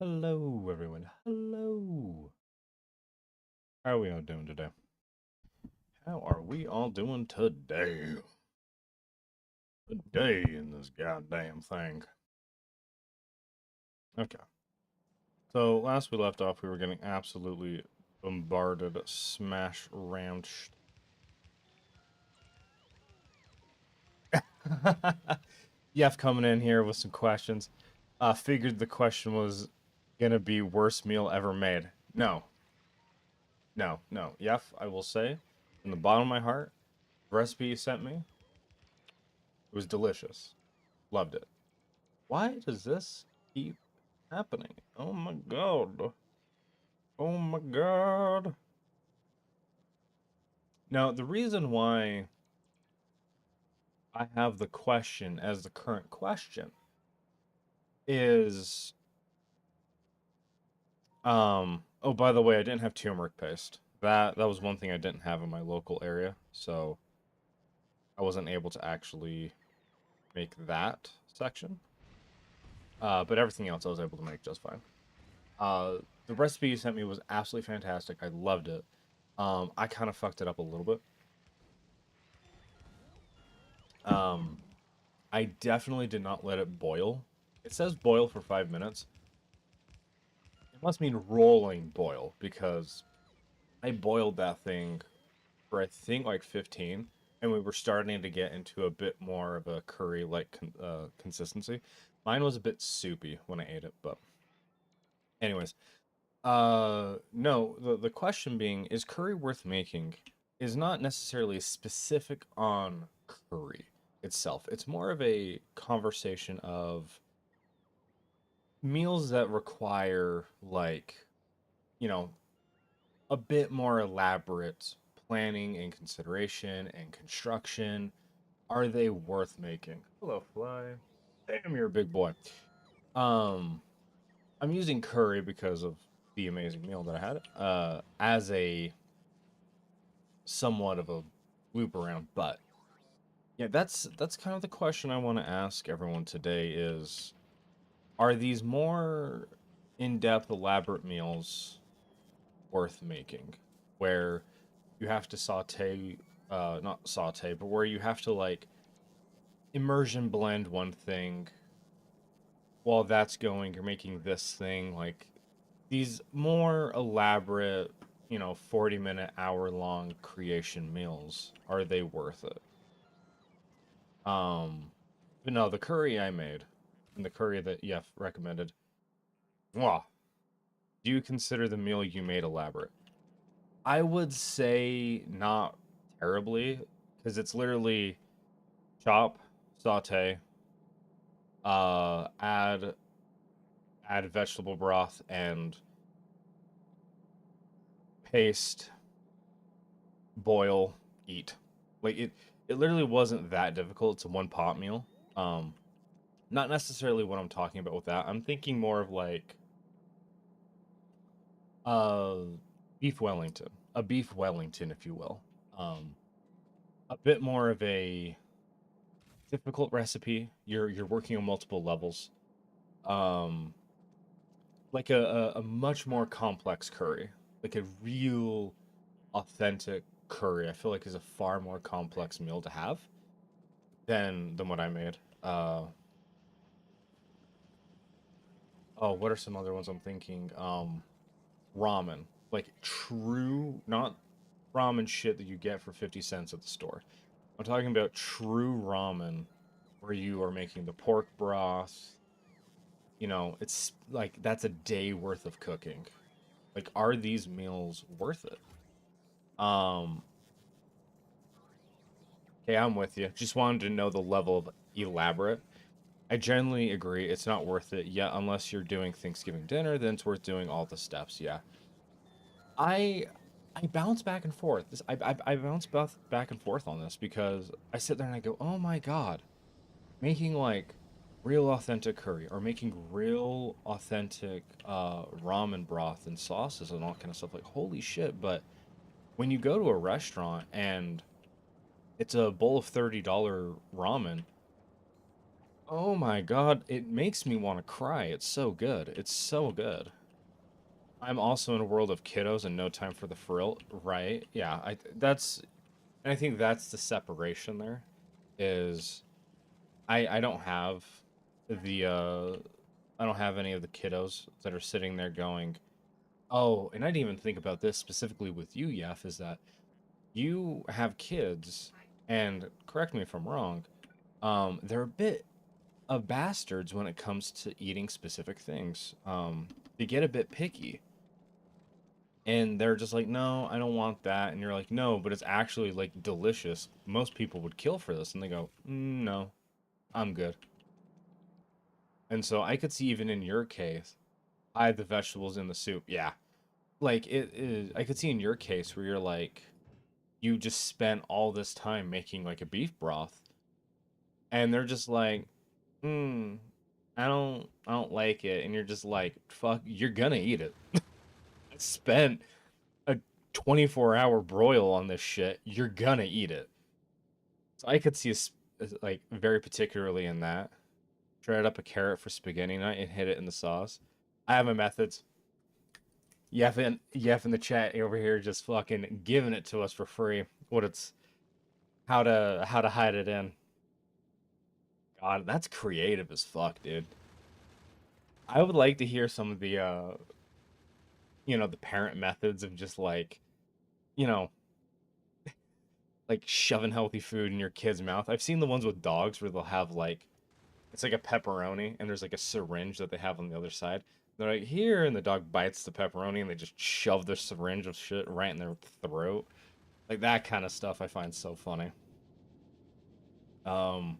Hello, everyone. Hello. How are we all doing today? How are we all doing today? Today in this goddamn thing. Okay. So last we left off, we were getting absolutely bombarded, smash rammed. Yef coming in here with some questions. Figured the question was gonna be worst meal ever made. No, no. Yef, I will say, from the bottom of my heart, the recipe you sent me, it was delicious. Loved it. Why does this keep happening? Oh my god. Oh my god. Now, the reason why I have the question as the current question is oh, by the way, I didn't have turmeric paste. That was one thing I didn't have in my local area, so I wasn't able to actually make that section. But everything else I was able to make just fine. The recipe you sent me was absolutely fantastic. I loved it. I kind of fucked it up a little bit. Um, I definitely did not let it boil. It says boil for 5 minutes. It must mean rolling boil because I boiled that thing for I think like 15, and we were starting to get into a bit more of a curry-like consistency. Mine was a bit soupy when I ate it, but anyways, no, the question being, is curry worth making? Is not necessarily specific on curry itself. It's more of a conversation of meals that require like, you know, a bit more elaborate planning and consideration and construction. Are they worth making? Hello, Fly. Damn, you're a big boy. Um, I'm using curry because of the amazing meal that I had. As a somewhat of a loop around, but yeah, that's kind of the question I want to ask everyone today is, are these more in-depth, elaborate meals worth making, where you have to saute not saute, but where you have to like immersion blend one thing while that's going, you're making this thing. Like these more elaborate, 40-minute, hour-long creation meals, are they worth it? But no, the curry I made and the curry that Yef recommended. Mwah. Do you consider the meal you made elaborate? I would say not terribly, because it's literally chop, saute, add vegetable broth and paste, boil, eat. Like it literally wasn't that difficult. It's a one pot meal. Um, Not necessarily what I'm talking about with that. I'm thinking more of like uh beef Wellington, a beef Wellington, if you will. Um, a bit more of a difficult recipe. You're working on multiple levels. Um, like a much more complex curry, like a real authentic curry. I feel like is a far more complex meal to have than what I made. Oh, what are some other ones I'm thinking? Ramen, like true, not ramen shit that you get for 50 cents at the store. I'm talking about true ramen where you are making the pork broth. It's like that's a day worth of cooking. Like, are these meals worth it? Um, okay, I'm with you. Just wanted to know the level of elaborate. I generally agree it's not worth it yet unless you're doing Thanksgiving dinner, then it's worth doing all the steps, yeah. I I bounce back and forth. I bounce back and forth on this because I sit there and I go, "Oh my God, making like real authentic curry or making real authentic ramen broth and sauces and all kind of stuff like holy shit." But when you go to a restaurant and it's a bowl of $30 ramen, oh my God, it makes me want to cry. It's so good. It's so good. I'm also in a world of kiddos and no time for the frill, right? Yeah, I think that's the separation there is I don't have the I don't have any of the kiddos that are sitting there going, "Oh," and I didn't even think about this specifically with you, Yef, is that you have kids and correct me if I'm wrong, they're a bit of bastards when it comes to eating specific things. They get a bit picky and they're just like, no, I don't want that. And you're like, no, but it's actually like delicious. Most people would kill for this. And they go, no, I'm good. And so I could see even in your case, hide the vegetables in the soup. Yeah. Like it is, I could see in your case where you're like, you just spent all this time making like a beef broth and they're just like, hmm, I don't like it. And you're just like, fuck, you're gonna eat it. I spent a 24-hour broil on this shit, you're gonna eat it. So I could see like very particularly in that. Shred up a carrot for spaghetti night and hit it in the sauce. I have my methods. Yef in the chat over here just fucking giving it to us for free. What it's how to hide it in. God, that's creative as fuck, dude. I would like to hear some of the the parent methods of just like, you know, like shoving healthy food in your kid's mouth. I've seen the ones with dogs where they'll have like it's like a pepperoni and there's like a syringe that they have on the other side. They're like here and the dog bites the pepperoni and they just shove their syringe of shit right in their throat. Like that kind of stuff I find so funny. Um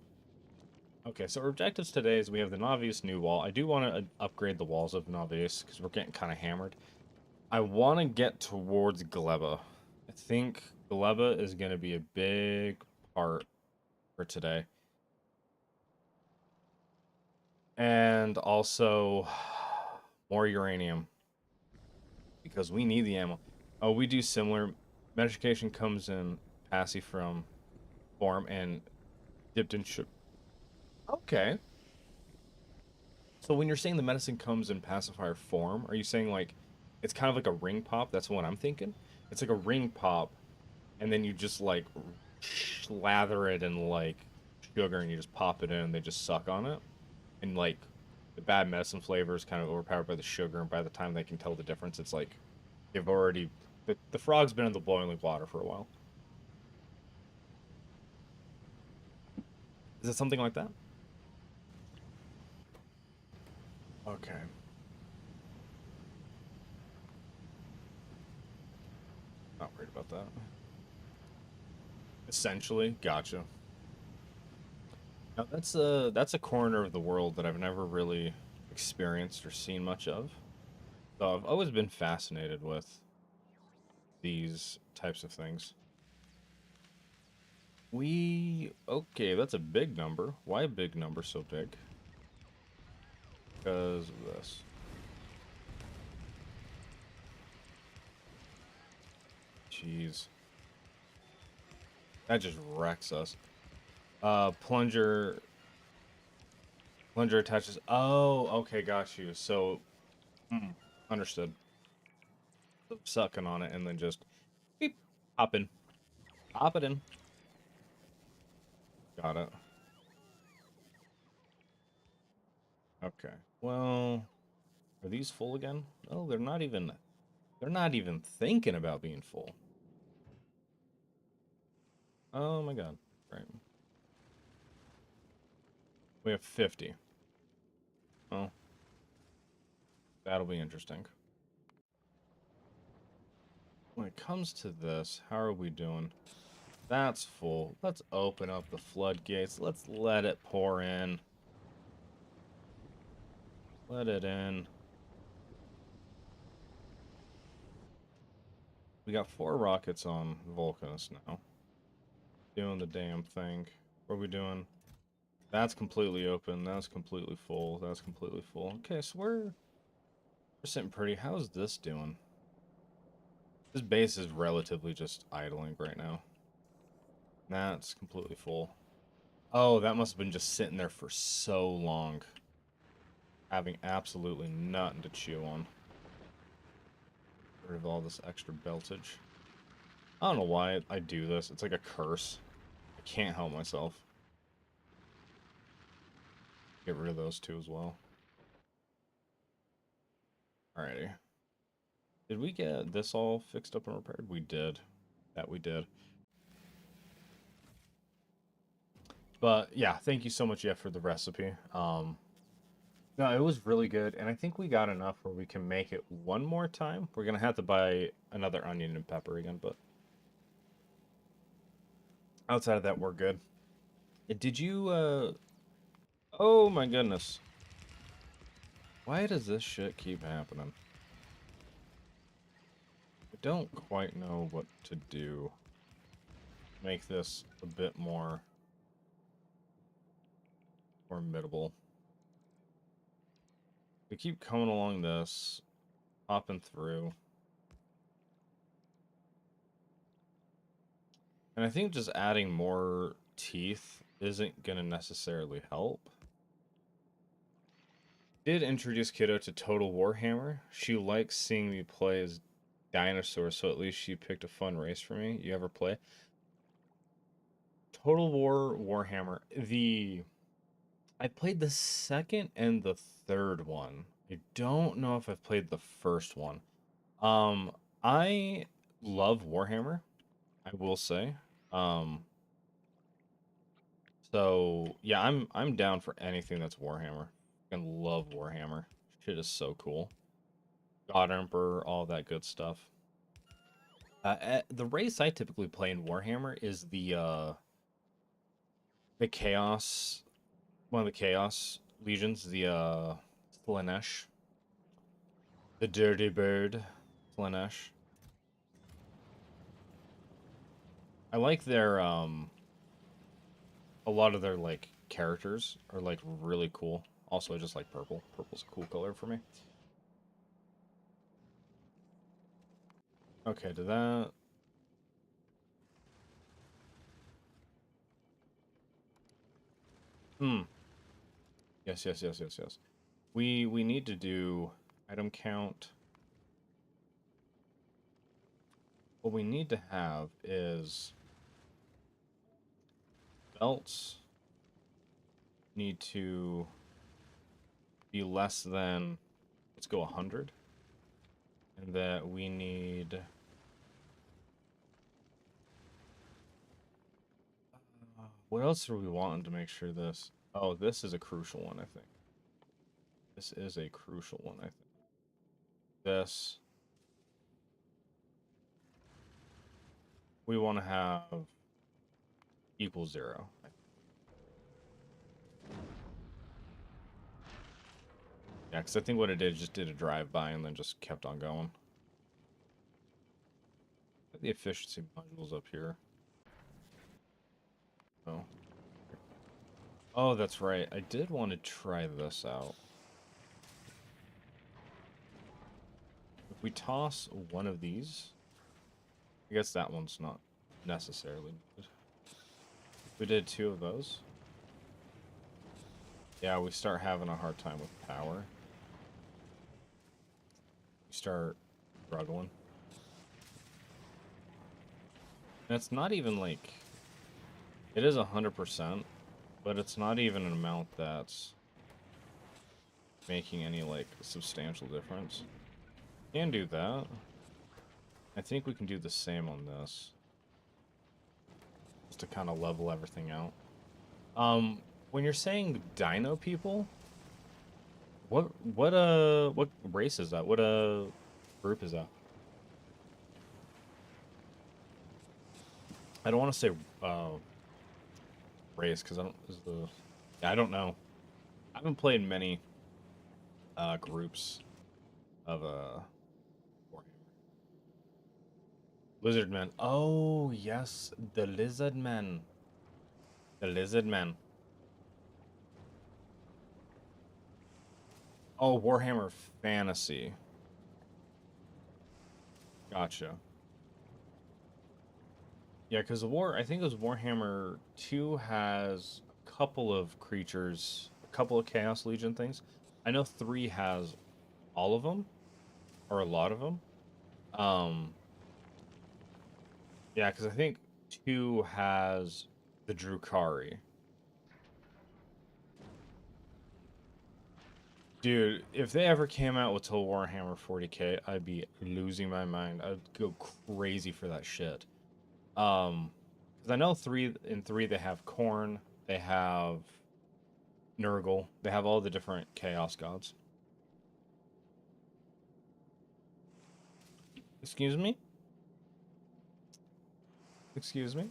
okay, so our objectives today is we have the Navius new wall. I do want to upgrade the walls of Navius because we're getting kind of hammered. I want to get towards Gleba. I think Gleba is going to be a big part for today. And also more uranium because we need the ammo. Oh, we do similar. Medication comes in passy from form and dipped in sugar. Okay. So when you're saying the medicine comes in pacifier form, are you saying like it's kind of like a ring pop? That's what I'm thinking. It's like a ring pop and then you just like slather it in like sugar and you just pop it in and they just suck on it. And like the bad medicine flavor is kind of overpowered by the sugar, and by the time they can tell the difference, it's like they've already the frog's been in the boiling water for a while. Is it something like that? Okay. Not worried about that. Essentially, gotcha. Now that's a corner of the world that I've never really experienced or seen much of. So I've always been fascinated with these types of things. Okay, that's a big number. Why a big number so big? Because of this. Jeez. That just wrecks us. Plunger attaches. Oh, okay, got you. So, understood. Sucking on it and then just beep, hop in. Hop it in. Got it. Okay. Well, are these full again? Oh, they're not even thinking about being full. Oh my god. Right. We have 50. Well, that'll be interesting. When it comes to this, how are we doing? That's full. Let's open up the floodgates. Let's let it pour in. Let it in. We got 4 rockets on Vulcanus now. Doing the damn thing. What are we doing? That's completely open. That's completely full. That's completely full. Okay, so we're sitting pretty. How's this doing? This base is relatively just idling right now. That's completely full. Oh, that must have been just sitting there for so long. Having absolutely nothing to chew on. Get rid of all this extra beltage. I don't know why I do this. It's like a curse. I can't help myself. Get rid of those two as well. Alrighty. Did we get this all fixed up and repaired? We did. That we did. But yeah, thank you so much, Jeff, for the recipe. No, it was really good, and I think we got enough where we can make it one more time. We're gonna have to buy another onion and pepper again, but outside of that, we're good. Did you, oh my goodness. Why does this shit keep happening? I don't quite know what to do. Make this a bit more formidable. We keep coming along this, hopping through. And I think just adding more teeth isn't going to necessarily help. Did introduce Kiddo to Total Warhammer. She likes seeing me play as dinosaurs, so at least she picked a fun race for me. You ever play? Total War Warhammer. I played the second and the third one. I don't know if I've played the first one. I love Warhammer, I will say. So yeah, I'm down for anything that's Warhammer. I love Warhammer. Shit is so cool. God Emperor, all that good stuff. The race I typically play in Warhammer is the Chaos, one of the Chaos Legions, the Slaanesh, the Dirty Bird, Slaanesh. I like their a lot of their like characters are like really cool. Also, I just like purple. Purple's a cool color for me. Okay, to that. Hmm. Yes, yes, yes, yes, yes. We need to do item count. what we need to have is belts need to be less than, let's go 100. And that we need what else are we wanting to make sure this? Oh, this is a crucial one, I think. This is a crucial one, I think. This we want to have equal 0. Yeah, because I think what it did just did a drive-by and then just kept on going. The efficiency module's up here. Oh. Oh, that's right. I did want to try this out. If we toss one of these, I guess that one's not necessarily needed. If we did 2 of those, yeah, we start having a hard time with power. We start struggling. And it's not even like, it is 100%, but it's not even an amount that's making any like substantial difference. Can do that. I think we can do the same on this, just to kind of level everything out. When you're saying dino people, what race is that? What group is that? I don't want to say race because I don't know. I haven't played many groups of lizard men. Oh yes, the lizard men. The lizard men. Oh, Warhammer Fantasy. Gotcha. Yeah, because I think it was Warhammer 2 has a couple of creatures, a couple of Chaos Legion things. I know 3 has all of them, or a lot of them. Yeah, because I think 2 has the Drukhari. Dude, if they ever came out with Total Warhammer 40k, I'd be losing my mind. I'd go crazy for that shit. Because I know 3 they have Khorne, they have Nurgle, they have all the different Chaos gods. Excuse me? Excuse me?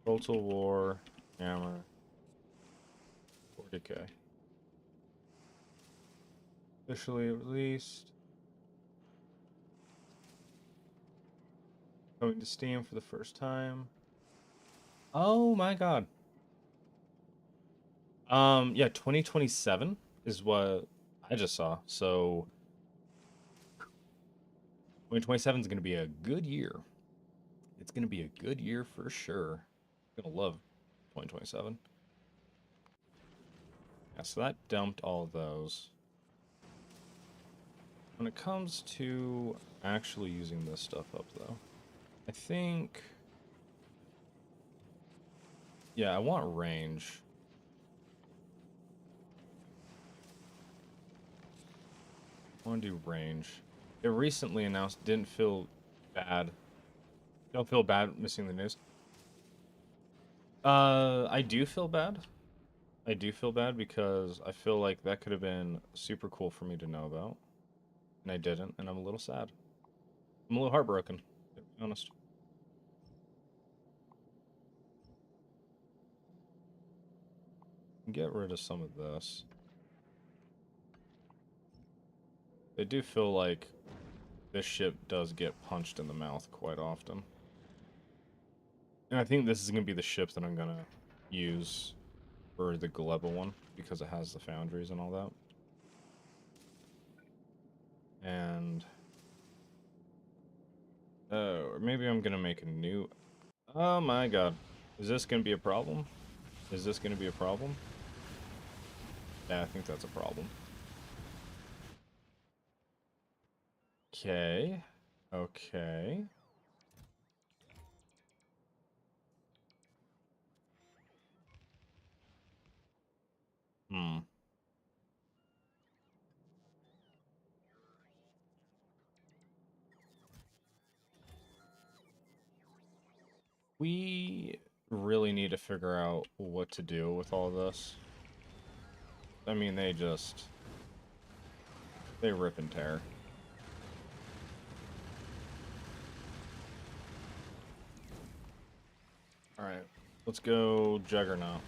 Total War Hammer 40k. Officially released. Coming to Steam for the first time. Oh my god. Yeah, 2027 is what I just saw. So 2027 is going to be a good year. It's going to be a good year for sure. I'm going to love 2027. Yeah, so that dumped all of those. When it comes to actually using this stuff up, though, I think... Yeah, I want range. I want to do range. It recently announced, didn't feel bad. Don't feel bad missing the news. I do feel bad. I do feel bad because I feel like that could have been super cool for me to know about. And I didn't, and I'm a little sad. I'm a little heartbroken, to be honest. Get rid of some of this. I do feel like this ship does get punched in the mouth quite often. And I think this is going to be the ship that I'm going to use for the Gleba one, because it has the foundries and all that. And... oh, or maybe I'm going to make a new... oh my god. Is this going to be a problem? Is this going to be a problem? Yeah, I think that's a problem. Okay. Okay. Hmm. We really need to figure out what to do with all this. I mean, they rip and tear. Alright, let's go Juggernaut.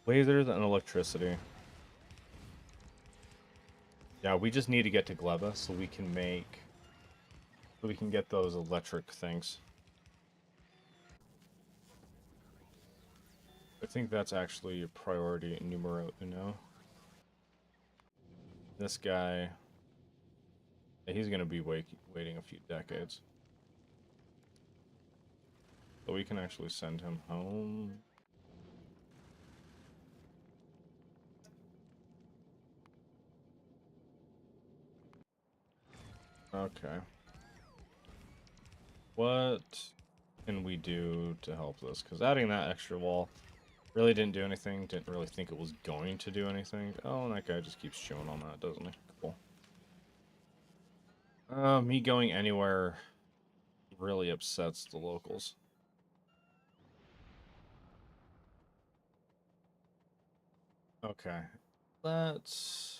Lasers and electricity. Yeah, we just need to get to Gleba so we can get those electric things. I think that's actually a priority numero uno. This guy, he's gonna be waiting a few decades. So we can actually send him home. Okay. What can we do to help this? Because adding that extra wall really didn't do anything. Didn't really think it was going to do anything. Oh, and that guy just keeps chewing on that, doesn't he? Cool. Me going anywhere really upsets the locals. Okay. Let's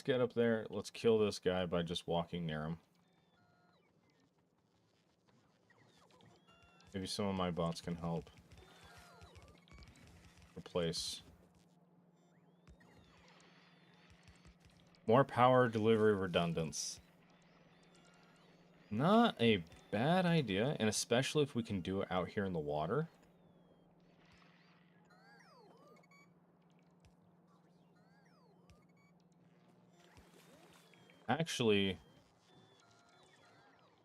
get up there. Let's kill this guy by just walking near him. Maybe some of my bots can help replace. More power delivery redundance. Not a bad idea, and especially if we can do it out here in the water. Actually,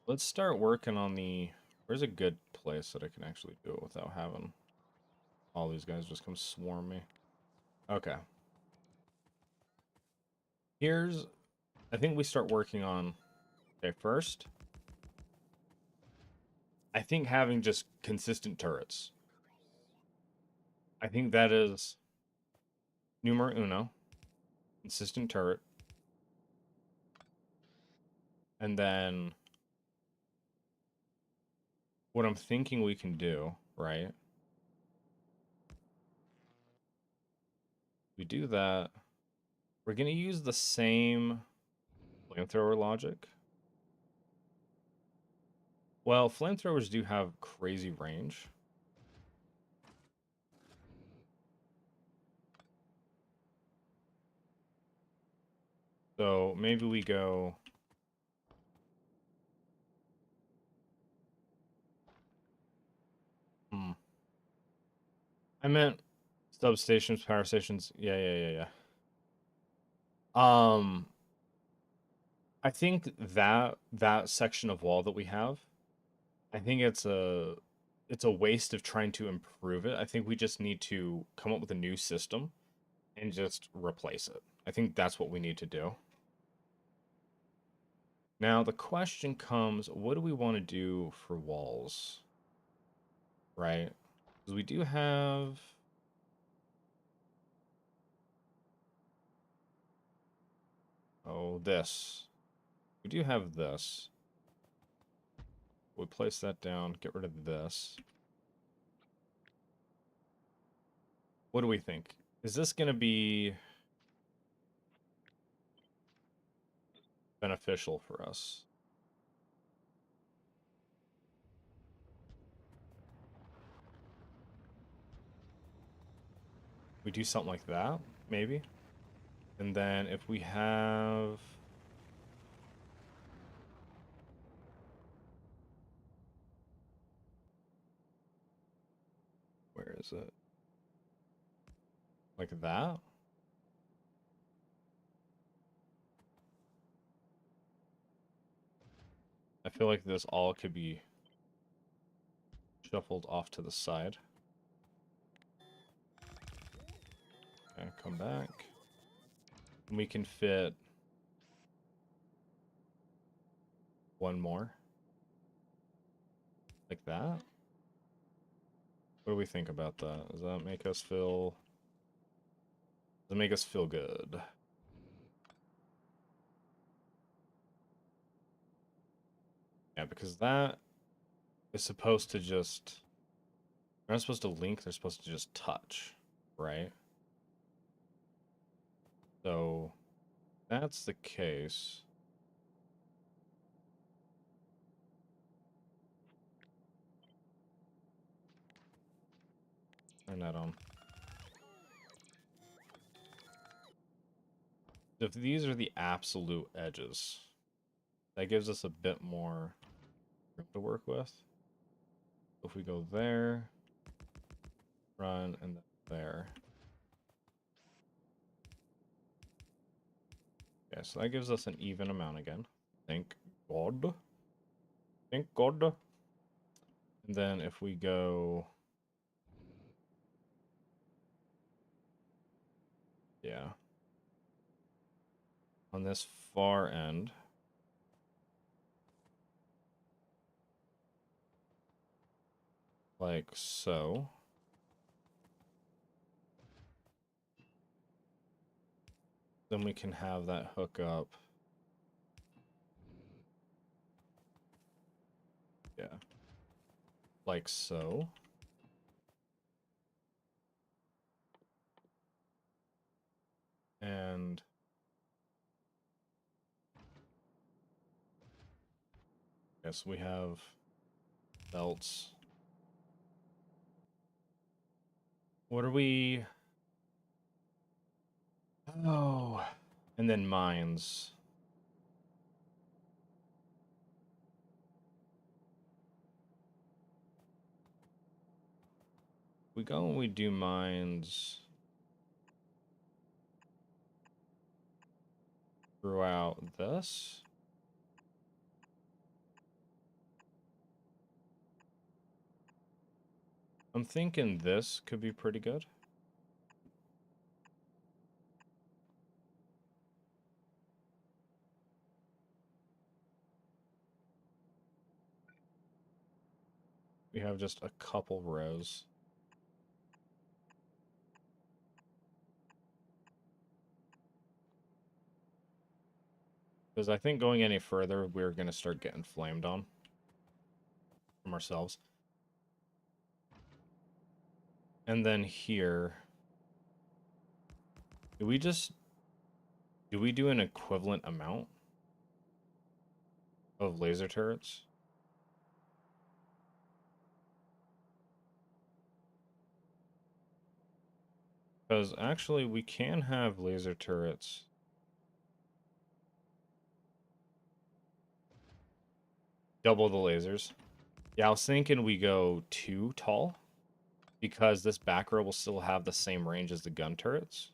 let's start working on the... Where's a good place that I can actually do it without having all these guys just come swarm me? Okay. Here's... I think we start working on... Okay, first... I think having just consistent turrets. I think that is numero uno. Consistent turret. And then... What I'm thinking we can do, right? We do that. We're going to use the same flamethrower logic. Well, flamethrowers do have crazy range. So maybe we go... I meant substations, power stations. Yeah. I think that section of wall that we have, I think it's a waste of trying to improve it. I think we just need to come up with a new system and just replace it. I think that's what we need to do. Now the question comes, what do we want to do for walls? Right? Because we do have... Oh, this. We do have this. We place that down, get rid of this. What do we think? Is this going to be beneficial for us? We do something like that, maybe. And then if we have... Where is it? Like that? I feel like this all could be shuffled off to the side. come back. And we can fit one more. Like that? What do we think about that? Does that make us feel... Does it make us feel good? Yeah, because that is supposed to just... They're not supposed to link, they're supposed to just touch, right? So, that's the case. Turn that on. If these are the absolute edges, that gives us a bit more room to work with. If we go there, run, and then there. Okay, so that gives us an even amount again. Thank God. Thank God. And then if we go... Yeah. On this far end. Like so. Then we can have that hook up. Yeah. Like so. And yes, we have belts. What are we? Oh, and then mines. We go and we do mines throughout this. I'm thinking this could be pretty good. We have just a couple rows. Because I think going any further, we're going to start getting flamed on from ourselves. And then here, do we do an equivalent amount of laser turrets? Because actually, we can have laser turrets. Double the lasers. Yeah, I was thinking we go too tall. Because this back row will still have the same range as the gun turrets.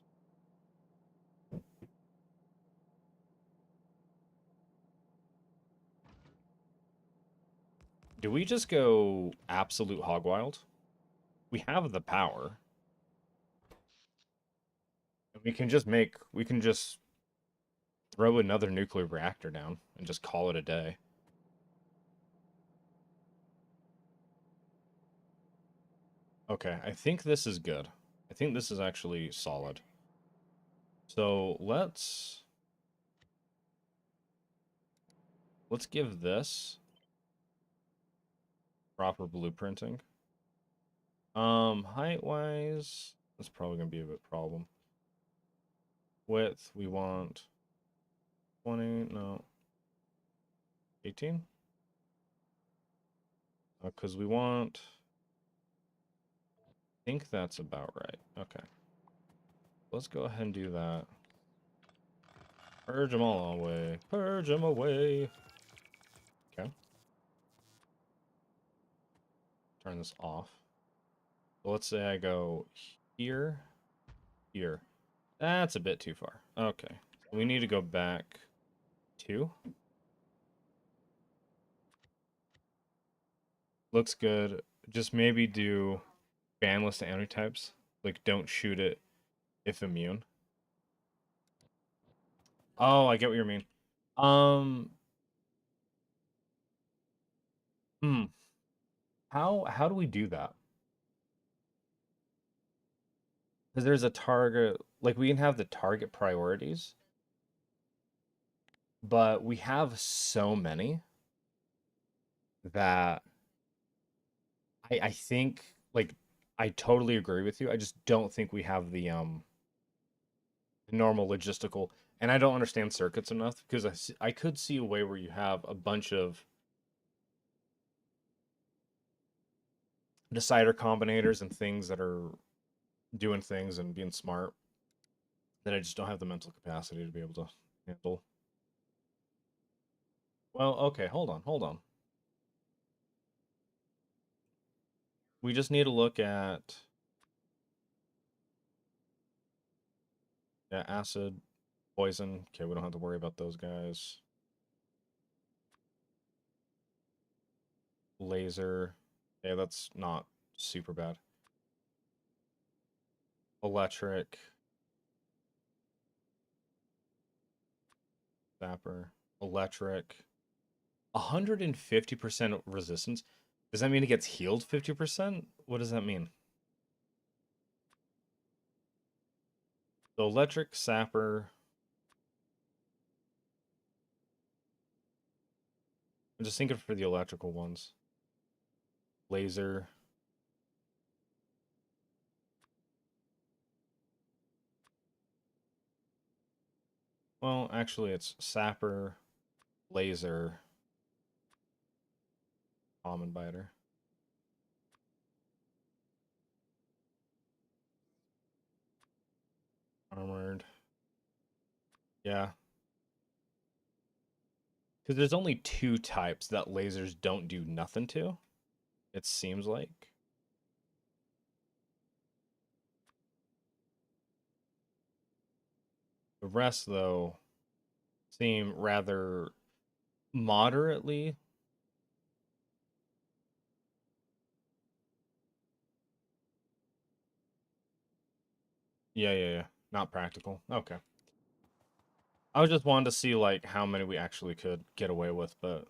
Do we just go absolute hog wild? We have the power. We can just throw another nuclear reactor down and just call it a day. Okay, I think this is good. I think this is actually solid. So let's give this proper blueprinting. Height-wise, that's probably gonna be a bit problem. Width, we want 20, no, 18? Because we want... I think that's about right. Okay. Let's go ahead and do that. Purge them all away. Purge them away. Okay. Turn this off. So let's say I go here, here. That's a bit too far. Okay. So we need to go back 2. Looks good. Just maybe do banless anti-types. Like, don't shoot it if immune. Oh, I get what you mean. Um, hmm. How do we do that? Because there's a target, like we can have the target priorities, but we have so many that I think like I totally agree with you. I just don't think we have the normal logistical, and I don't understand circuits enough because I could see a way where you have a bunch of decider combinators and things that are doing things and being smart that I just don't have the mental capacity to be able to handle. Well, okay, hold on. We just need to look at, yeah, acid, poison. Okay, we don't have to worry about those guys. Laser. Yeah, that's not super bad. Electric. Zapper. Electric. 150% resistance. Does that mean it gets healed 50%? What does that mean? So electric, sapper. I'm just thinking for the electrical ones. Laser. Well, actually, it's sapper, laser, almond biter, armored. Yeah, because there's only two types that lasers don't do nothing to. It seems like. The rest, though, seem rather moderately. Yeah. Not practical. Okay. I was just wanting to see like how many we actually could get away with, but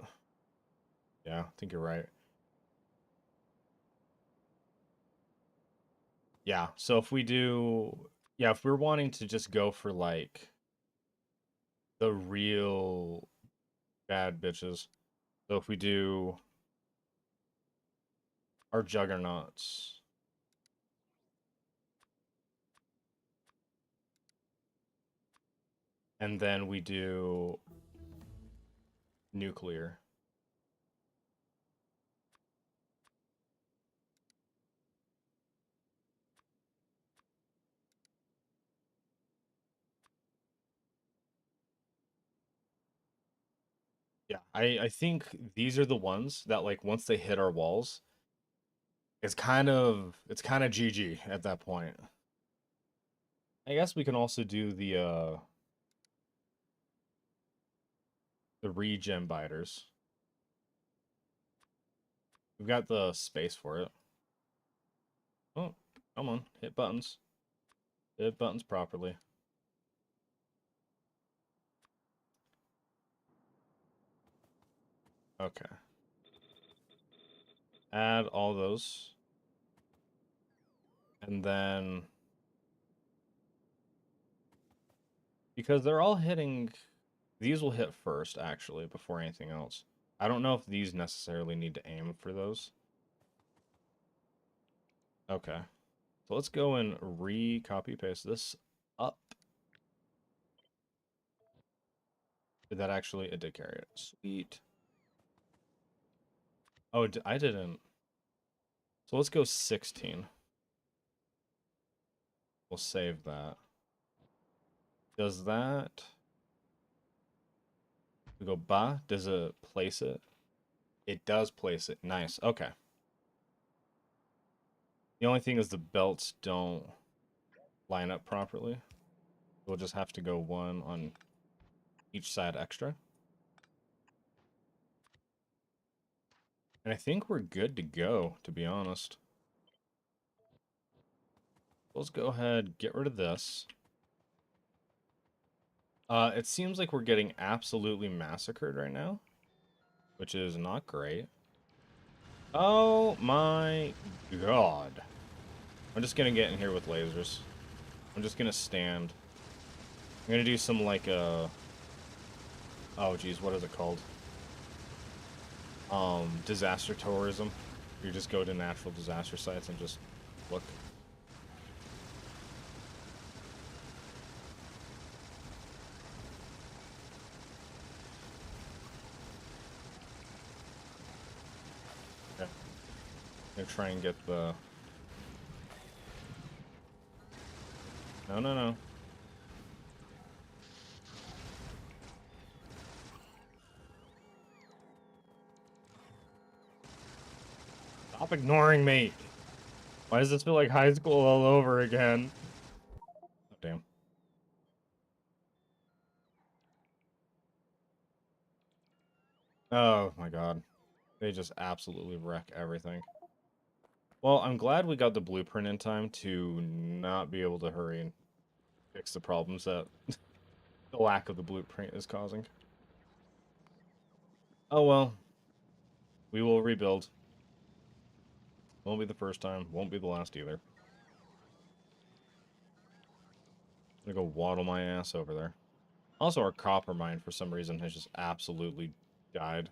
yeah, I think you're right. Yeah, so if we do, yeah, if we're wanting to just go for like the real bad bitches, so if we do our juggernauts, and then we do nuclear. Yeah, I think these are the ones that like once they hit our walls, it's kind of GG at that point. I guess we can also do the regen biters. We've got the space for it. Oh, come on, hit buttons. Hit buttons properly. Okay. Add all those. And then because they're all hitting, these will hit first actually before anything else. I don't know if these necessarily need to aim for those. Okay. So let's go and re-copy paste this up. Did that actually, it did carry it. Sweet. Oh, I didn't. So let's go 16. We'll save that. Does that, we go ba, does it place it? It does place it. Nice. Okay. The only thing is the belts don't line up properly. We'll just have to go one on each side extra. And I think we're good to go, to be honest. Let's go ahead, get rid of this. It seems like we're getting absolutely massacred right now, which is not great. Oh my god. I'm just gonna get in here with lasers. I'm just gonna stand. I'm gonna do some like oh geez, what is it called? Disaster tourism. You just go to natural disaster sites and just look. Okay. I'm gonna try and get the... No, no, no. Stop ignoring me! Why does this feel like high school all over again? Oh, damn. Oh my god. They just absolutely wreck everything. Well, I'm glad we got the blueprint in time to not be able to hurry and fix the problems that the lack of the blueprint is causing. Oh well. We will rebuild. Won't be the first time. Won't be the last either. I'm gonna go waddle my ass over there. Also, our copper mine, for some reason, has just absolutely died.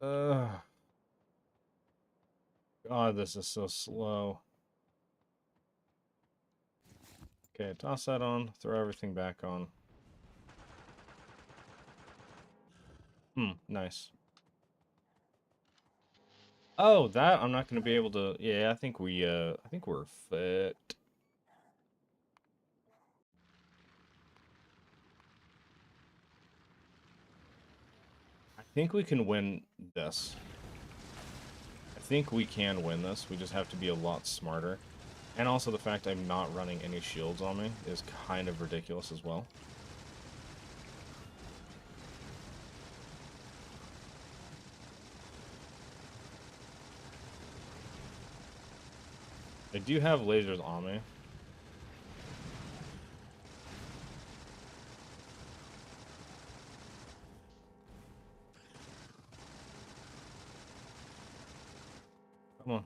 Ugh. God, this is so slow. Okay, toss that on. Throw everything back on. Nice. Oh, that I'm not gonna be able to... Yeah, I think we're fit. I think we can win this. I think we can win this. We just have to be a lot smarter. And also the fact I'm not running any shields on me is kind of ridiculous as well. I do have lasers on me. Come on.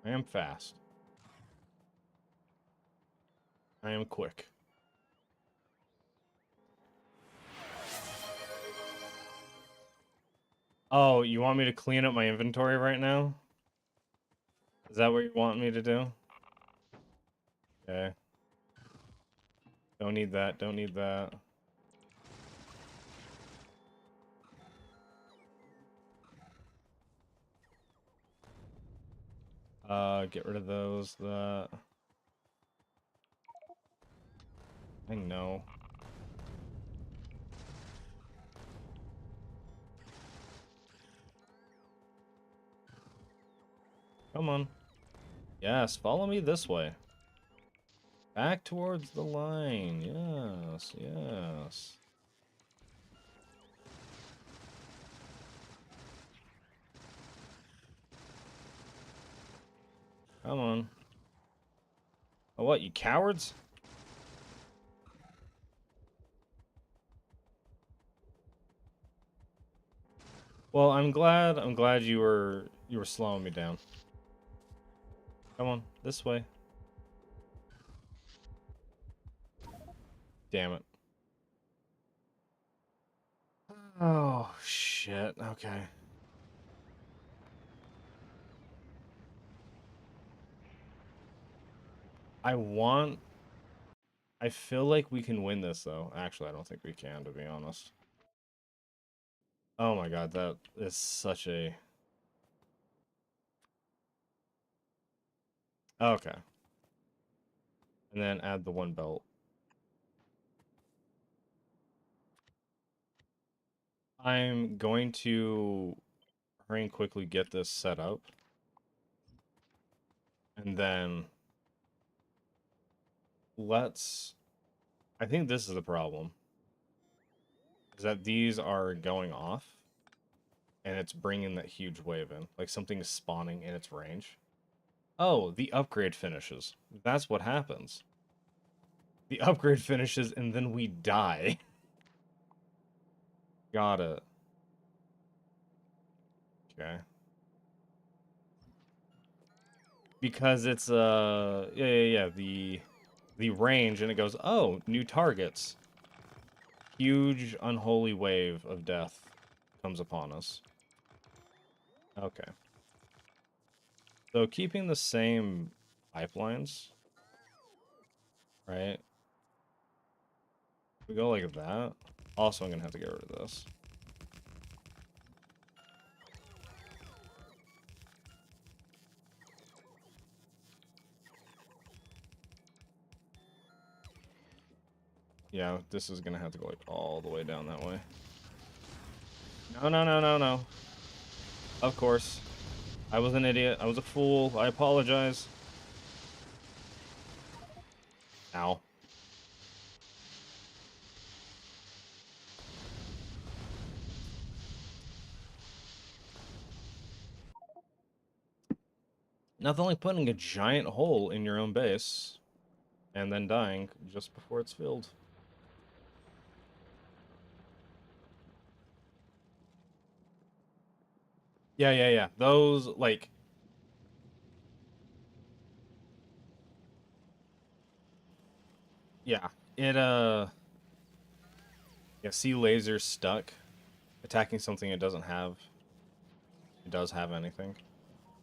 I am fast. I am quick. Oh, you want me to clean up my inventory right now? Is that what you want me to do? Okay. Don't need that. Don't need that. Get rid of those. That. I know. Come on. Yes, follow me this way. Back towards the line. Yes, yes. Come on. Oh, what, you cowards? Well, I'm glad you were slowing me down. Come on, this way. Damn it. Oh, shit. Okay. I feel like we can win this, though. Actually, I don't think we can, to be honest. Oh my god, that is such a... Okay. And then add the one belt. I'm going to hurry and quickly get this set up. And then... I think this is the problem. Is that these are going off. and it's bringing that huge wave in. Like something is spawning in its range. Oh, the upgrade finishes. That's what happens. The upgrade finishes and then we die. Got it. Okay. Because it's yeah, the range, and it goes, oh, new targets. Huge unholy wave of death comes upon us. Okay. So keeping the same pipelines, right? We go like that. Also, I'm gonna have to get rid of this. Yeah, this is gonna have to go like all the way down that way. No, no, no, no, no. Of course. I was an idiot. I was a fool. I apologize. Ow. Nothing like putting a giant hole in your own base and then dying just before it's filled. Yeah, yeah, yeah. Those, like... Yeah. It, Yeah, see lasers stuck. Attacking something it doesn't have. It does have anything.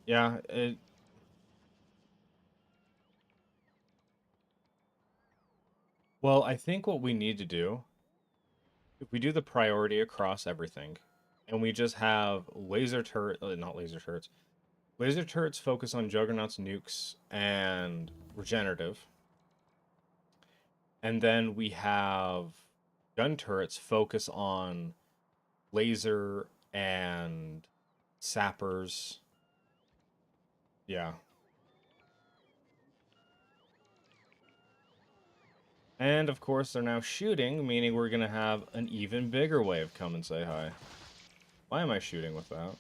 Yeah, it... Well, I think what we need to do, if we do the priority across everything, and we just have laser turret... not laser turrets. Laser turrets focus on juggernauts, nukes, and regenerative. And then we have gun turrets focus on laser and sappers. Yeah. And of course, they're now shooting, meaning we're going to have an even bigger wave come and say hi. Why am I shooting with that?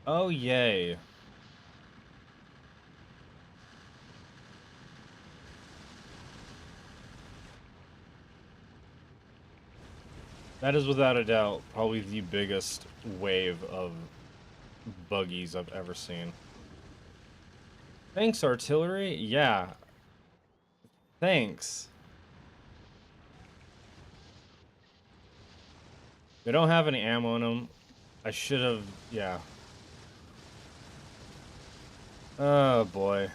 Oh, yay. That is without a doubt probably the biggest wave of buggies I've ever seen. Thanks, artillery. Yeah. Thanks. They don't have any ammo in them. I should have... Yeah. Oh, boy.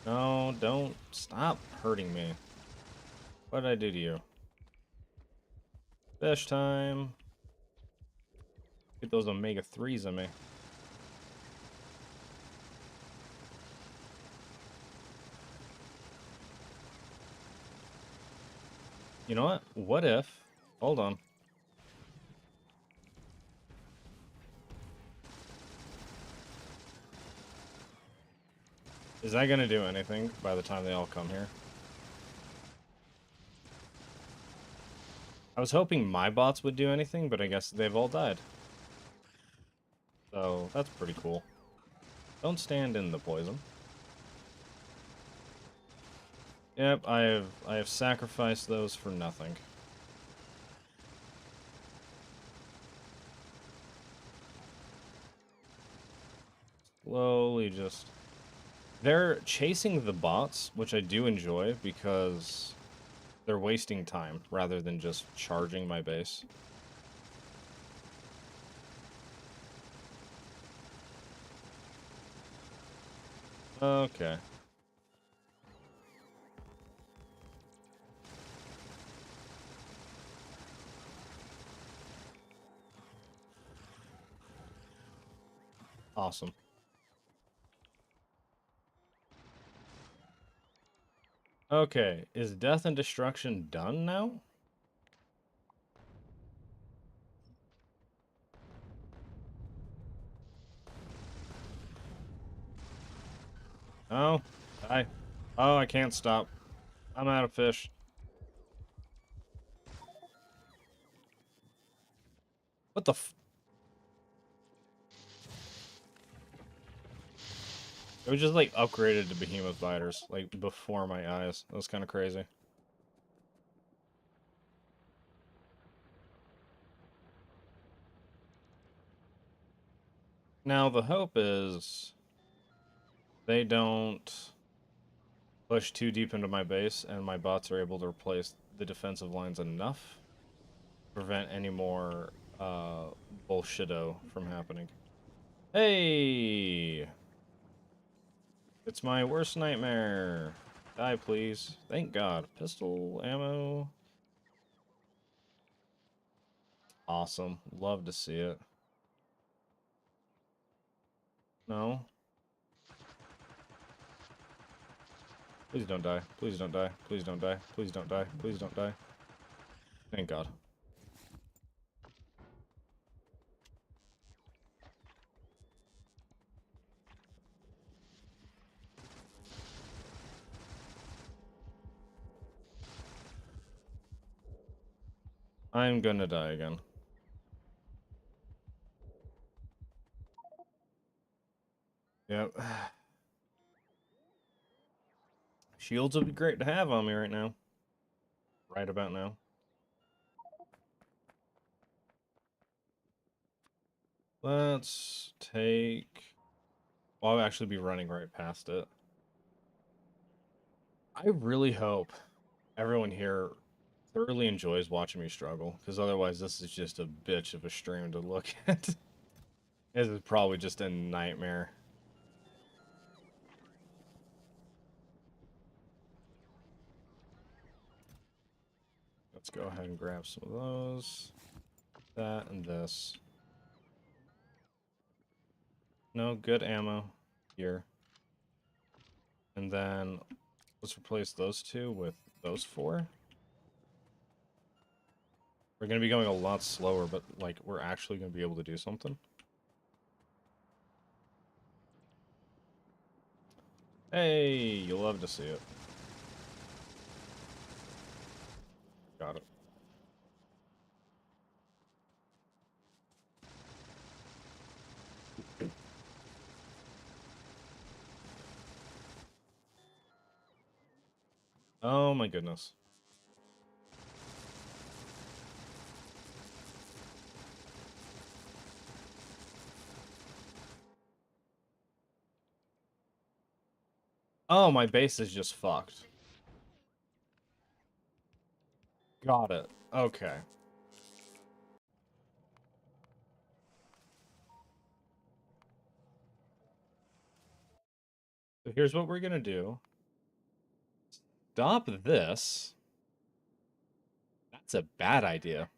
No, don't. Stop hurting me. What did I do to you? Fish time. Get those omega-3s on me. You know what? What if... Hold on. Is that gonna do anything by the time they all come here? I was hoping my bots would do anything, but I guess they've all died. So, that's pretty cool. Don't stand in the poison. Yep, I have sacrificed those for nothing. Slowly just... They're chasing the bots, which I do enjoy, because they're wasting time, rather than just charging my base. Okay. Awesome. Okay, is death and destruction done now? Oh, oh, I can't stop. I'm out of fish. What the f- It was just like upgraded to behemoth biters, like before my eyes. That was kind of crazy. Now the hope is they don't push too deep into my base and my bots are able to replace the defensive lines enough to prevent any more bullshito from happening. Hey! It's my worst nightmare. Die, please. Thank God. Pistol ammo. Awesome. Love to see it. No. Please don't die. Please don't die. Please don't die. Please don't die. Please don't die. Thank God. I'm gonna die again. Yep. Shields would be great to have on me right now. Right about now. Let's take... Well, I'll actually be running right past it. I really hope everyone here thoroughly enjoys watching me struggle, because otherwise this is just a bitch of a stream to look at. This is probably just a nightmare. Let's go ahead and grab some of those. That and this. No good ammo here. And then let's replace those two with those four. We're going to be going a lot slower, but like we're actually going to be able to do something. Hey, you'll love to see it. Got it. Oh my goodness. Oh, my base is just fucked. Got it. Okay. So here's what we're gonna do. Stop this. That's a bad idea.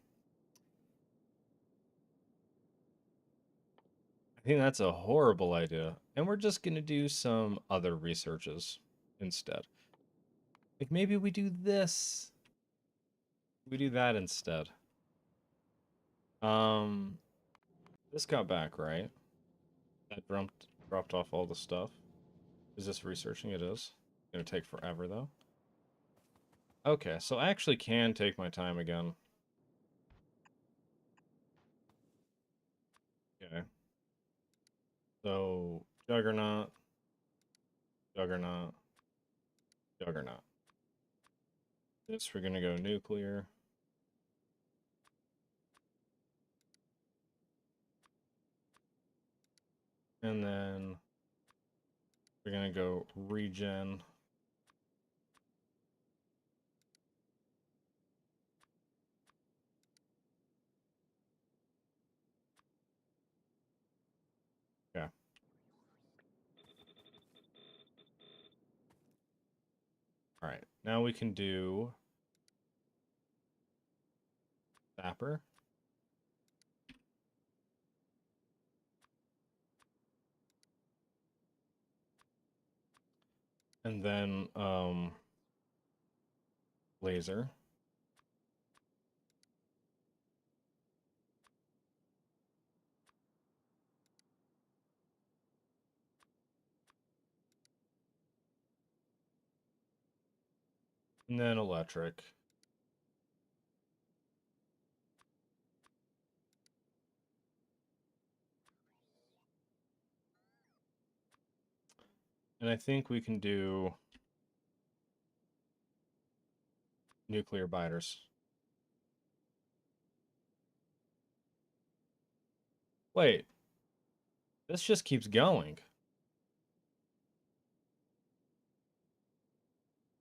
I think that's a horrible idea. And we're just gonna do some other researches instead. Like maybe we do this. We do that instead. Um, this got back, right? That dropped off all the stuff. Is this researching? It is. Gonna take forever though. Okay, so I actually can take my time again. Okay. So Juggernaut, Juggernaut, Juggernaut. This we're gonna go nuclear. And then we're gonna go regen. Okay. Alright. Now we can do Sapper. And then laser. And then electric. And I think we can do nuclear biters. Wait, this just keeps going.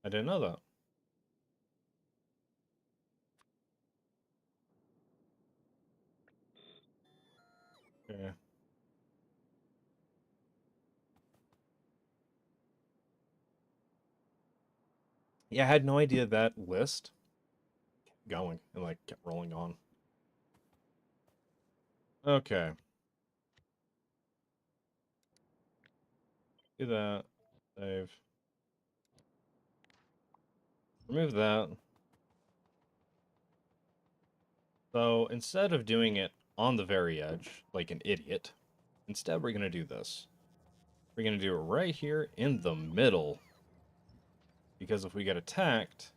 I didn't know that. Okay. Yeah, I had no idea that list kept going and like kept rolling on. Okay. Do that. Save. Remove that. So instead of doing it on the very edge, like an idiot, instead we're going to do this. We're going to do it right here in the middle. Because if we get attacked...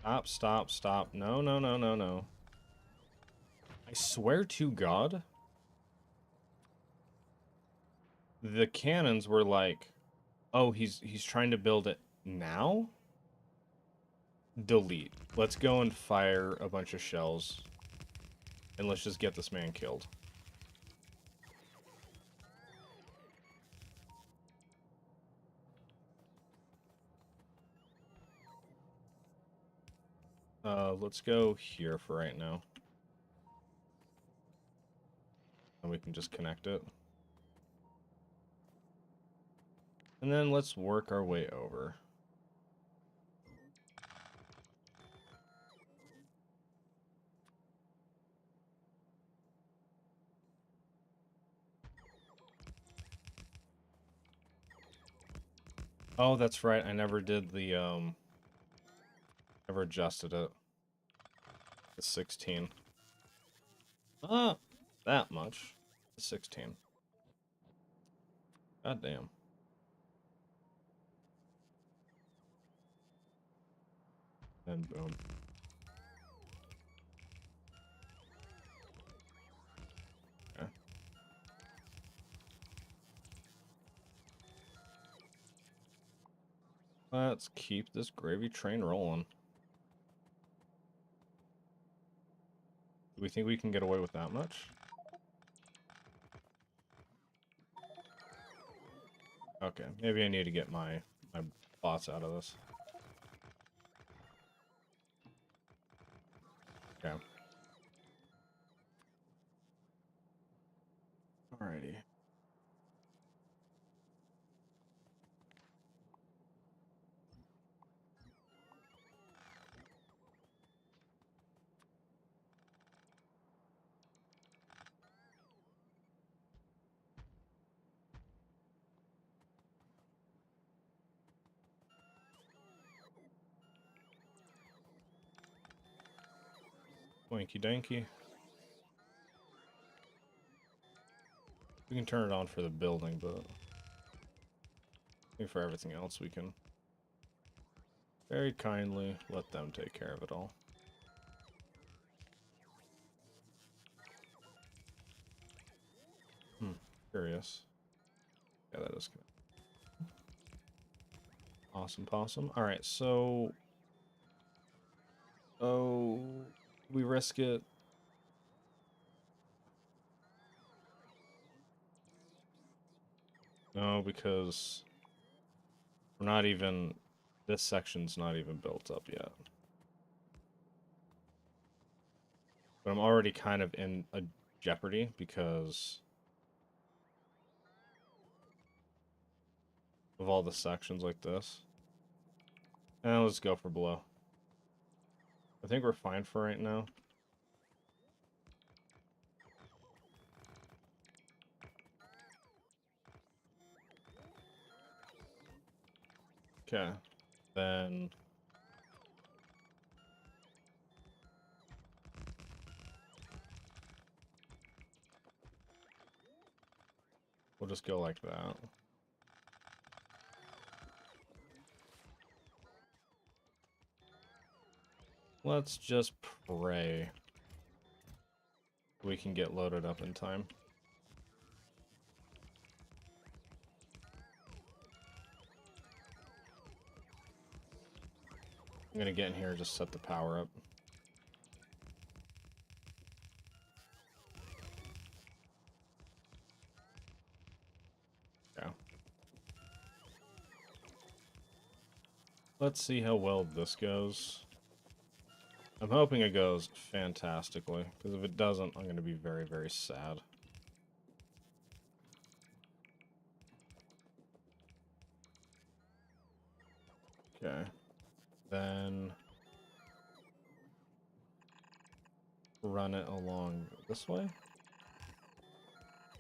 Stop, stop, stop. No, no, no, no, no. I swear to God, the cannons were like, oh, he's trying to build it now? Delete. Let's go and fire a bunch of shells. And let's just get this man killed. Let's go here for right now. And we can just connect it. And then let's work our way over. Oh, that's right. I never did the, never adjusted it. It's 16. Ah, that much. 16. God damn. And boom. Okay. Let's keep this gravy train rolling. Do we think we can get away with that much? Okay, maybe I need to get my bots out of this. Okay. Alrighty. Winky danky. We can turn it on for the building, but I think for everything else we can very kindly let them take care of it all. Curious. Yeah, that is good. Awesome possum. Alright, so... Oh... We risk it. No, because... We're not even... This section's not even built up yet. But I'm already kind of in a jeopardy because... of all the sections like this. And let's go for below. I think we're fine for right now. Okay. Then... we'll just go like that. Let's just pray we can get loaded up in time. I'm gonna get in here and just set the power up. Yeah. Let's see how well this goes. I'm hoping it goes fantastically, because if it doesn't, I'm going to be very, very sad. Okay. Then... run it along this way.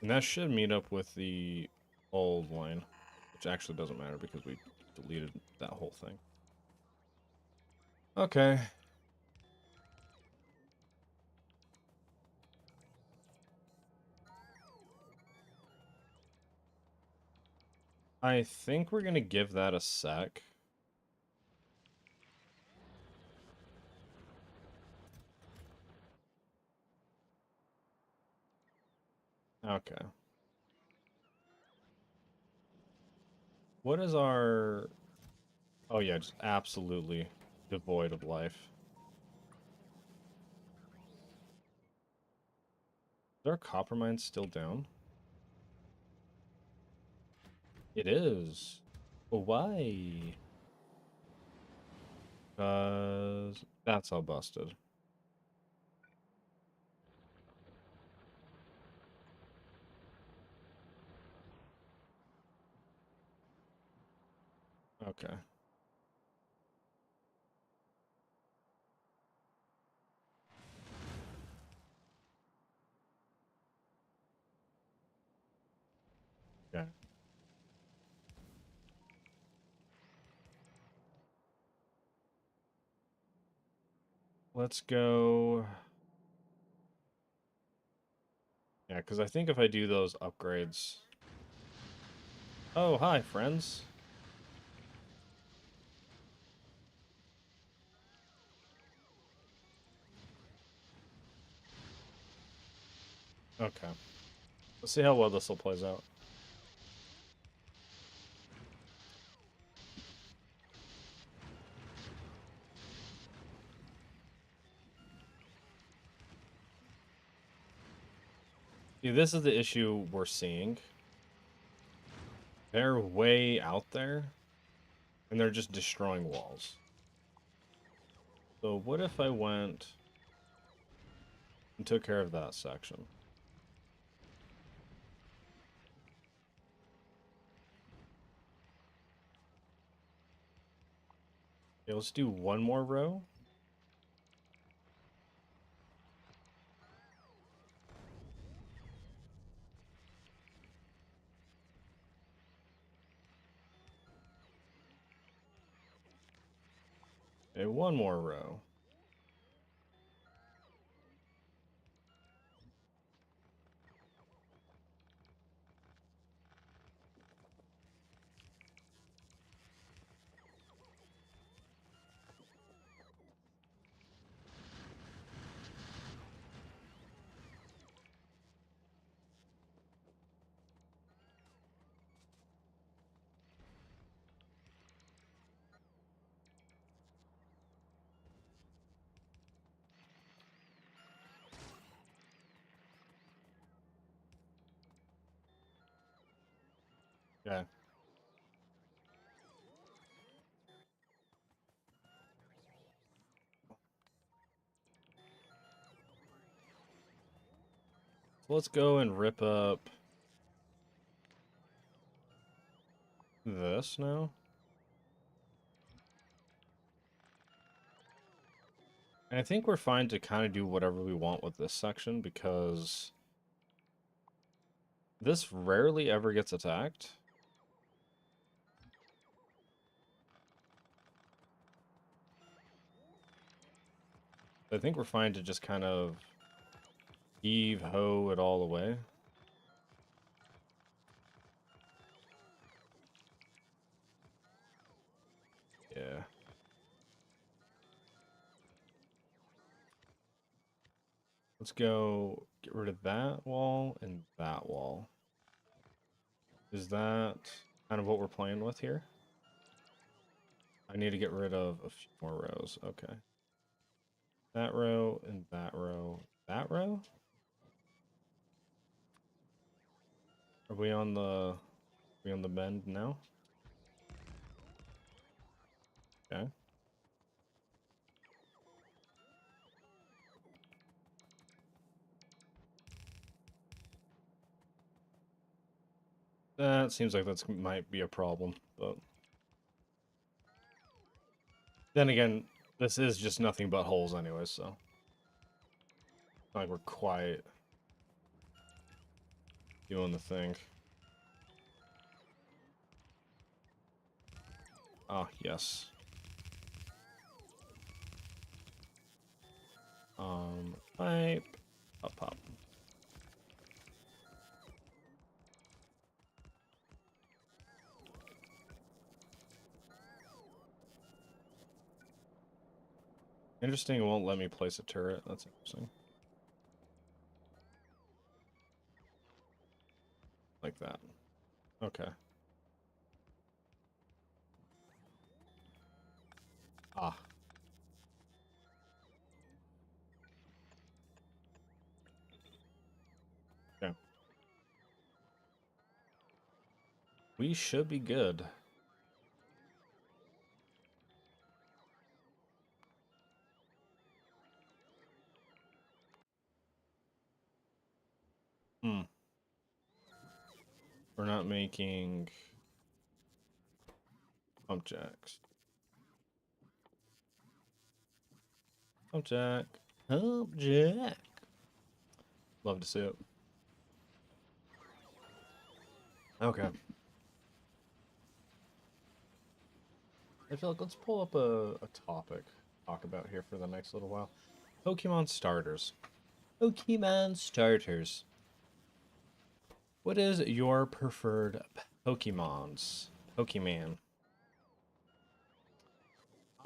And that should meet up with the old line, which actually doesn't matter because we deleted that whole thing. Okay. I think we're going to give that a sec. Okay. What is our... oh yeah, just absolutely devoid of life. Is our copper mine still down? It is. Well, why? Because that's how busted. Okay. Yeah. Let's go. Yeah, because I think if I do those upgrades. Oh, hi, friends. Okay. Let's see how well this will plays out. See, this is the issue we're seeing. They're way out there, and they're just destroying walls. So what if I went and took care of that section? Okay, let's do one more row. Okay, one more row. Okay. So let's go and rip up this now. And I think we're fine to kind of do whatever we want with this section because this rarely ever gets attacked. I think we're fine to just kind of heave-ho it all away. Yeah. Let's go get rid of that wall and that wall. Is that kind of what we're playing with here? I need to get rid of a few more rows. Okay. That row and that row. That row? Are we on the bend now? Okay. That seems like that might be a problem, but then again, this is just nothing but holes anyway, so it's not like we're quite doing the thing. Ah, yes. Pipe, pop, pop. Interesting, it won't let me place a turret. That's interesting. Like that. Okay. Ah. Okay. We should be good. Hmm. We're not making pump jacks. Pump jack. Pump jack. Love to see it. Okay. I feel like let's pull up a topic to talk about here for the next little while. Pokemon starters. Pokemon starters. What is your preferred Pokemons? Pokemon.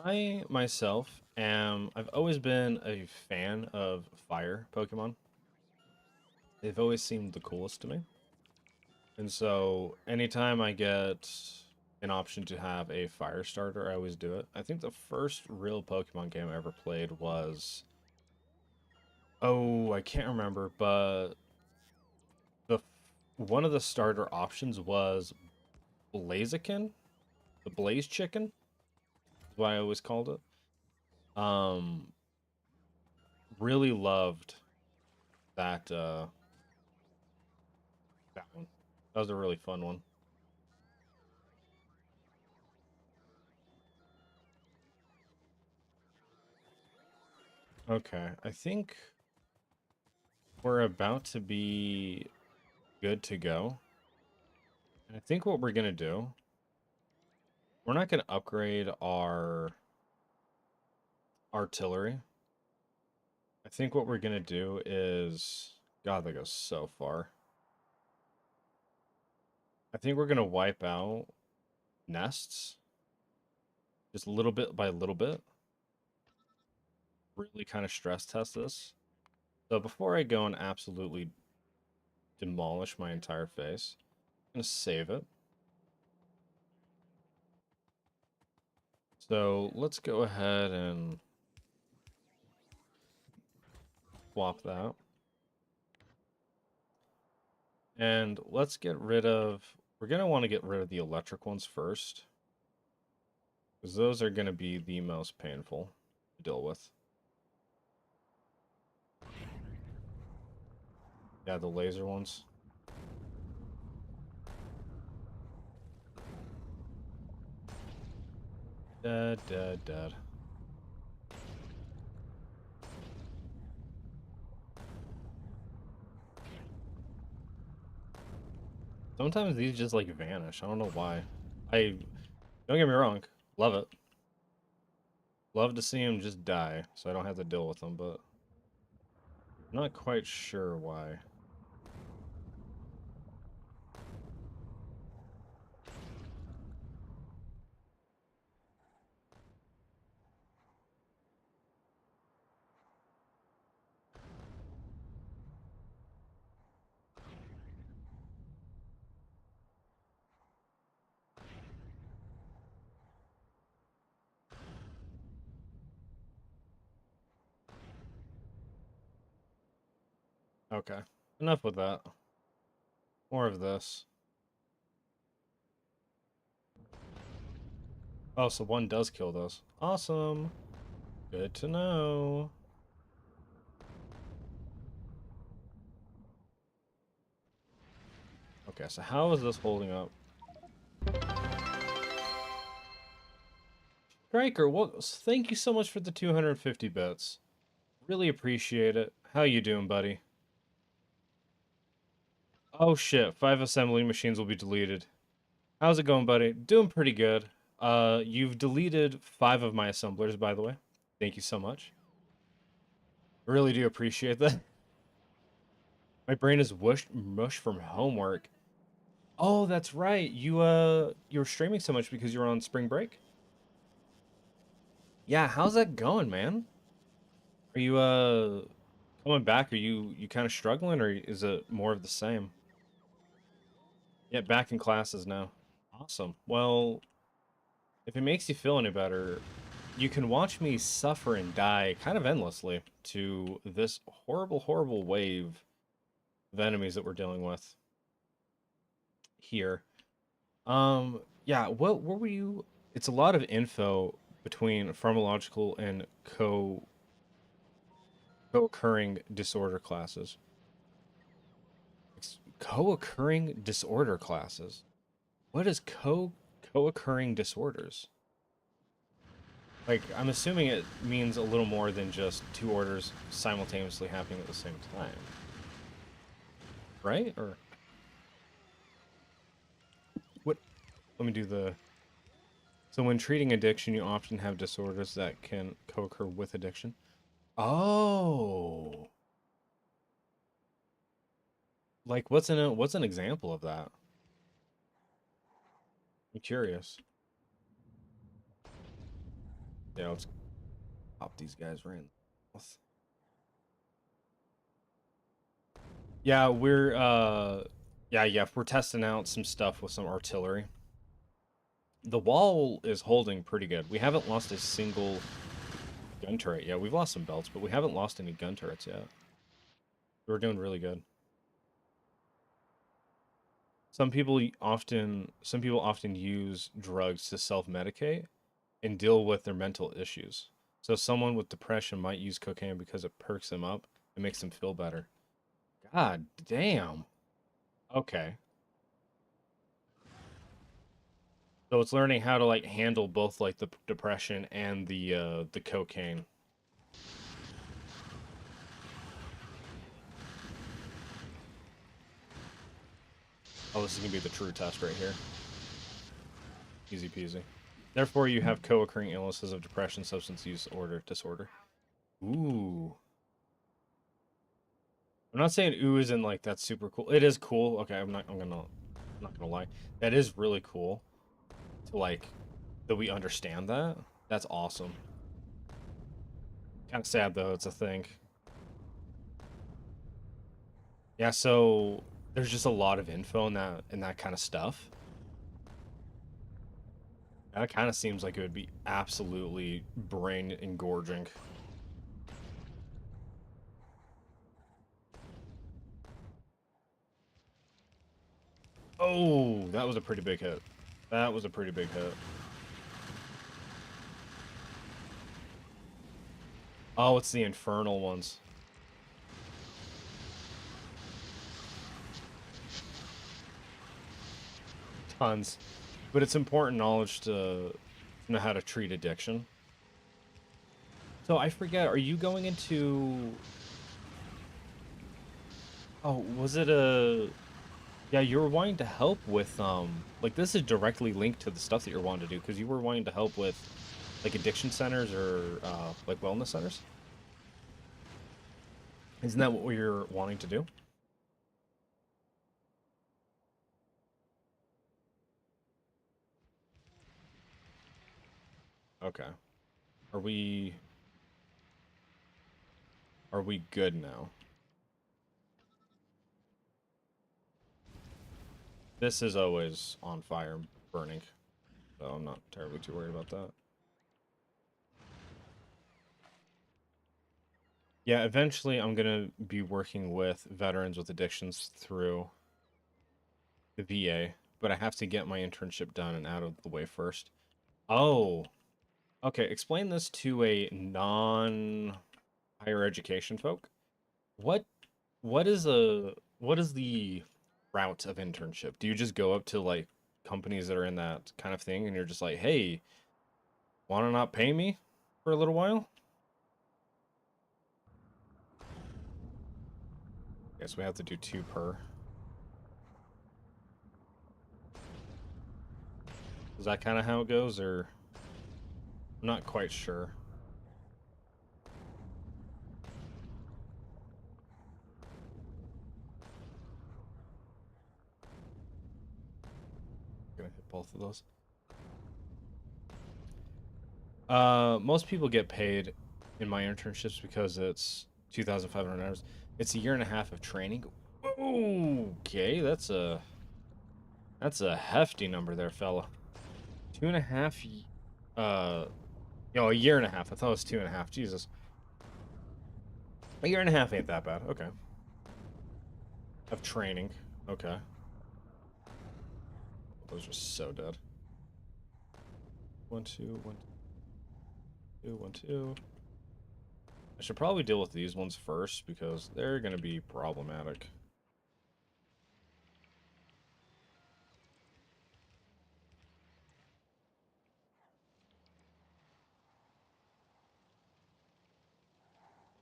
I myself I've always been a fan of fire Pokemon. They've always seemed the coolest to me. And so anytime I get an option to have a fire starter, I always do it. I think the first real Pokemon game I ever played was, oh, I can't remember, but the one of the starter options was Blaziken, the Blaze Chicken, is what I always called it. Um, really loved that that one. That was a really fun one. Okay, I think we're about to be good to go. And I think what we're gonna do, we're not gonna upgrade our artillery. I think what we're gonna do is, God, that goes so far. I think we're gonna wipe out nests, just little bit by little bit. Really kind of stress test this. So before I go and absolutely demolish my entire face, I'm gonna save it. So let's go ahead and swap that. And let's get rid of, we're going to want to get rid of the electric ones first, because those are going to be the most painful to deal with. Yeah, the laser ones. Dead, dead, dead. Sometimes these just like vanish. I don't know why. Don't get me wrong, love it. Love to see him just die, so I don't have to deal with him, but I'm not quite sure why. Okay, enough with that. More of this. Oh, so one does kill those. Awesome. Good to know. Okay, so how is this holding up? Striker, what? Thank you so much for the 250 bits. Really appreciate it. How you doing, buddy? Oh shit, 5 assembly machines will be deleted. How's it going, buddy? Doing pretty good. You've deleted 5 of my assemblers, by the way. Thank you so much. Really do appreciate that. My brain is mush from homework. Oh, that's right. You were streaming so much because you were on spring break? Yeah, how's that going, man? Are you coming back? Are you kind of struggling, or is it more of the same? Yeah, back in classes now. Awesome. Well, if it makes you feel any better, you can watch me suffer and die kind of endlessly to this horrible, horrible wave of enemies that we're dealing with here. Yeah, what were you? It's a lot of info between pharmacological and co-occurring disorder classes. Co-occurring disorder classes. What is co-occurring disorders? Like, I'm assuming it means a little more than just 2 orders simultaneously happening at the same time. Right? Or what? Let me do the... So when treating addiction, you often have disorders that can co-occur with addiction. Oh. Like, what's an example of that? I'm curious. Yeah, let's pop these guys right in the mouth. Yeah, we're testing out some stuff with some artillery. The wall is holding pretty good. We haven't lost a single gun turret yet. We've lost some belts, but we haven't lost any gun turrets yet. We're doing really good. Some people often use drugs to self-medicate and deal with their mental issues. So someone with depression might use cocaine because it perks them up and makes them feel better. God damn. Okay. So it's learning how to like handle both like the depression and the cocaine. Oh, this is gonna be the true test right here. Easy peasy. Therefore, you have co-occurring illnesses of depression, substance use disorder. Ooh. I'm not saying ooh isn't like that's super cool. It is cool. Okay, I'm not gonna lie. That is really cool to like that we understand that. That's awesome. Kind of sad though, it's a thing. Yeah, so there's just a lot of info in that kind of stuff. That kind of seems like it would be absolutely brain engorging. Oh, that was a pretty big hit. That was a pretty big hit. Oh, it's the infernal ones. Tons. But it's important knowledge to know how to treat addiction. So I forget, are you going into... Oh, was it a... Yeah, you were wanting to help with, like, this is directly linked to the stuff that you're wanting to do, because you were wanting to help with like addiction centers or like wellness centers? Isn't that what you're wanting to do? Okay. Are we good now? This is always on fire, burning, so I'm not terribly too worried about that. Yeah, eventually I'm gonna be working with veterans with addictions through the VA, but I have to get my internship done and out of the way first. Oh, okay. Explain this to a non-higher education folk. What what is the route of internship? Do you just go up to like companies that are in that kind of thing and you're just like, "Hey, want to not pay me for a little while?" Guess we have to do 2 per. Is that kind of how it goes, or I'm not quite sure. I'm gonna hit both of those. Most people get paid in my internships because it's 2,500 hours. It's a year and a half of training. Okay, that's a hefty number there, fella. 2.5. A year and a half. I thought it was 2.5. Jesus, a year and a half ain't that bad. Okay, of training. Okay, those are so dead. 1 2 1 2 1 2. I should probably deal with these ones first because they're gonna be problematic.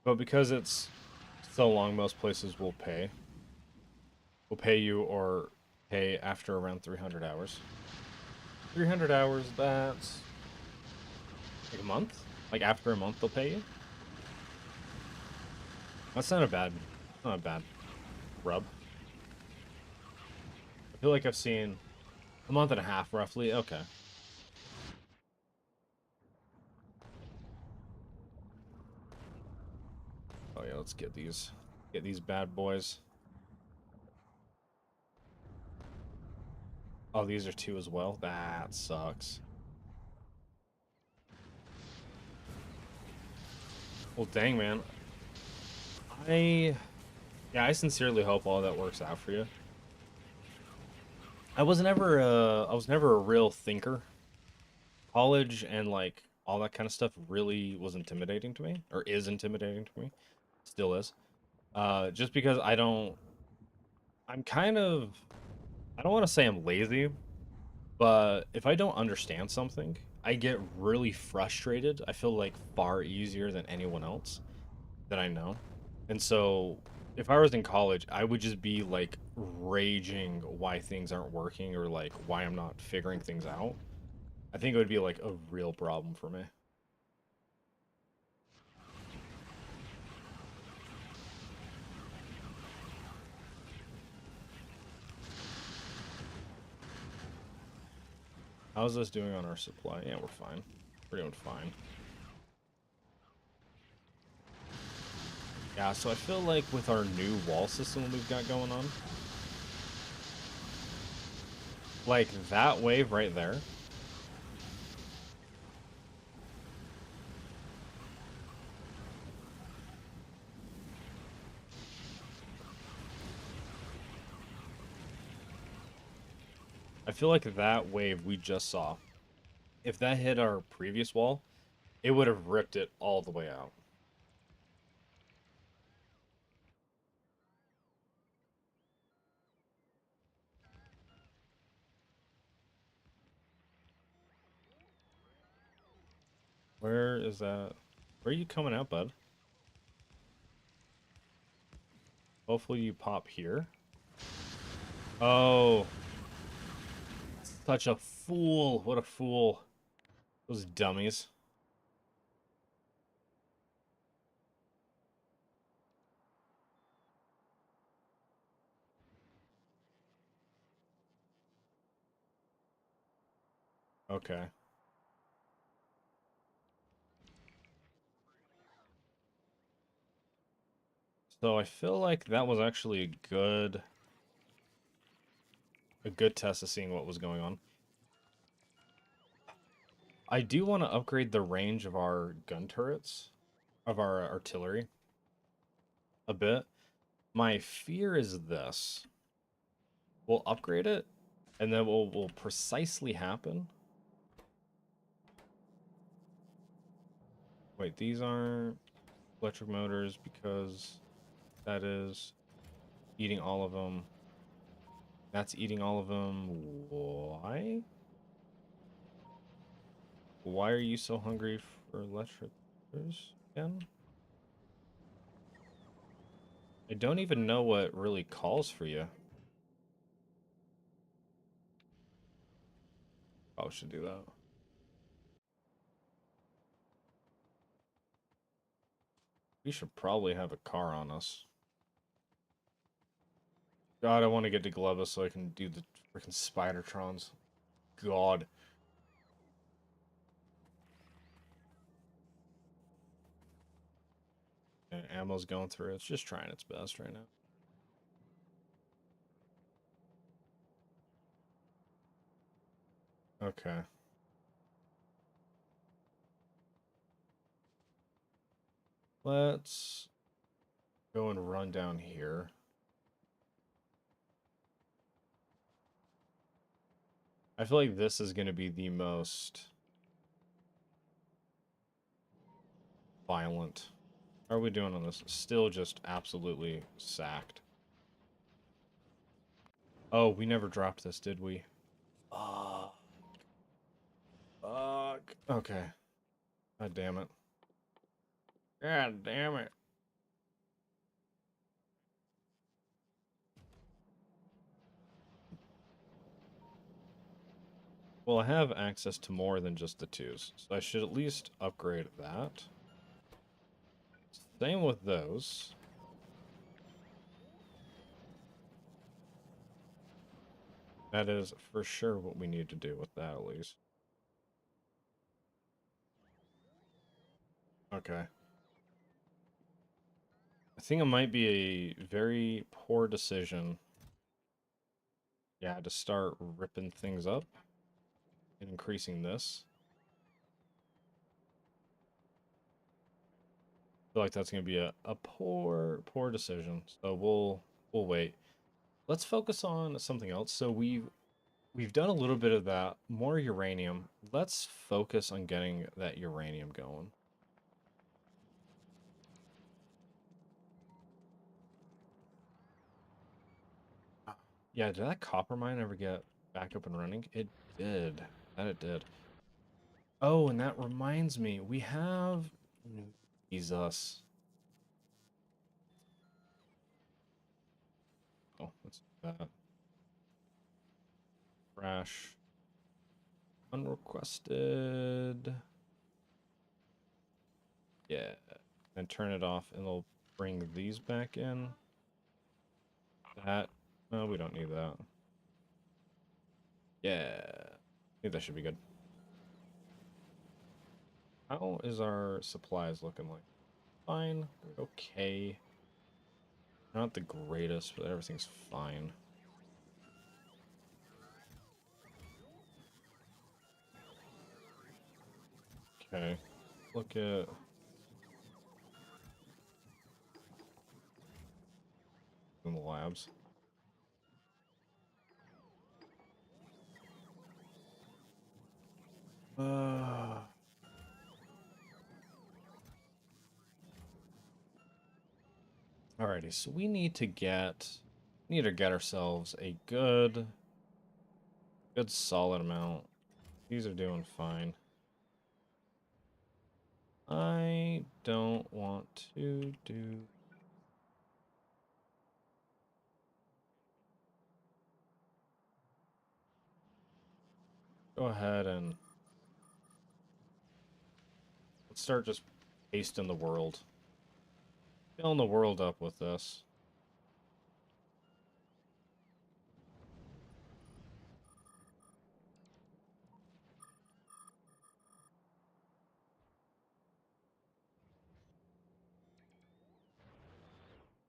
But because it's so long, most places will pay. Will pay you or pay after around 300 hours. 300 hours, that's like a month? Like after a month they'll pay you? That's not a bad rub. I feel like I've seen a month and a half roughly. Okay. Oh yeah, let's get these bad boys. Oh, these are 2 as well. That sucks. Well, dang, man. I Yeah, I sincerely hope all that works out for you. I was never a real thinker. College and like all that kind of stuff really was intimidating to me, or is intimidating to me, still is. Just because I'm kind of, I don't want to say I'm lazy, but if I don't understand something, I get really frustrated. I feel like far easier than anyone else that I know. And so if I was in college, I would just be like raging why things aren't working or like why I'm not figuring things out. I think it would be like a real problem for me. How's this doing on our supply? Yeah, we're fine. We're doing fine. Yeah, so I feel like with our new wall system we've got going on, like that wave right there, I feel like that wave we just saw, if that hit our previous wall, it would have ripped it all the way out. Where is that? Where are you coming out, bud? Hopefully you pop here. Oh, such a fool. What a fool. Those dummies. Okay. So I feel like that was actually a good test of seeing what was going on. I do want to upgrade the range of our gun turrets, of our artillery, a bit. My fear is this. We'll upgrade it, and then what will precisely happen... Wait, these aren't electric motors because that is eating all of them. That's eating all of them. Why? Why are you so hungry for electric motors again? I don't even know what really calls for you. Probably should do that. We should probably have a car on us. God, I want to get to Gleba so I can do the freaking Spidertrons. God. And ammo's going through. It's just trying its best right now. Okay. Let's go and run down here. I feel like this is going to be the most violent. How are we doing on this? Still just absolutely sacked. Oh, we never dropped this, did we? Fuck. Fuck. Okay. God damn it. God damn it. Well, I have access to more than just the twos, so I should at least upgrade that. Same with those. That is for sure what we need to do with that, at least. Okay. I think it might be a very poor decision. Yeah, to start ripping things up and increasing this. I feel like that's going to be a poor decision. So we'll wait. Let's focus on something else. So we've done a little bit of that, more uranium. Let's focus on getting that uranium going. Yeah, did that copper mine ever get back up and running? It did. That it did. Oh, and that reminds me, we have Jesus. Oh, let's do that. Crash. Unrequested. Yeah. And turn it off, and it'll bring these back in. That. No, we don't need that. Yeah. I think that should be good. How is our supplies looking like? Fine. We're okay. Not the greatest, but everything's fine. Okay. Look at... in the labs. Alrighty, so we need to get ourselves a good solid amount. These are doing fine. I don't want to do... Go ahead and let's start just pasting the world. Filling the world up with this.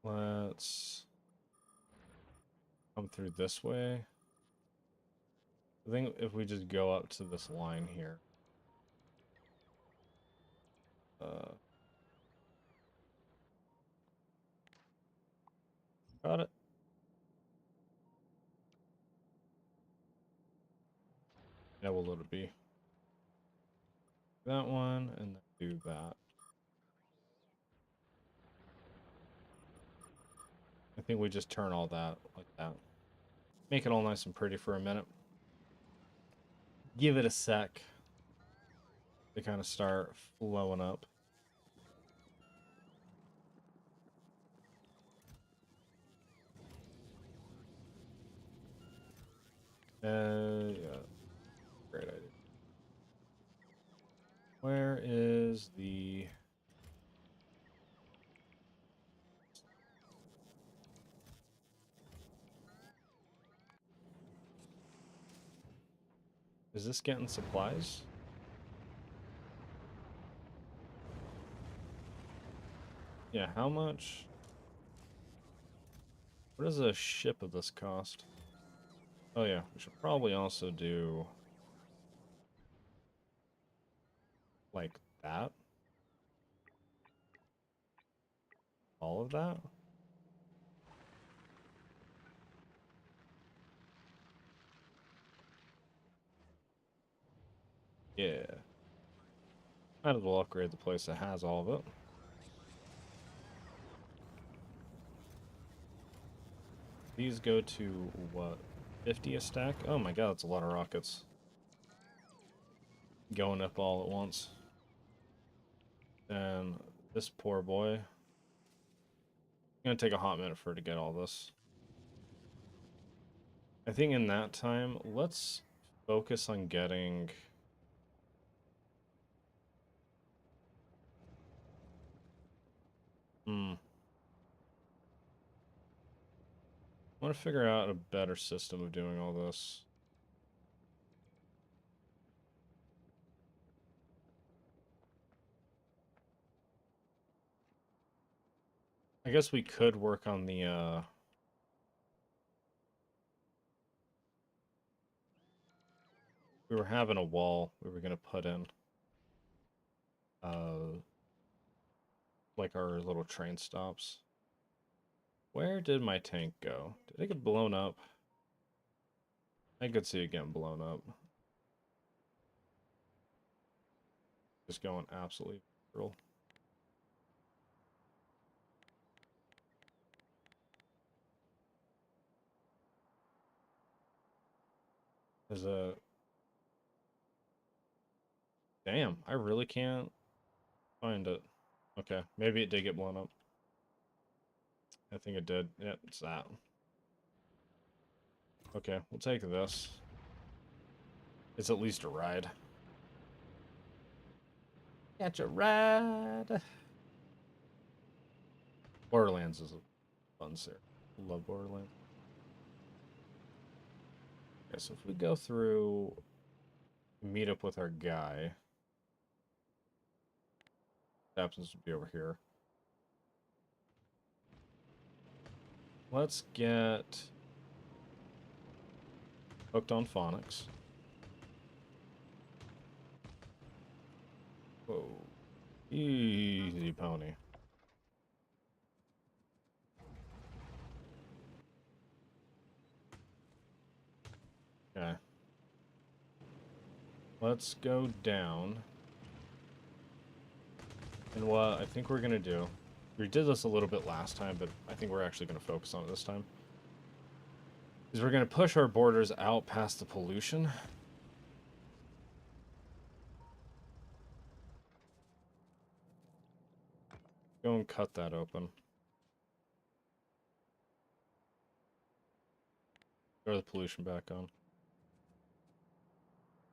Let's come through this way. I think if we just go up to this line here. Got it. Yeah, we'll let it be. That one, and then do that. I think we just turn all that like that. Make it all nice and pretty for a minute. Give it a sec to kind of start flowing up. Yeah, great idea. Where is the... Is this getting supplies? Yeah, how much? What does a ship of this cost? Oh yeah, we should probably also do... like that. All of that? Yeah. Might as well upgrade the place that has all of it. These go to, what, 50 a stack? Oh my god, that's a lot of rockets. Going up all at once. And this poor boy. It's gonna take a hot minute for it to get all this. I think in that time, let's focus on getting... I want to figure out a better system of doing all this. I guess we could work on the, we were having a wall we were gonna put in. Like our little train stops. Where did my tank go? Did it get blown up? I could see it getting blown up. Just going absolutely brutal. There's a... Damn, I really can't find it. Okay, maybe it did get blown up. I think it did. Yeah, it's that. Okay, we'll take this. It's at least a ride. Catch a ride. Borderlands is a fun series. Love Borderlands. Okay, so if we go through, meet up with our guy. Happens to be over here. Let's get hooked on phonics. Whoa. Easy pony. Okay. Let's go down. And what I think we're gonna do, we did this a little bit last time, but I think we're actually gonna focus on it this time, is we're gonna push our borders out past the pollution. Go and cut that open. Throw the pollution back on.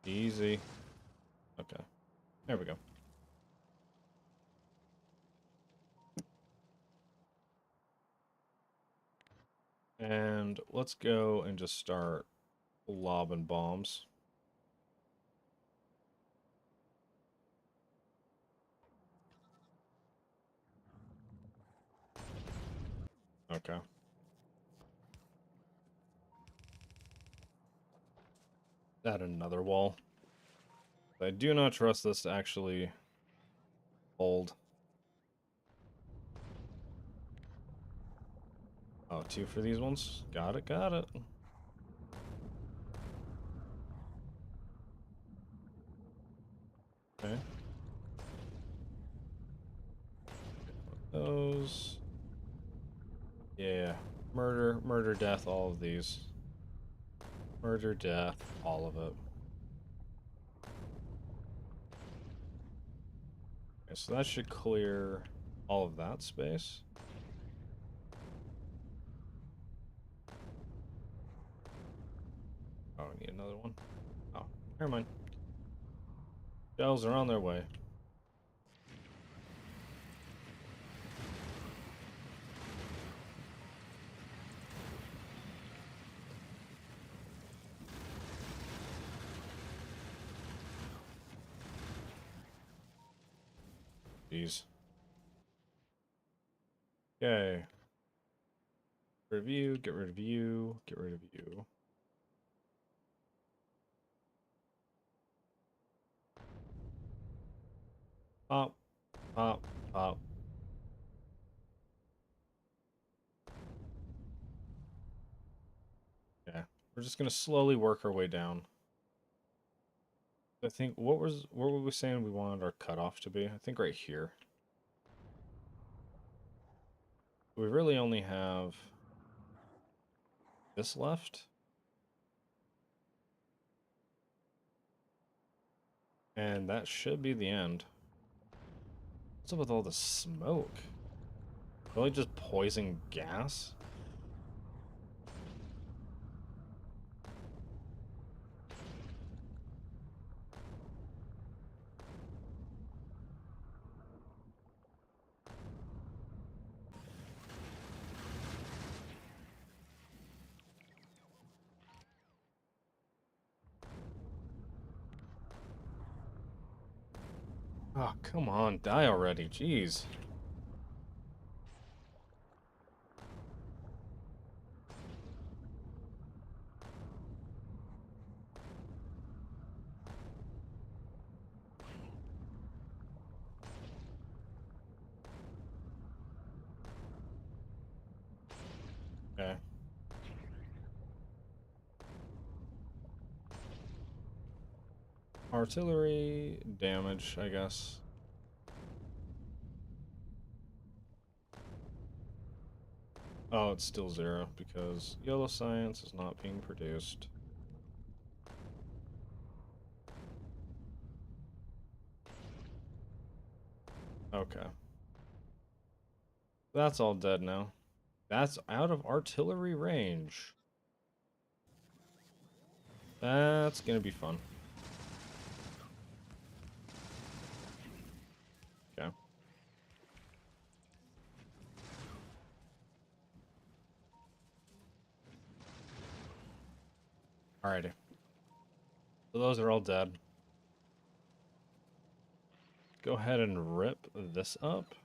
Easy. Okay. There we go. And let's go and just start lobbing bombs. Okay. Add another wall. I do not trust this to actually hold. Oh, 2 for these ones. Got it, got it. Okay. Those. Yeah. Murder, murder, death, all of these. Murder, death, all of it. Okay, so that should clear all of that space. Oh, I need another one. Oh, never mind. Shells are on their way. Jeez. Okay. Get rid of you, get rid of you, get rid of you. Pop, pop, pop. Yeah. We're just gonna slowly work our way down. I think what were we saying we wanted our cutoff to be? I think right here. We really only have this left. And that should be the end. What's up with all the smoke? Really just poison gas? Oh, come on, die already, jeez. Okay. Artillery damage, I guess. Oh, it's still 0 because yellow science is not being produced. Okay. That's all dead now. That's out of artillery range. That's gonna be fun. Okay. Alrighty. So those are all dead. Go ahead and rip this up.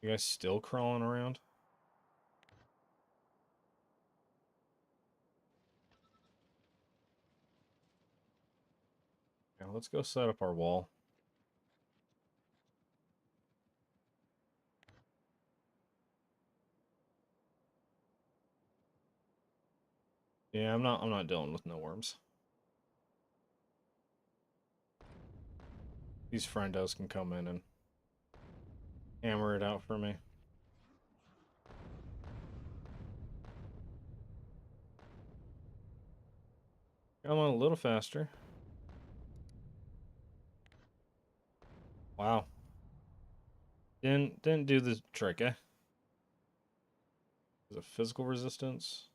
You guys still crawling around? Yeah, let's go set up our wall. Yeah, I'm not dealing with no worms. These friendos can come in and hammer it out for me. Come on a little faster. Wow. Didn't do the trick, eh? Is it physical resistance?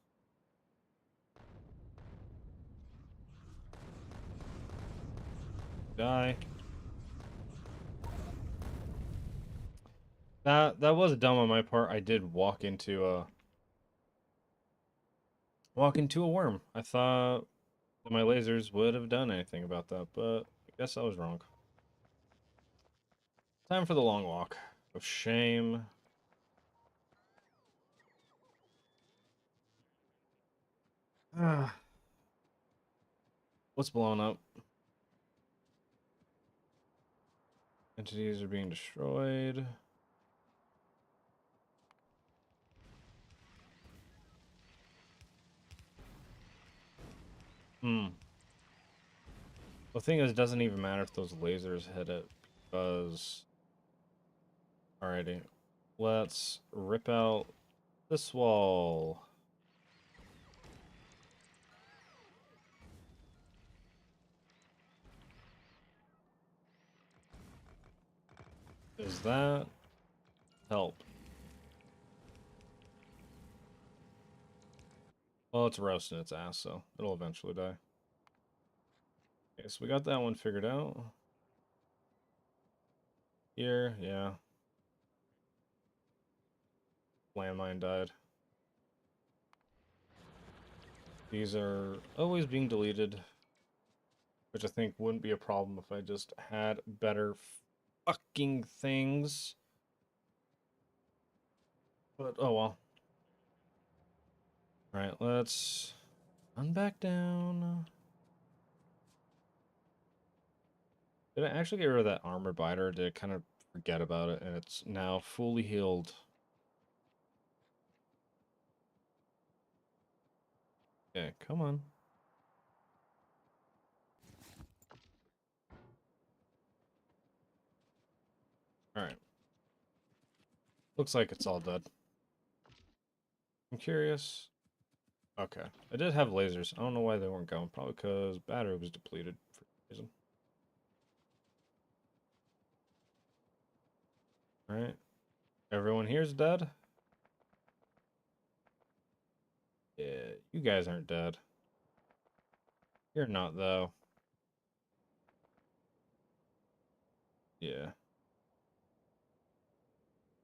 Die. That was dumb on my part. I did walk into a worm. I thought that my lasers would have done anything about that, but I Guess I was wrong. Time for the long walk of shame. What's blowing up? Entities are being destroyed. The thing is, it doesn't even matter if those lasers hit it, because... Alrighty. Let's rip out this wall. Does that help? Well, it's roasting its ass, so it'll eventually die. Okay, so we got that one figured out. Here, yeah. Landmine died. These are always being deleted, which I think wouldn't be a problem if I just had better fucking things. But, oh well. Alright, let's run back down. Did I actually get rid of that armor biter, or did I kind of forget about it, and it's now fully healed? Okay, come on. Alright. Looks like it's all dead. I'm curious. Okay. I did have lasers. I don't know why they weren't going. Probably because battery was depleted for some reason. Alright. Everyone here's dead? Yeah, you guys aren't dead. You're not, though. Yeah.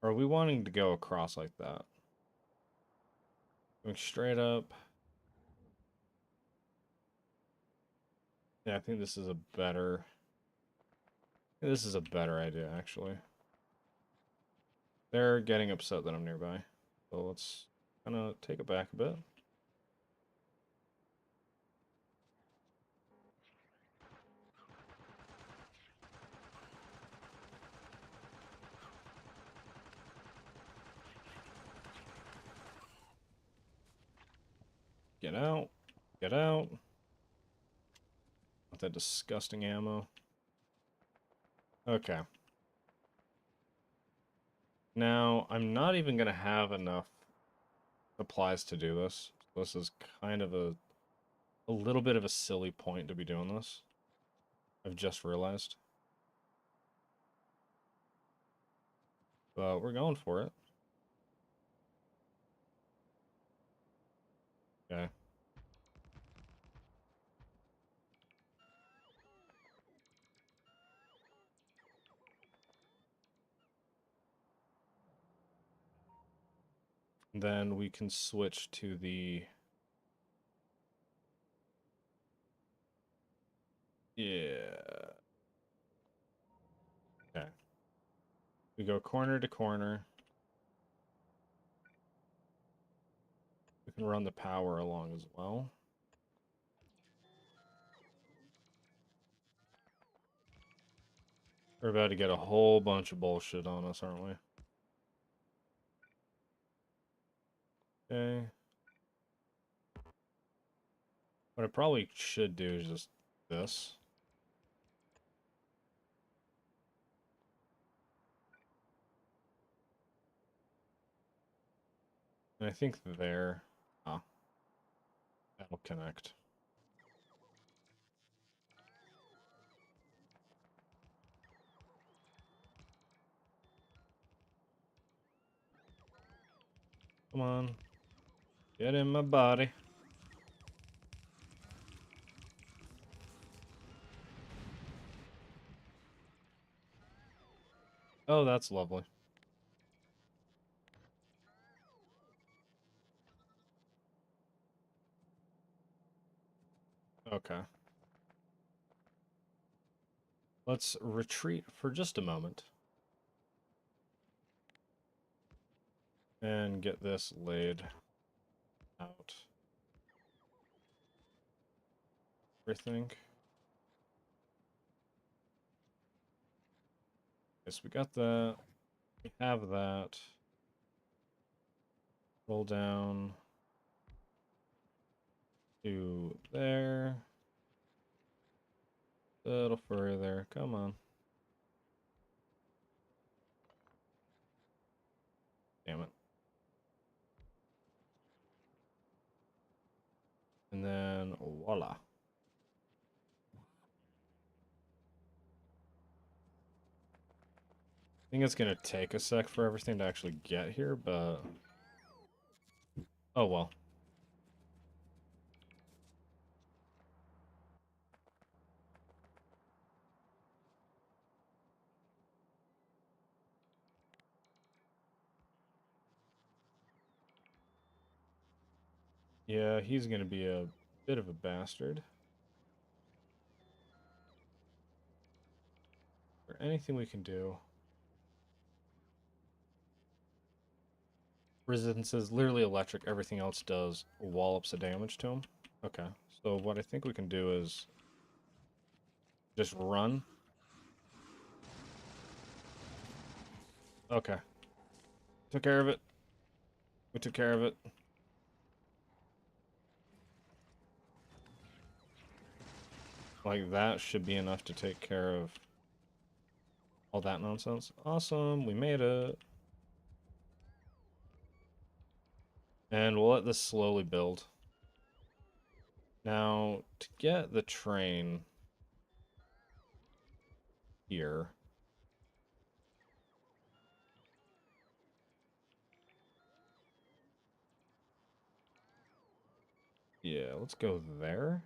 Are we wanting to go across like that? Going straight up. Yeah, I think this is a better... This is a better idea, actually. They're getting upset that I'm nearby. So let's kind of take it back a bit. Get out. Get out. With that disgusting ammo. Okay. Now, I'm not even going to have enough supplies to do this. This is kind of a little bit of a silly point to be doing this. I've just realized. But we're going for it. Okay. Then we can switch to the... Yeah. Okay. We go corner to corner. We can run the power along as well. We're about to get a whole bunch of bullshit on us, aren't we? Okay. What I probably should do is just this. And I think there... Ah. That'll connect. Come on. Get in my body. Oh, that's lovely. Okay. Let's retreat for just a moment. And get this laid out. Everything. Yes, we got that. We have that. Roll down to there. Little further. Come on. Damn it. And then voila. I think it's gonna take a sec for everything to actually get here, but oh well. Yeah, he's gonna be a bit of a bastard. Or anything we can do. Resistance is literally electric. Everything else does wallops of damage to him. Okay, so what I think we can do is just run. Okay. Took care of it. We took care of it. Like, that should be enough to take care of all that nonsense. Awesome, we made it. And we'll let this slowly build. Now, to get the train here, yeah, let's go there.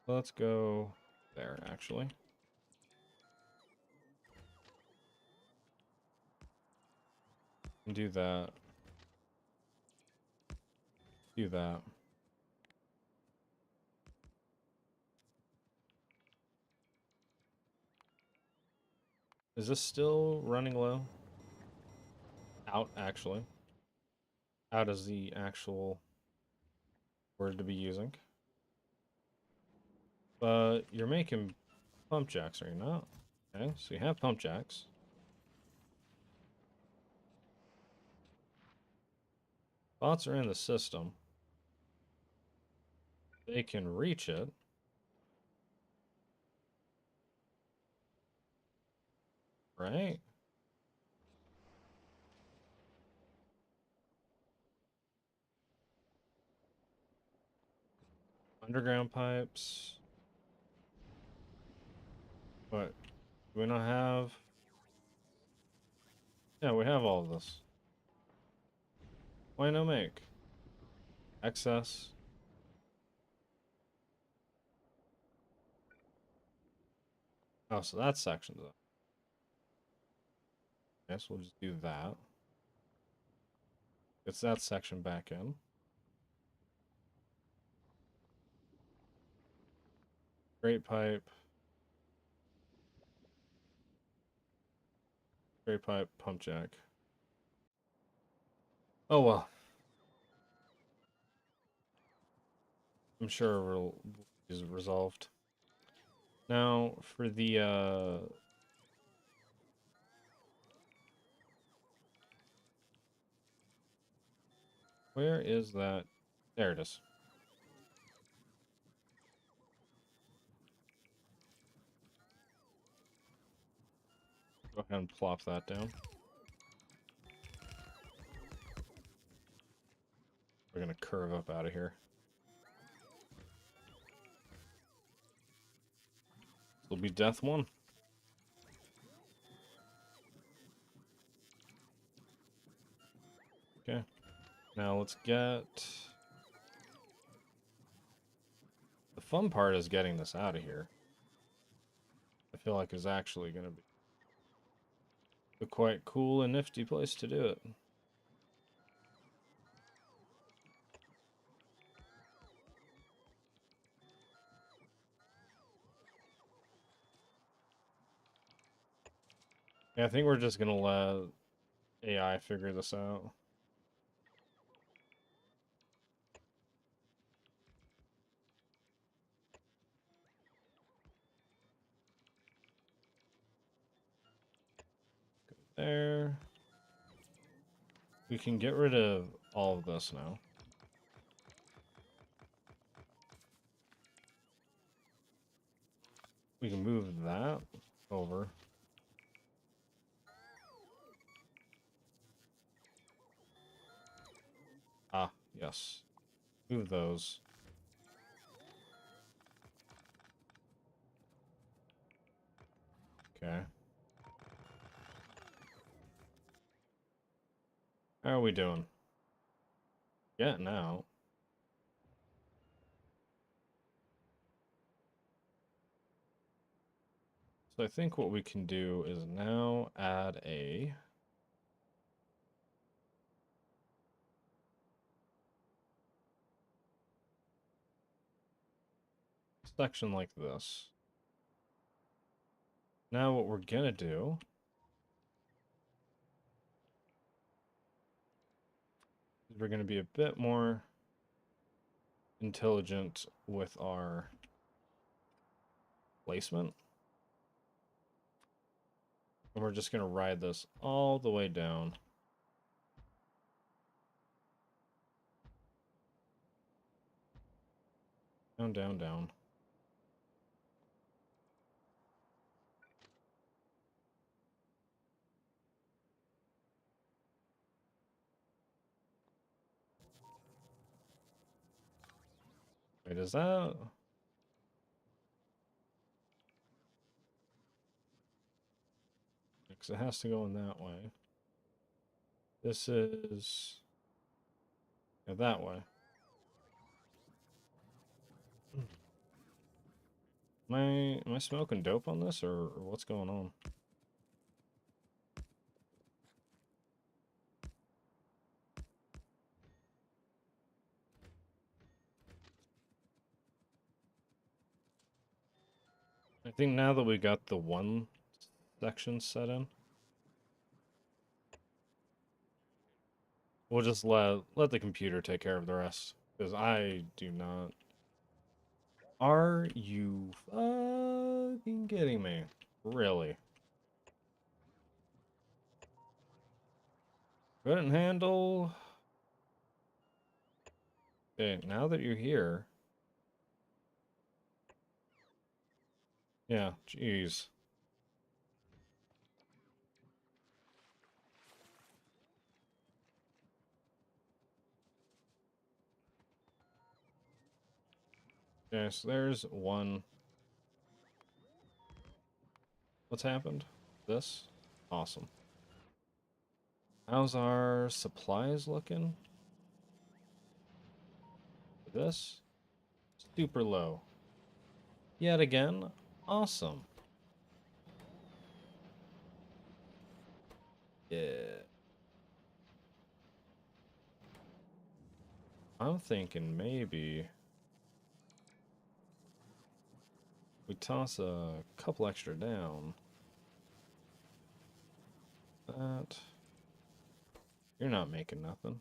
Let's go there, actually. And do that. Do that. Is this still running low? Out, actually. Out is the actual word to be using. But you're making pump jacks, are you not? Okay, so you have pump jacks. Bots are in the system. They can reach it. Right? Underground pipes. What? Do we not have? Yeah, we have all of this. Why no make? Excess. Oh, so that section's up. Guess we'll just do that. Gets that section back in. Straight pipe. Straight pipe, pump jack. Oh well. I'm sure it is resolved. Now, for the, where is that? There it is. Go ahead and plop that down. We're gonna curve up out of here. This will be death one. Okay. Now let's get... The fun part is getting this out of here. I feel like is actually gonna be a quite cool and nifty place to do it. Yeah, I think we're just gonna let AI figure this out. Go there. We can get rid of all of this now. We can move that over. Ah, yes. Move those. Okay. How are we doing? Getting out. So I think what we can do is now add a section like this. Now what we're gonna do is we're gonna be a bit more intelligent with our placement. And we're just gonna ride this all the way down. Down, down, down. Wait, is that... Because it has to go in that way. This is... Yeah, that way. Am I smoking dope on this, or what's going on? I think now that we got the one section set in, we'll just let the computer take care of the rest. Because I do not... Are you fucking kidding me? Really? Couldn't handle... Okay, now that you're here... Yeah, jeez. Okay, so there's one. What's happened? This? Awesome. How's our supplies looking? This? Super low. Yet again? Awesome. Yeah. I'm thinking maybe we toss a couple extra down. That. You're not making nothing.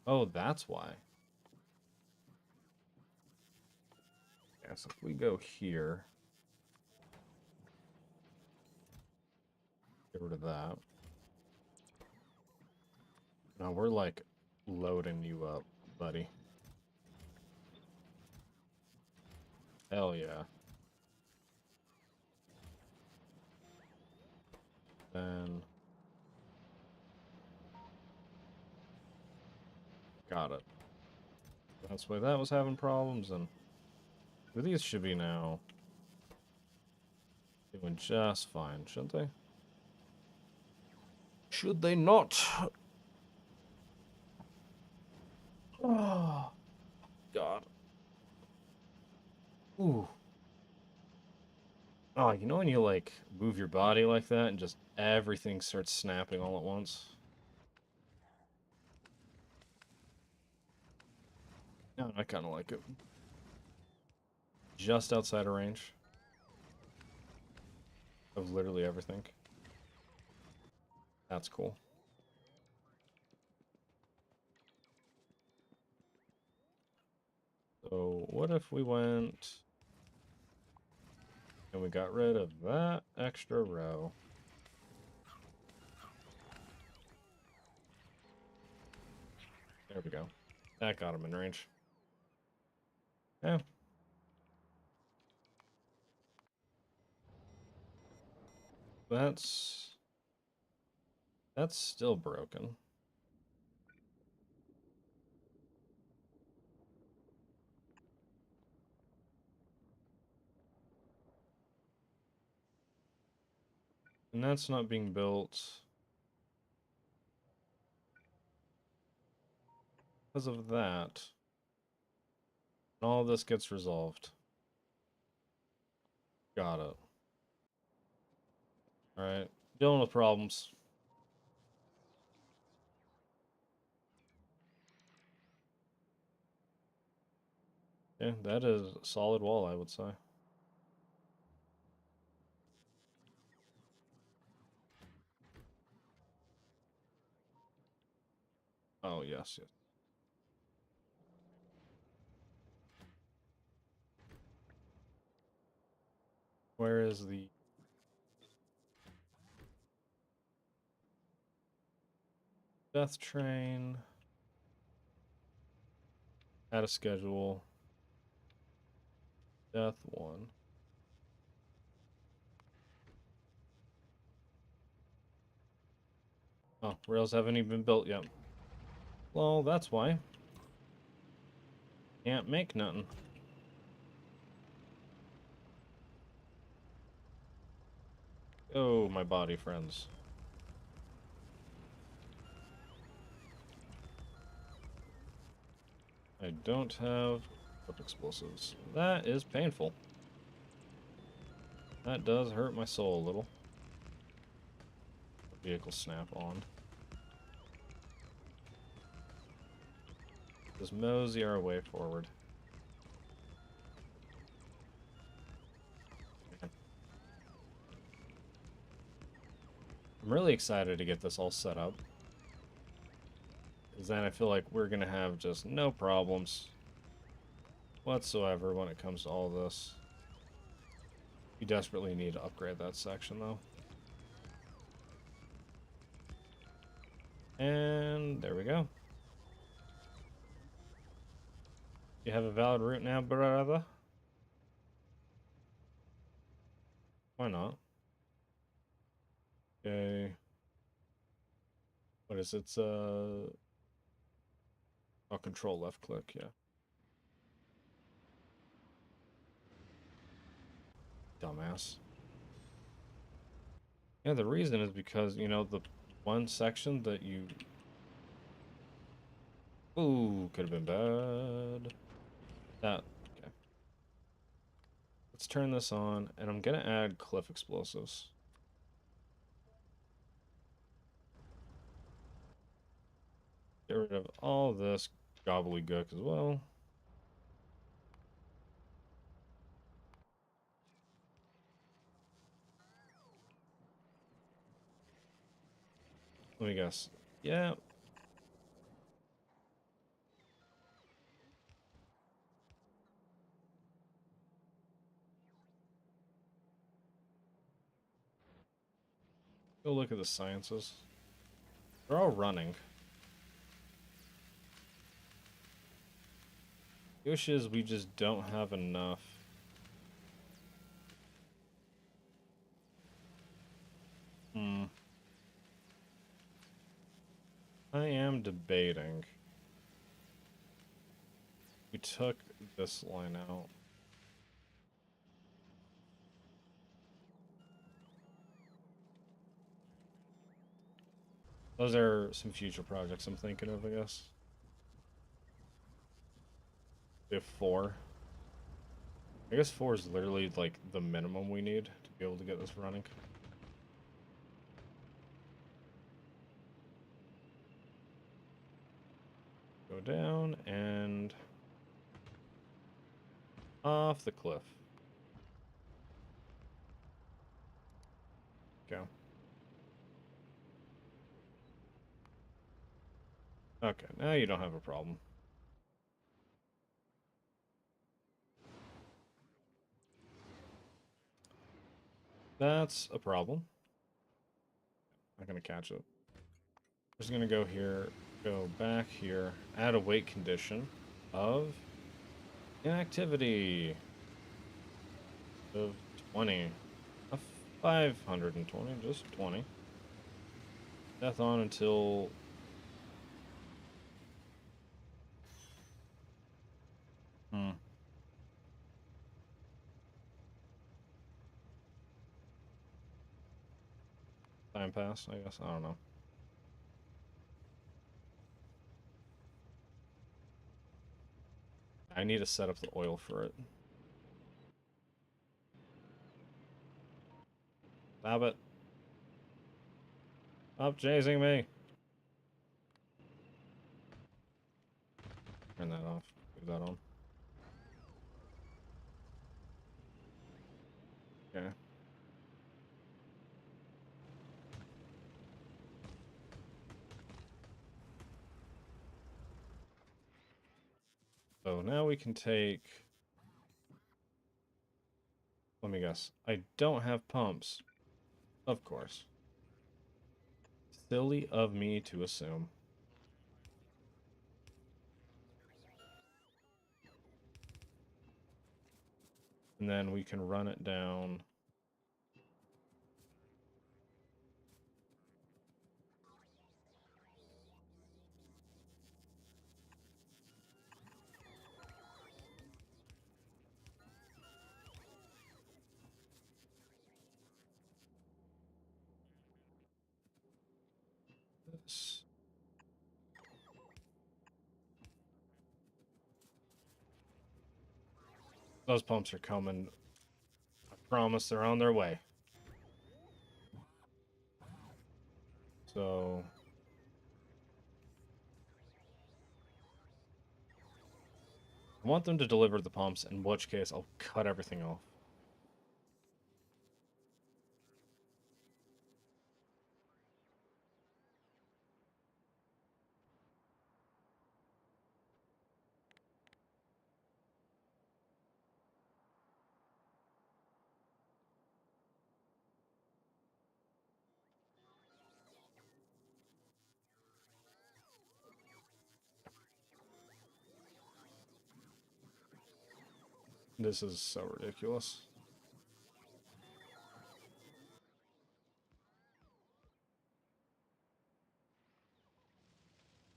Oh, that's why. Yeah, so if we go here, get rid of that. Now we're like loading you up, buddy. Hell yeah. Then got it. That's why that was having problems, and these should be now doing just fine, shouldn't they? Should they not? Oh, God. Ooh. Oh, you know when you, like, move your body like that and just everything starts snapping all at once? No, I kind of like it. Just outside of range of literally everything. That's cool. So what if we went and we got rid of that extra row? There we go. That got him in range. Yeah. That's still broken. And that's not being built because of that. And all this gets resolved. Got it. Alright. Dealing with problems. Yeah, that is a solid wall, I would say. Oh, yes, yes. Where is the death train? Add a schedule. Death 1. Oh, rails haven't even been built yet. Well, that's why. Can't make nothing. Oh, my body, friends. I don't have explosives. That is painful. That does hurt my soul a little. Vehicle snap on. Just mosey our way forward. Man. I'm really excited to get this all set up. Because then I feel like we're going to have just no problems whatsoever when it comes to all this. We desperately need to upgrade that section, though. And there we go. You have a valid route now, brother? Why not? Okay. What is it? I'll control left click, yeah. Dumbass. Yeah, the reason is because, you know, the one section that you... Ooh, could have been bad. That, okay. Let's turn this on, and I'm gonna add cliff explosives. Get rid of all this gobbledygook as well. Let me guess. Yeah. Go look at the sciences. They're all running. The issue is we just don't have enough. I am debating. We took this line out. Those are some future projects I'm thinking of, I guess. We have 4. I guess 4 is literally like the minimum we need to be able to get this running. Go down and off the cliff. Go. Okay, now you don't have a problem. That's a problem. Not gonna catch it. Just gonna go here, go back here, add a weight condition of inactivity of 20. A 520, just 20. Death on until... Time pass, I guess. I don't know. I need to set up the oil for it. Stop it. Stop chasing me. Turn that off. Leave that on. Okay. So now we can take... Let me guess. I don't have pumps. Of course. Silly of me to assume. And then we can run it down. This. Those pumps are coming. I promise they're on their way. So... I want them to deliver the pumps, in which case I'll cut everything off. This is so ridiculous.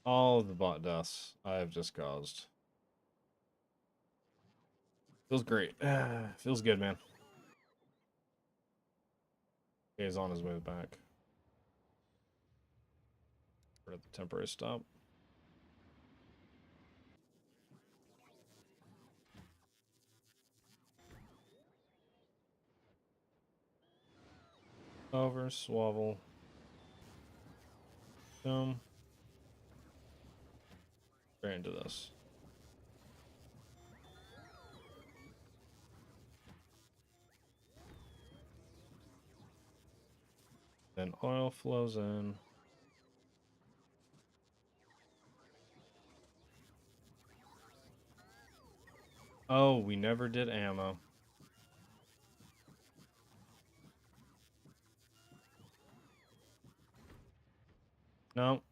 All of the bot deaths I have just caused. Feels great. Feels good, man. Okay, he's on his way back. We're at the temporary stop. Over, swavel. Boom. Right into this. Then oil flows in. Oh, we never did ammo. No.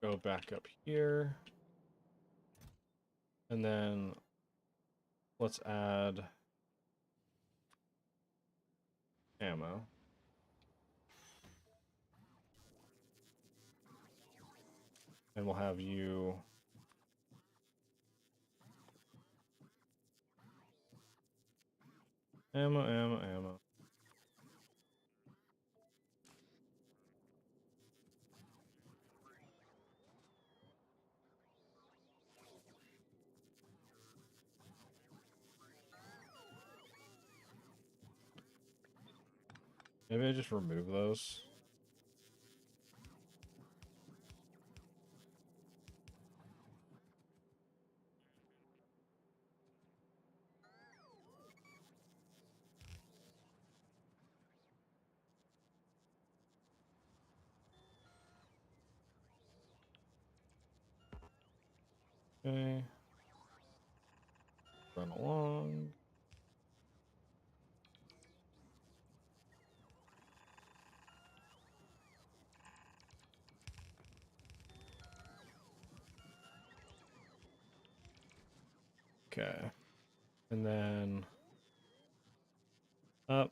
Go back up here. And then let's add ammo. And we'll have you... Ammo, ammo, ammo. Maybe I just remove those. Okay. Run along. Okay. And then up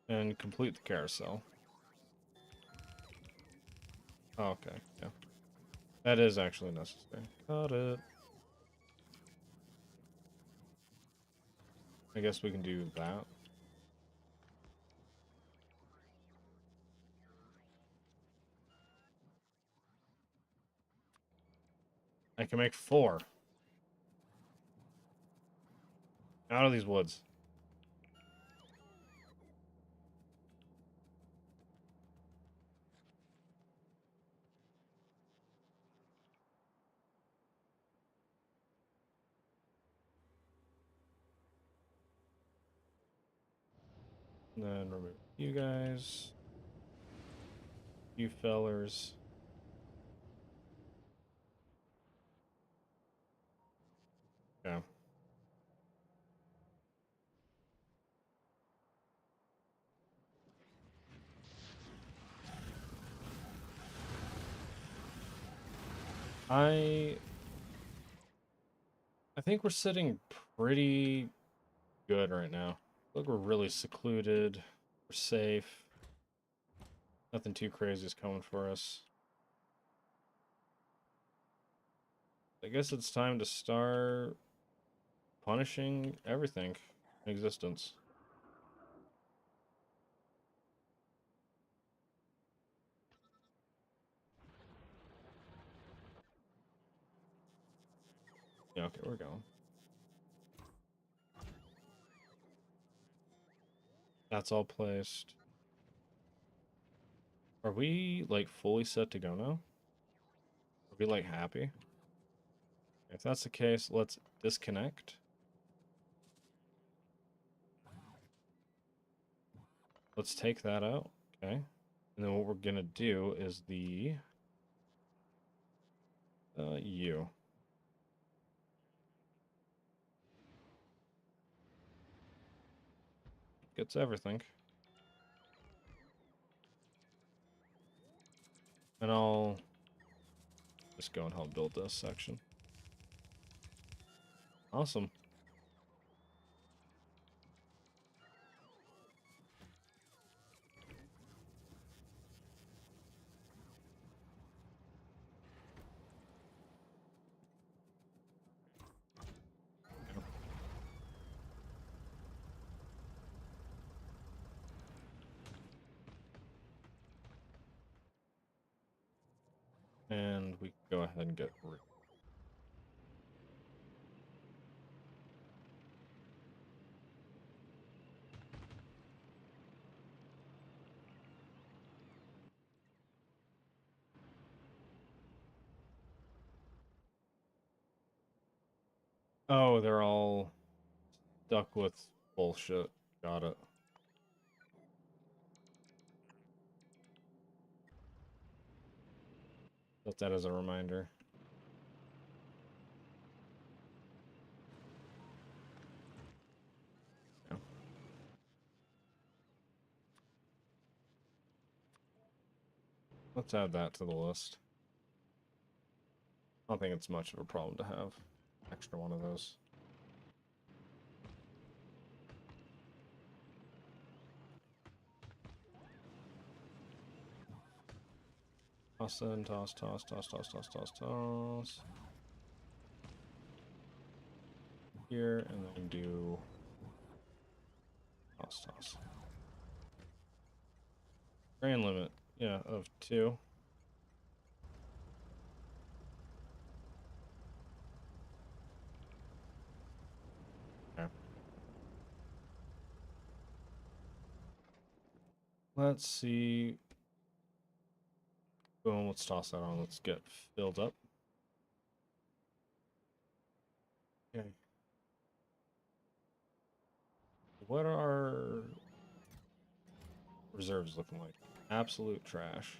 and complete the carousel. Oh, okay, yeah. That is actually necessary. Got it. I guess we can do that. I can make 4. Out of these woods. And then remove you guys. You fellers. Yeah. I think we're sitting pretty good right now. Look, we're really secluded. We're safe. Nothing too crazy is coming for us. I guess it's time to start punishing everything in existence. Yeah, okay, we're going. That's all placed. Are we, like, fully set to go now? Are we, like, happy? If that's the case, let's disconnect. Let's take that out, okay? And then what we're gonna do is the U. Gets everything. And I'll just go and help build this section. Awesome. And we can go ahead and get rid. Oh, they're all stuck with bullshit. Got it. Set that as a reminder. Yeah. Let's add that to the list. I don't think it's much of a problem to have extra one of those. Toss in, toss, toss, toss, toss, toss, toss, toss. Here, and then do toss, toss. Grand limit, yeah, of 2. Okay. Let's see. Boom, let's toss that on. Let's get filled up. Okay. What are our reserves looking like? Absolute trash.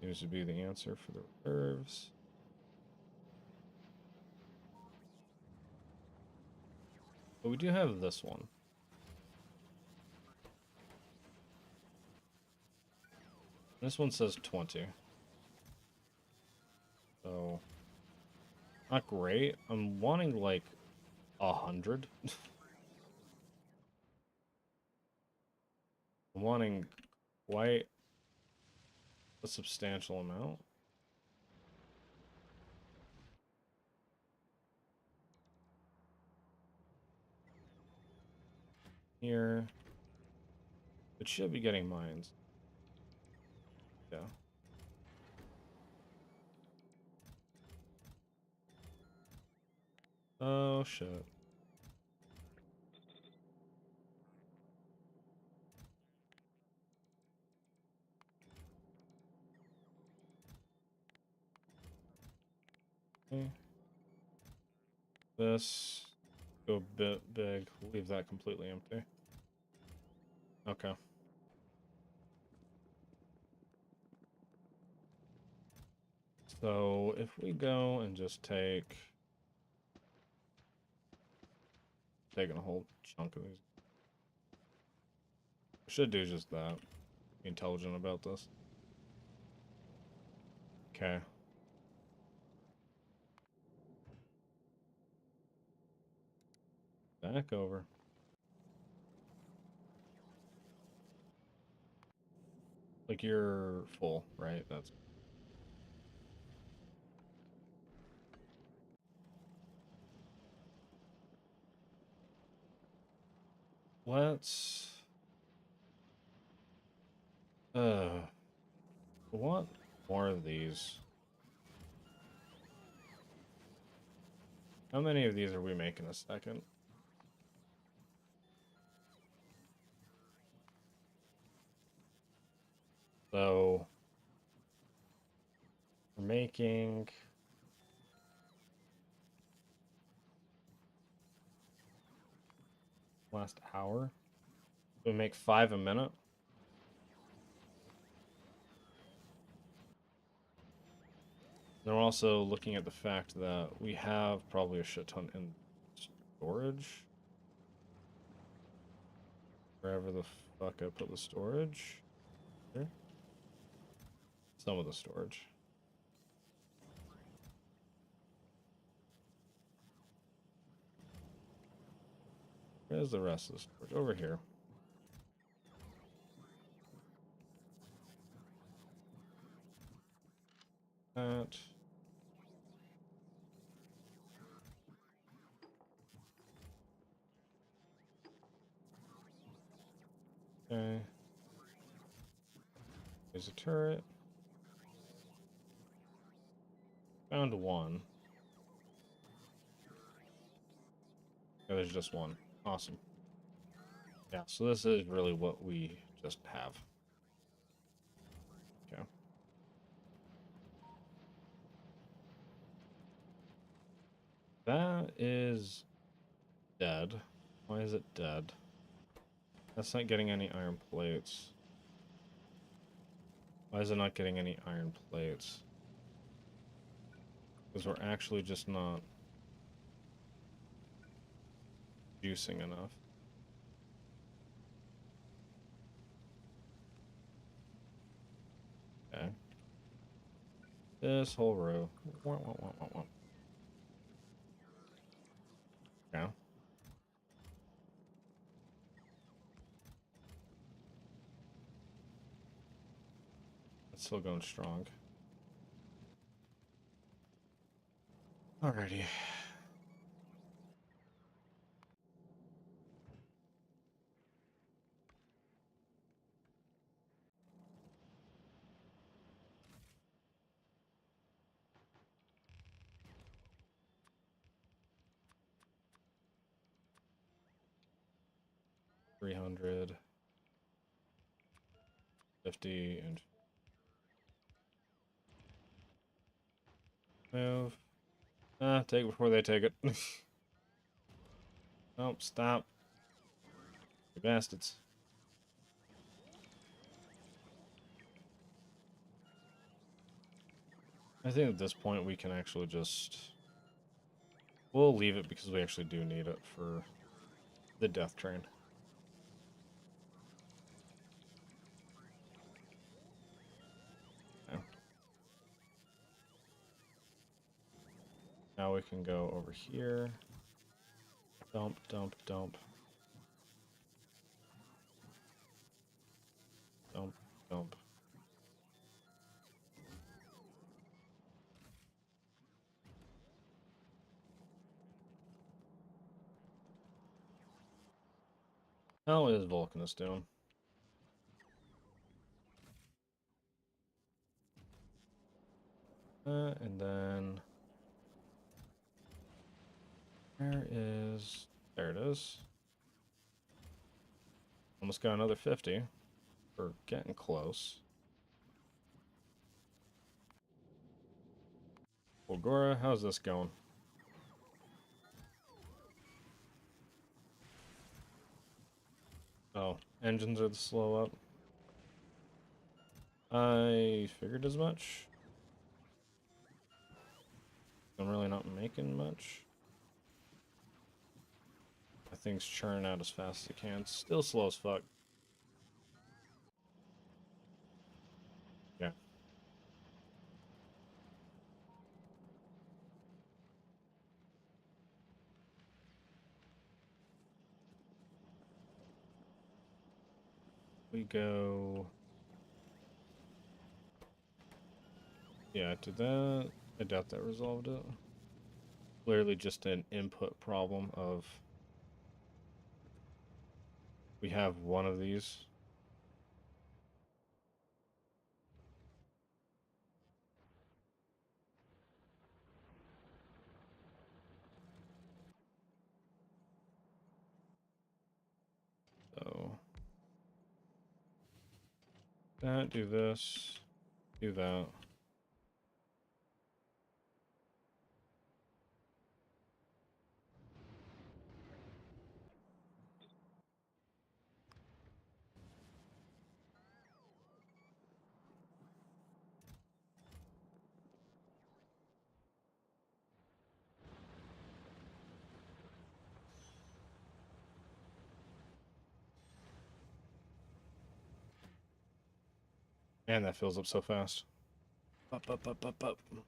Seems to be the answer for the reserves. But we do have this one. This one says 20. So, not great. I'm wanting like 100. I'm wanting quite a substantial amount. Here. It should be getting mines. Yeah. Oh, shit. Okay. This. Go a bit big. Leave that completely empty. Okay. So if we go and just taking a whole chunk of these. I should do just that. Be intelligent about this. Okay. Back over. Like you're full, right? That's let's want more of these. How many of these are we making a second? So we're making last hour. We make 5 a minute. Then we're also looking at the fact that we have probably a shit ton in storage. Wherever the fuck I put the storage. Here. Some of the storage. Where's the rest of the storage? Over here. That. Okay. There's a turret. Found one. Oh, there's just one. Awesome. Yeah, so this is really what we just have. Okay. That is dead. Why is it dead? That's not getting any iron plates. Why is it not getting any iron plates? Because we're actually just not juicing enough. Okay. This whole row. Yeah. It's still going strong. Alrighty. $300. 50 and move. Take it before they take it. Oh, stop. You bastards. I think at this point we can actually just... We'll leave it because we actually do need it for the death train. Okay. Now we can go over here. Dump, dump, dump. Dump, dump. How is Vulcanus doing? And then... Where is... There it is. Almost got another 50. We're getting close. Golgora, how's this going? Oh, engines are the slow up. I figured as much. I'm really not making much. My thing's churning out as fast as it can. Still slow as fuck. Yeah. We go... Yeah, I did that. I doubt that resolved it. Clearly just an input problem of... We have one of these. So... That, do this, do that. And that fills up so fast. Up, up, up, up, up. We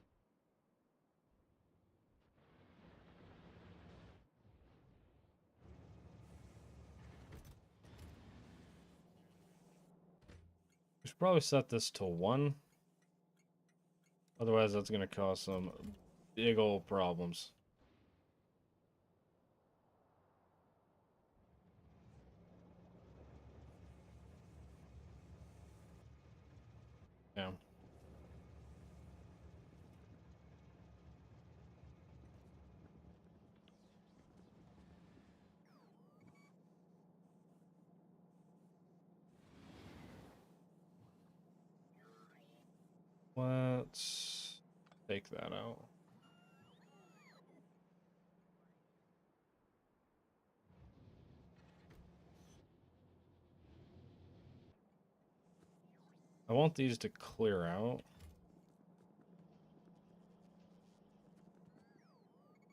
should probably set this to 1. Otherwise, that's going to cause some big old problems. Yeah. Let's take that out. I want these to clear out.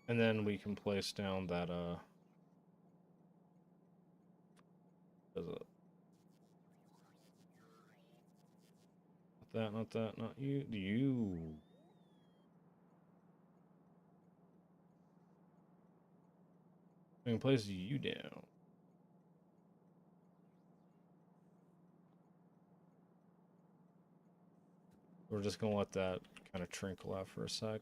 And then we can place down that, is it? Not that, not that, not you. You. We can place you down. We're just gonna let that kind of trickle out for a sec.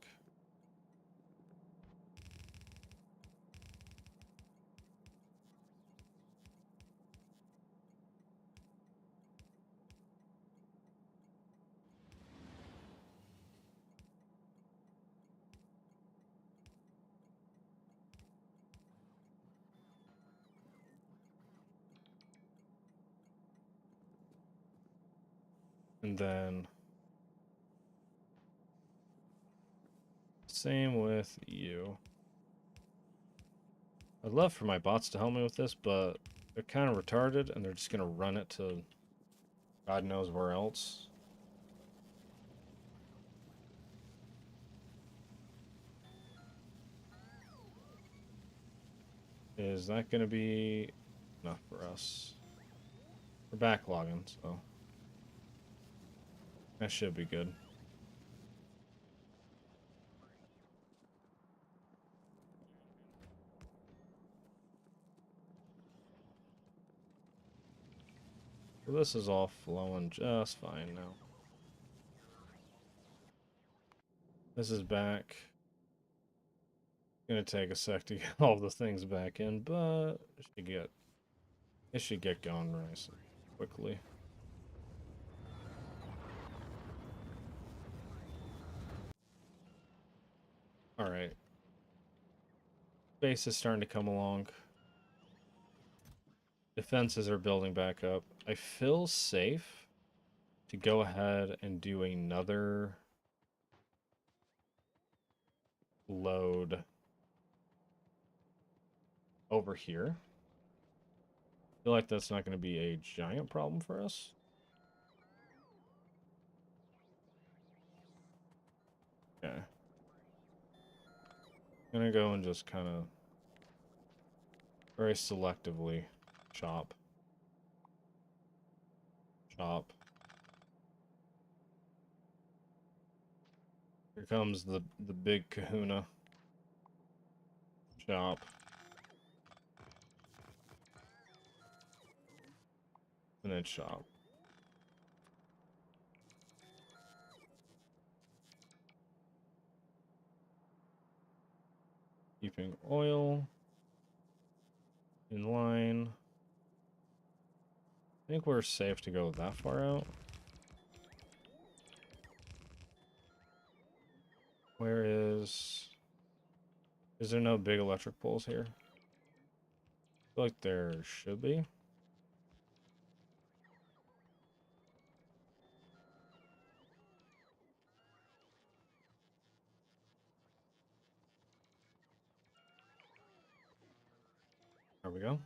And then same with you. I'd love for my bots to help me with this, but they're kind of retarded and they're just going to run it to God knows where else. Is that going to be enough for us? We're backlogging, so that should be good. So this is all flowing just fine now. This is back. Gonna take a sec to get all the things back in, but it should get going nice and quickly. All right. Base is starting to come along. Defenses are building back up. I feel safe to go ahead and do another load over here. I feel like that's not going to be a giant problem for us. Okay. I'm going to go and just kind of very selectively chop. Chop. Here comes the big kahuna. Chop. And then chop. Keeping oil in line. I think we're safe to go that far out. Where is there no big electric poles here? I feel like there should be. There we go.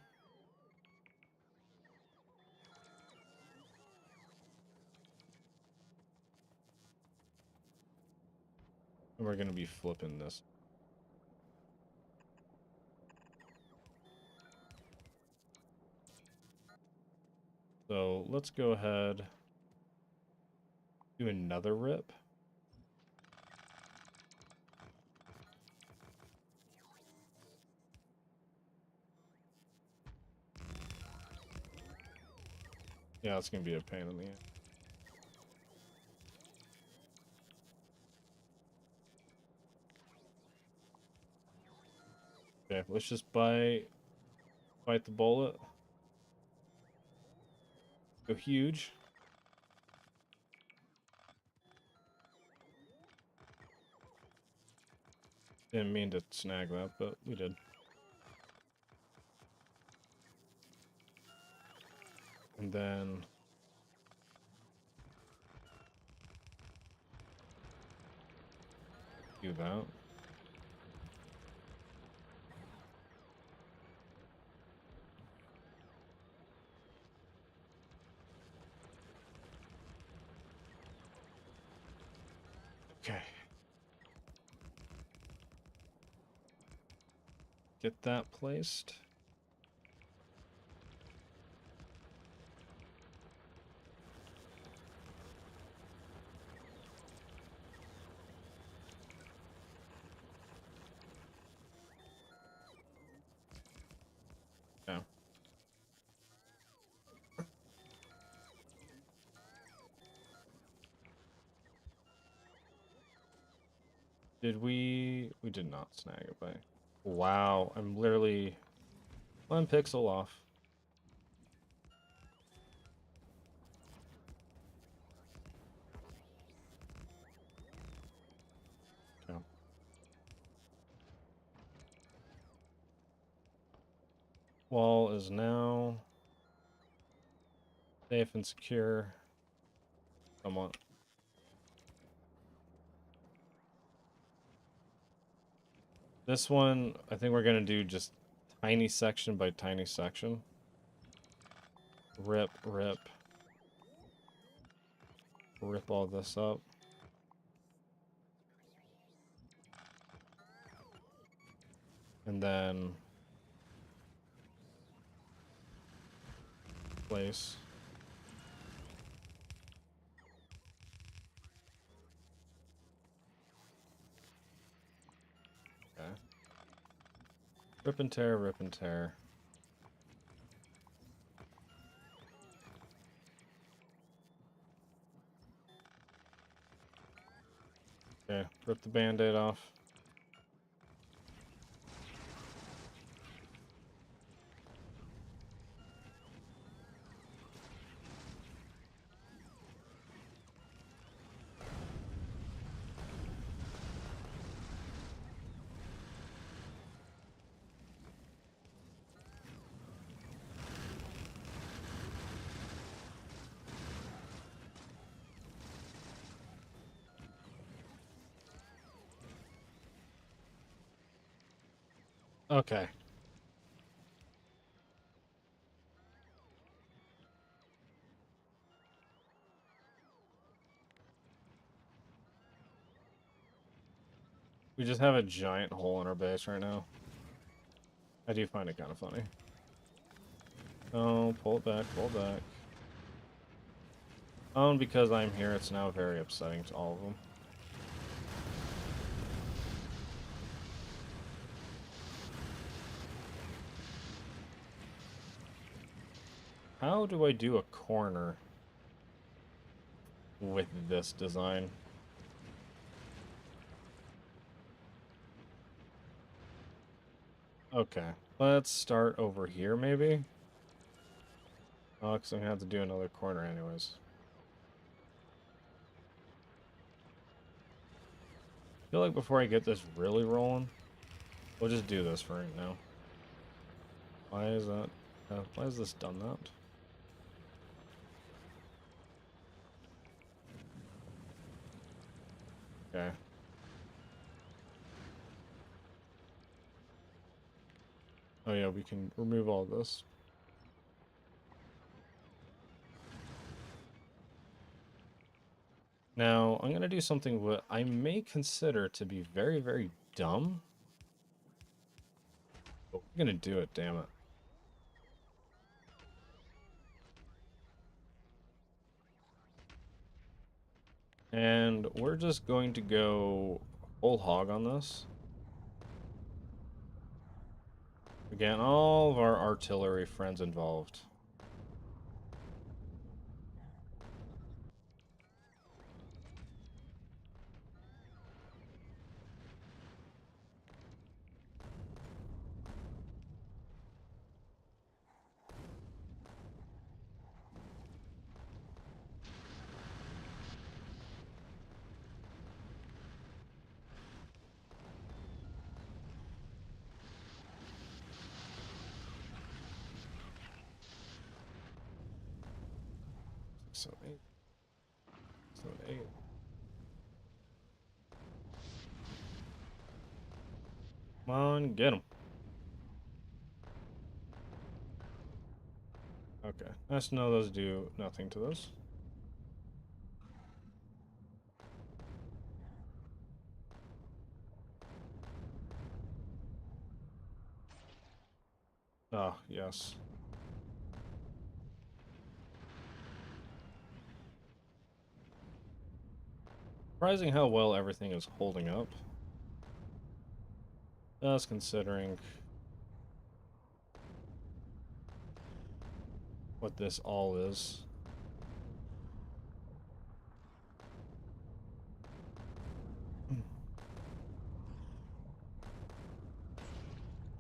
And we're going to be flipping this. So let's go ahead, do another rip. Yeah, it's going to be a pain in the end. Okay, let's just bite the bullet. Go huge. Didn't mean to snag that, but we did. And then do that. Okay. Get that placed. Yeah. Did we did not snag it by. Wow, I'm literally 1 pixel off. Okay. Wall is now safe and secure. somewhat. This one, I think we're gonna do just tiny section by tiny section. Rip, rip. Rip all this up. And then place. Okay. Rip and tear, rip and tear. Okay, rip the band-aid off. Okay. We just have a giant hole in our base right now. I do find it kind of funny. Oh, pull it back, pull it back. Oh, and because I'm here, it's now very upsetting to all of them. How do I do a corner with this design? Okay, let's start over here, maybe? Oh, because I'm going to have to do another corner anyways. I feel like before I get this really rolling, we'll just do this for right now. Why is that? Why has this done that? Okay. Oh yeah, we can remove all this. Now, I'm going to do something what I may consider to be very, very dumb. But we're going to do it, damn it. And we're just going to go whole hog on this. Again, all of our artillery friends involved. So 8. So 8. Come on, get him. Okay, nice to know those do nothing to those. Ah, yes. Surprising how well everything is holding up. Just considering what this all is.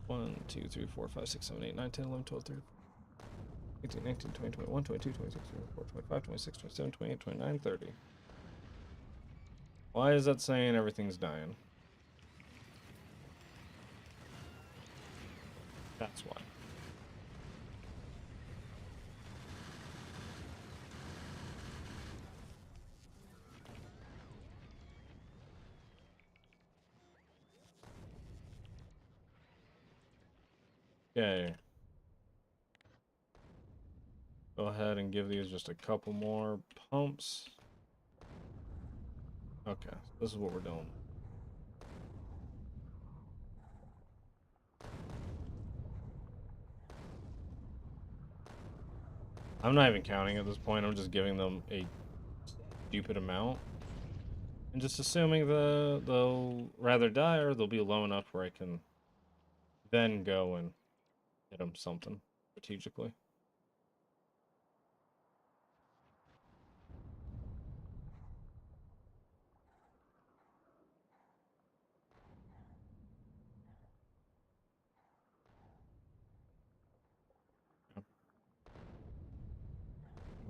One, 2, 3, 4, 5, 6, 7, 8, 9, 10, 11, 12, 13, 18, 19, 20, 21, 22, 23, 24, 25, 26, 27, 28, 29, 30. Why is that saying everything's dying? That's why. Okay. Go ahead and give these just a couple more pumps. Okay, so this is what we're doing. I'm not even counting at this point. I'm just giving them a stupid amount. And just assuming they'll rather die or they'll be low enough where I can then go and hit them something strategically.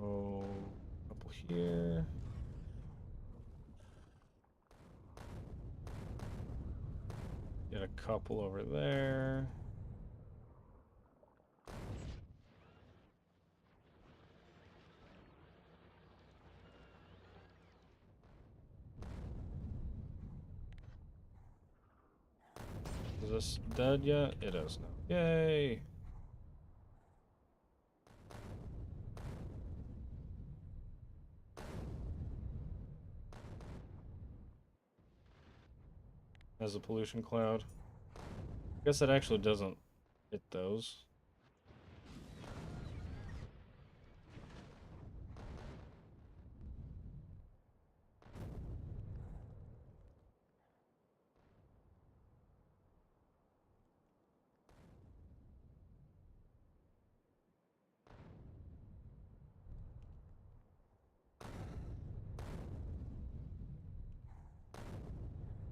Oh, couple here. Get a couple over there. Is this dead yet? It is now. Yay! As a pollution cloud. I guess it actually doesn't hit those.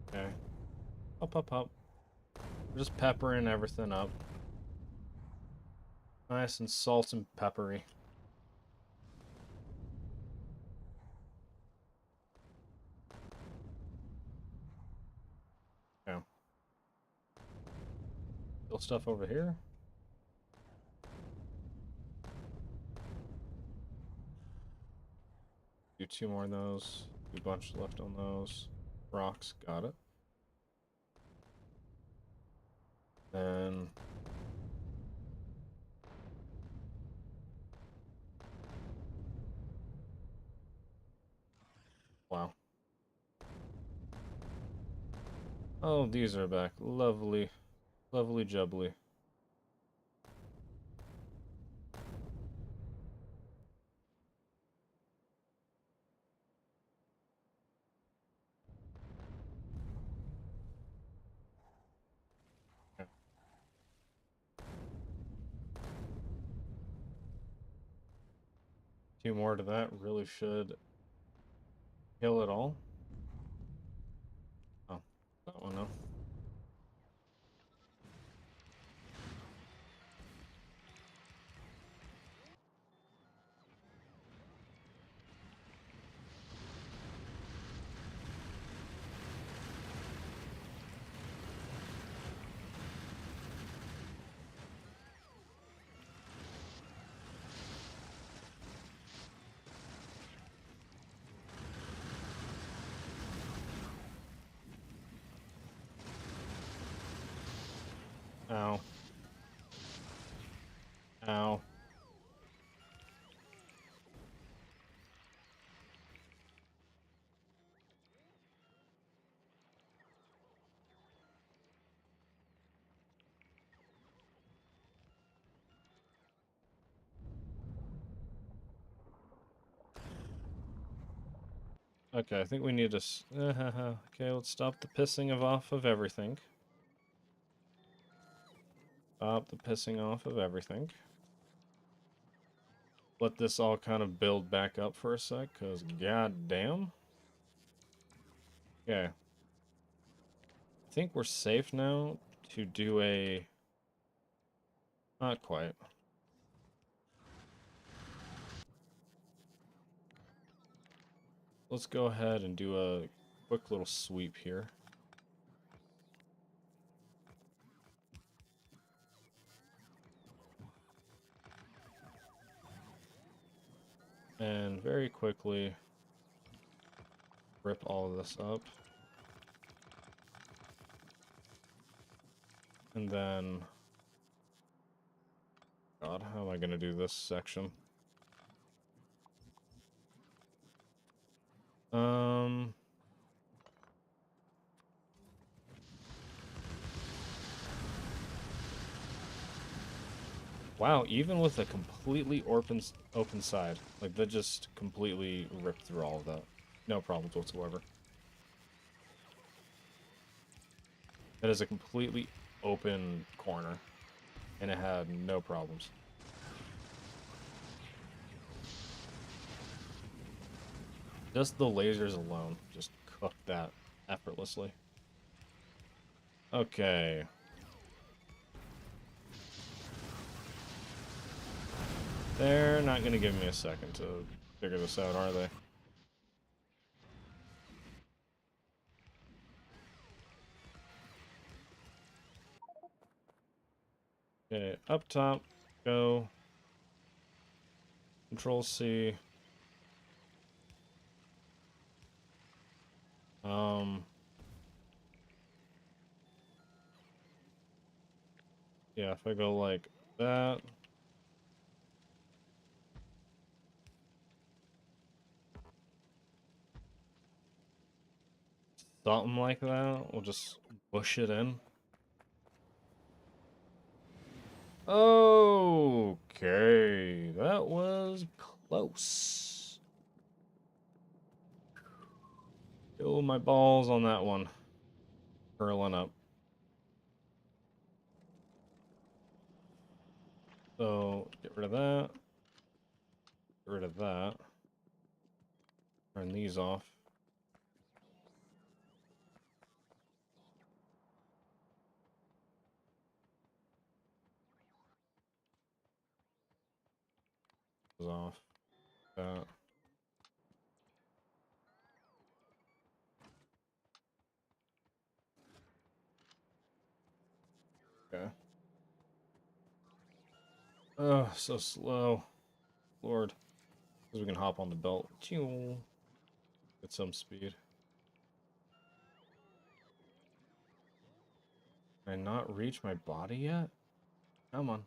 Okay. Up. We're just peppering everything up. Nice and salt and peppery. Yeah. Still stuff over here. Do 2 more of those. Do a bunch left on those. Rocks, got it. Then wow. Oh, these are back. Lovely. Lovely jubbly. Okay. 2 more to that really should kill it all. Oh, that one no. Ow. Ow. Okay, I think we need to... okay, let's stop the pissing off of everything. Stop the pissing off of everything. Let this all kind of build back up for a sec, because goddamn. Okay. I think we're safe now to do a... Not quite. Let's go ahead and do a quick little sweep here. And very quickly rip all of this up. And then God, how am I going to do this section? Wow, even with a completely open side, like that just completely ripped through all of that. No problems whatsoever. That is a completely open corner, and it had no problems. Just the lasers alone just cooked that effortlessly. Okay. They're not going to give me a second to figure this out, are they? Okay, up top, go. Control C. Yeah, if I go like that. Something like that. We'll just push it in. Okay, that was close. Kill my balls on that one. Curling up. So, get rid of that. Get rid of that. Turn these off. Off. That. Okay. Oh, so slow. Lord. Because we can hop on the belt. Get some speed. Can I not reach my body yet? Come on.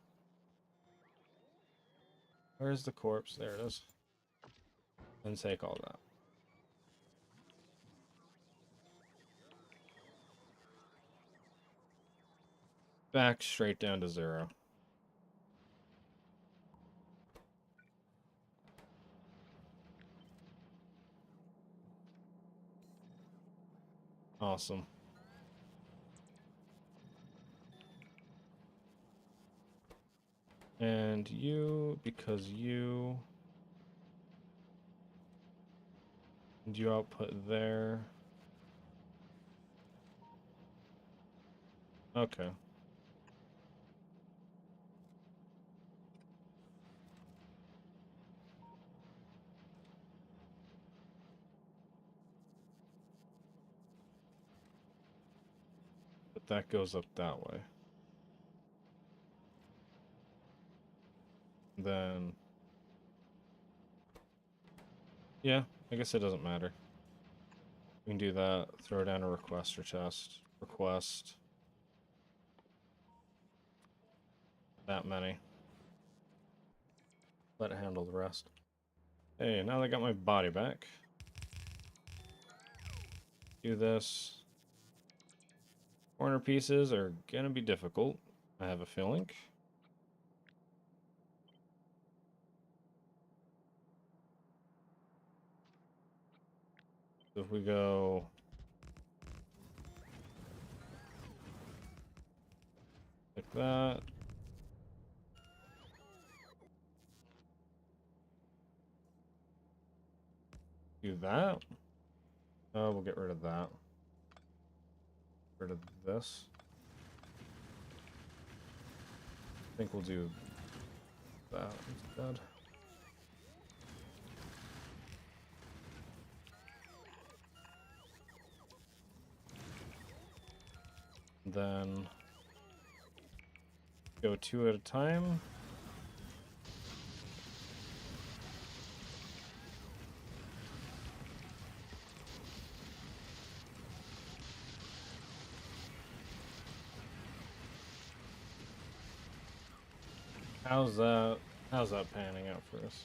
Where's the corpse? There it is. And take all that. Back straight down to 0. Awesome. And you, because you... And you output there. Okay. But that goes up that way. Then... Yeah, I guess it doesn't matter. We can do that, throw down a requester chest. Request. That many. Let it handle the rest. Hey, now that I got my body back. Do this. Corner pieces are gonna be difficult, I have a feeling. So if we go... like that. Do that. Oh, we'll get rid of that. Get rid of this. I think we'll do that instead. Then go 2 at a time. How's that? How's that panning out for us?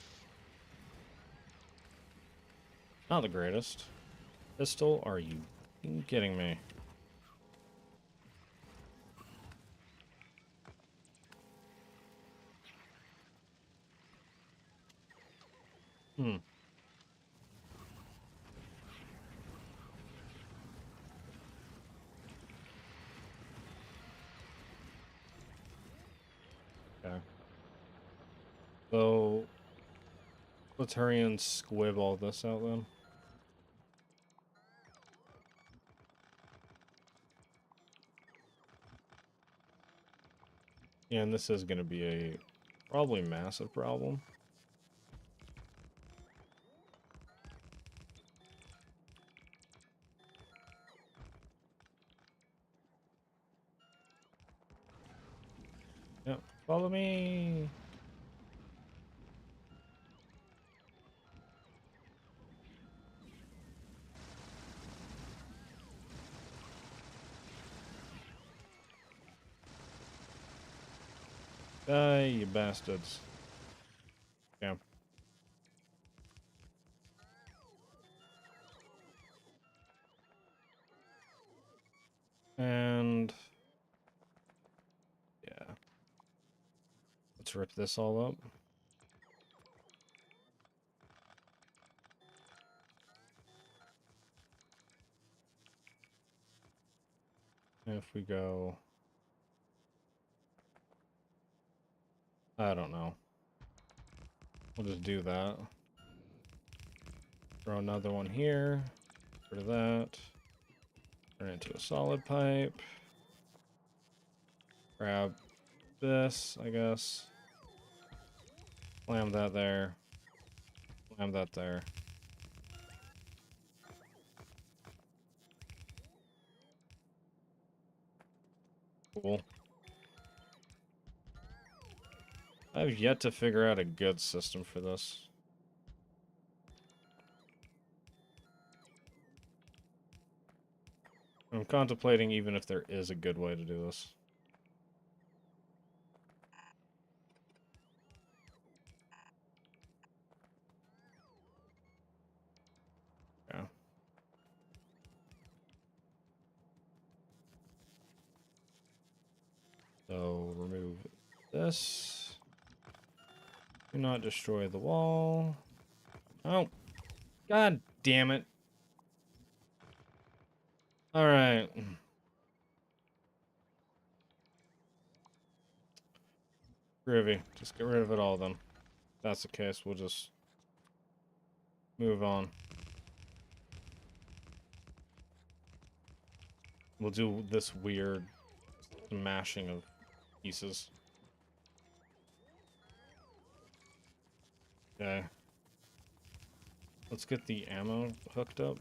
Not the greatest. Pistol? Are you kidding me? Hmm. Okay. So let's hurry and squib all this out then. Yeah, and this is going to be a probably massive problem. Yep, follow me. Die, you bastards. Yeah. And yeah. Let's rip this all up. If we go, I don't know. We'll just do that. Throw another one here. Rid of that. Turn it into a solid pipe. Grab this, I guess. Slam that there. Slam that there. Cool. I've yet to figure out a good system for this. I'm contemplating even if there is a good way to do this. Yeah. So remove this. Do not destroy the wall. Oh, god damn it. All right. Groovy. Just get rid of it all then. If that's the case, we'll just move on. We'll do this weird smashing of pieces. Okay. Let's get the ammo hooked up.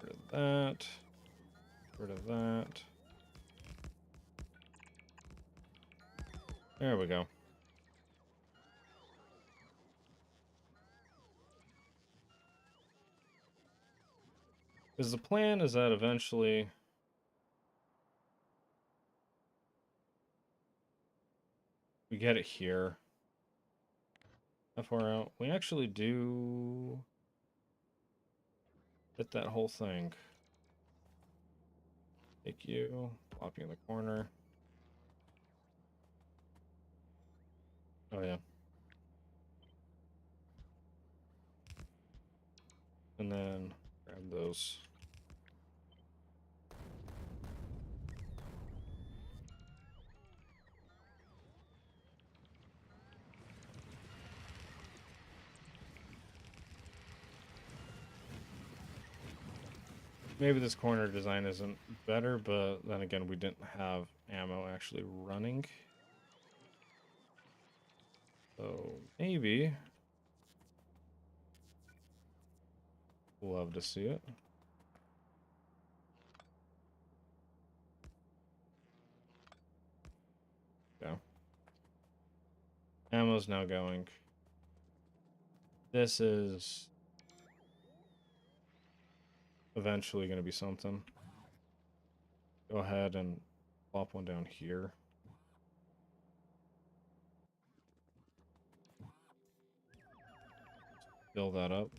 Rid of that. Rid of that. There we go. Because the plan is that eventually we get it here. How far out? We actually do hit that whole thing. Take you, plop you in the corner. Oh yeah. And then grab those. Maybe this corner design isn't better, but then again, we didn't have ammo actually running. So maybe. Love to see it. Yeah. Ammo's now going. This is eventually going to be something. Go ahead and plop one down here. Fill that up.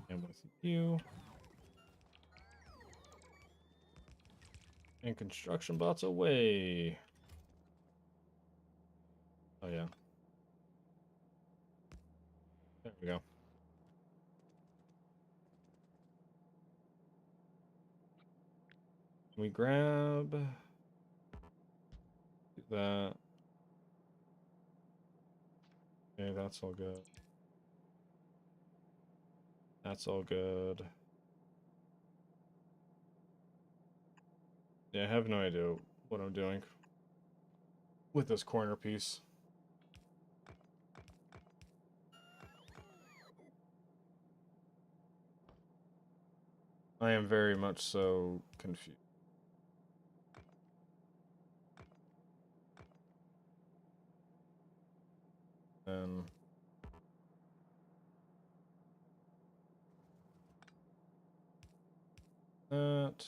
And with you. And construction bots away. Oh, yeah. There we go. Can we grab that? Okay, that's all good. That's all good. Yeah, I have no idea what I'm doing with this corner piece. I am very much so confused. And that.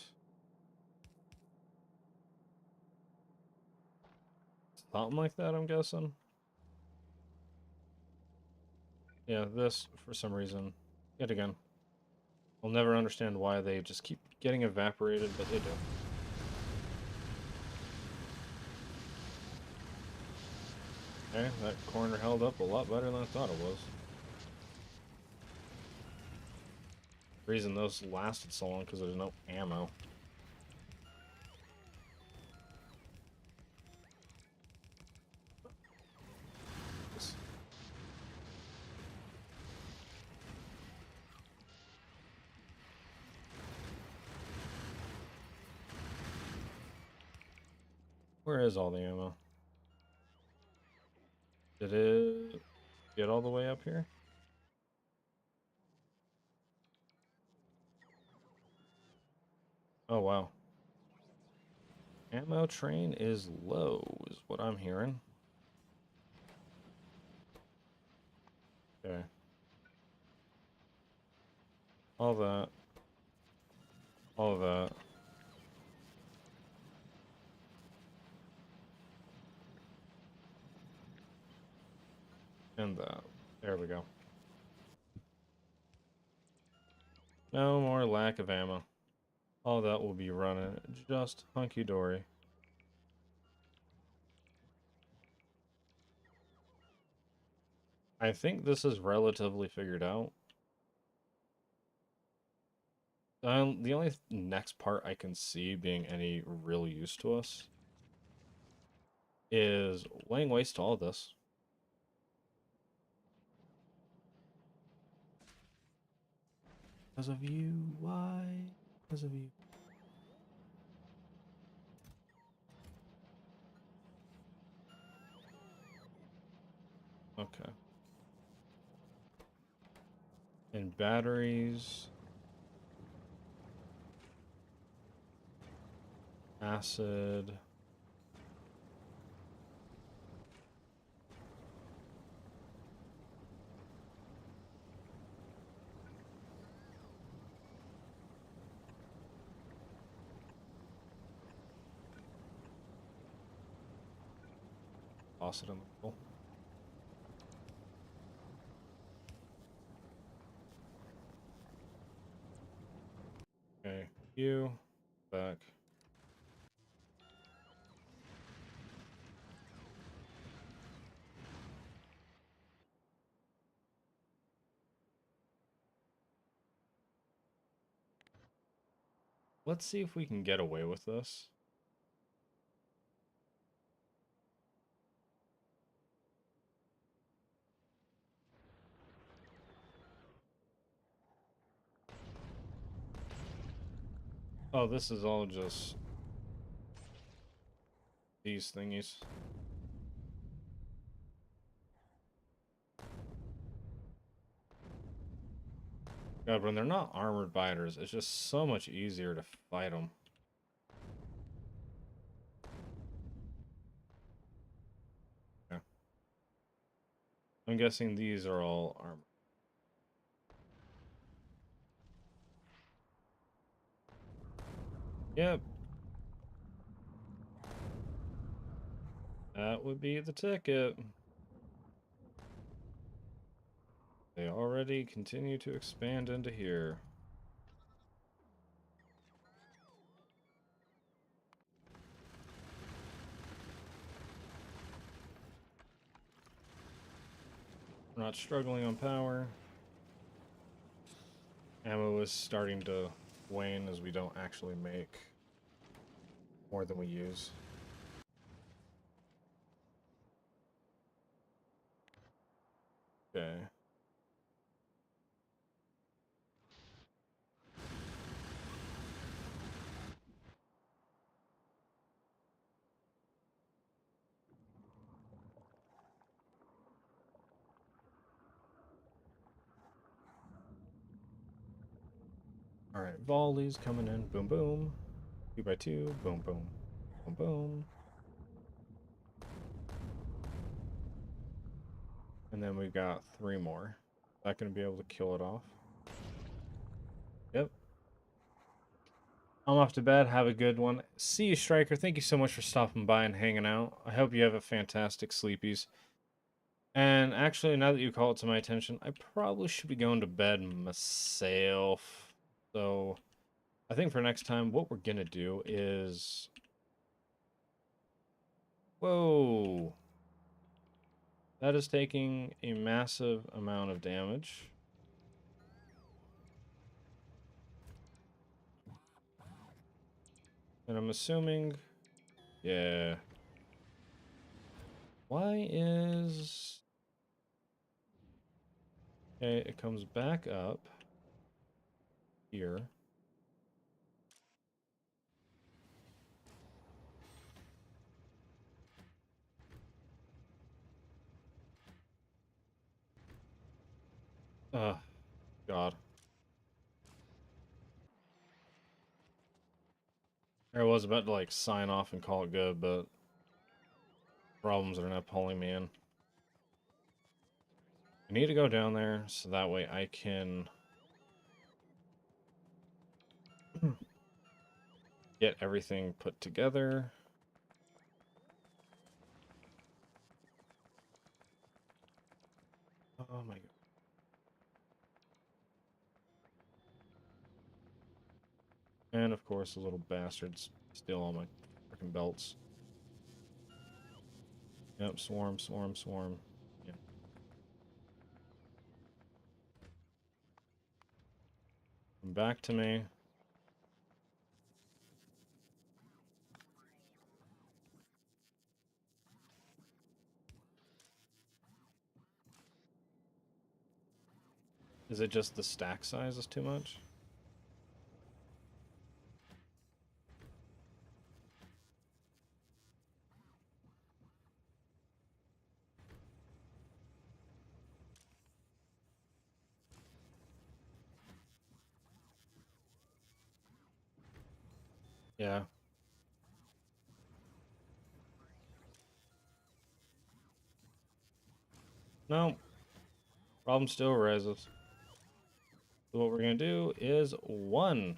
Something like that, I'm guessing. Yeah, this, for some reason, yet again, I'll never understand why they just keep getting evaporated, but they do. Okay, that corner held up a lot better than I thought it was. The reason those lasted so long because there's no ammo. Where is all the ammo? Did it get all the way up here? Oh, wow. Ammo train is low, is what I'm hearing. Okay. All that. All of that. And that. There we go. No more lack of ammo. All that will be running just hunky-dory. I think this is relatively figured out. The only next part I can see being any real use to us is laying waste to all this. Because of you, why? Because of you. Okay. And batteries. Acid. Toss it in the middle. Okay, you back. Let's see if we can get away with this. Oh, this is all just these thingies. God, when they're not armored biters, it's just so much easier to fight them. Yeah. I'm guessing these are all armored. Yep. That would be the ticket. They already continue to expand into here. We're not struggling on power. Ammo is starting to wane as we don't actually make more than we use. Okay. All right, volleys coming in. Boom, boom. 2x2. Boom, boom. Boom, boom. And then we've got 3 more. Is that going to be able to kill it off? Yep. I'm off to bed. Have a good one. See you, Striker. Thank you so much for stopping by and hanging out. I hope you have a fantastic sleepies. And actually, now that you call it to my attention, I probably should be going to bed myself. So I think for next time, what we're going to do is... Whoa. That is taking a massive amount of damage. And I'm assuming... Yeah. Why is... Okay, it comes back up here. God. I was about to, like, sign off and call it good, but problems are not pulling me in. I need to go down there so that way I can get everything put together. Oh my god. And of course, the little bastards steal all my freaking belts. Yep, swarm, swarm, swarm. Yeah. Come back to me. Is it just the stack size is too much? Yeah. No. Problem still arises. So what we're going to do is 1.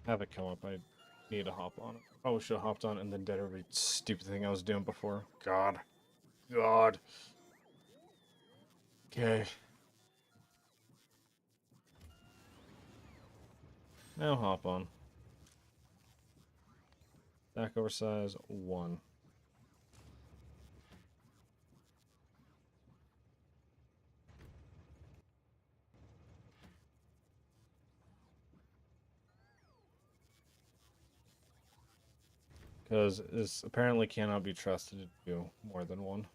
Have it come up. I need to hop on it. Probably should have hopped on and then did every stupid thing I was doing before. God. God. Okay. Now hop on. Back over size 1. Because this apparently cannot be trusted to do more than 1.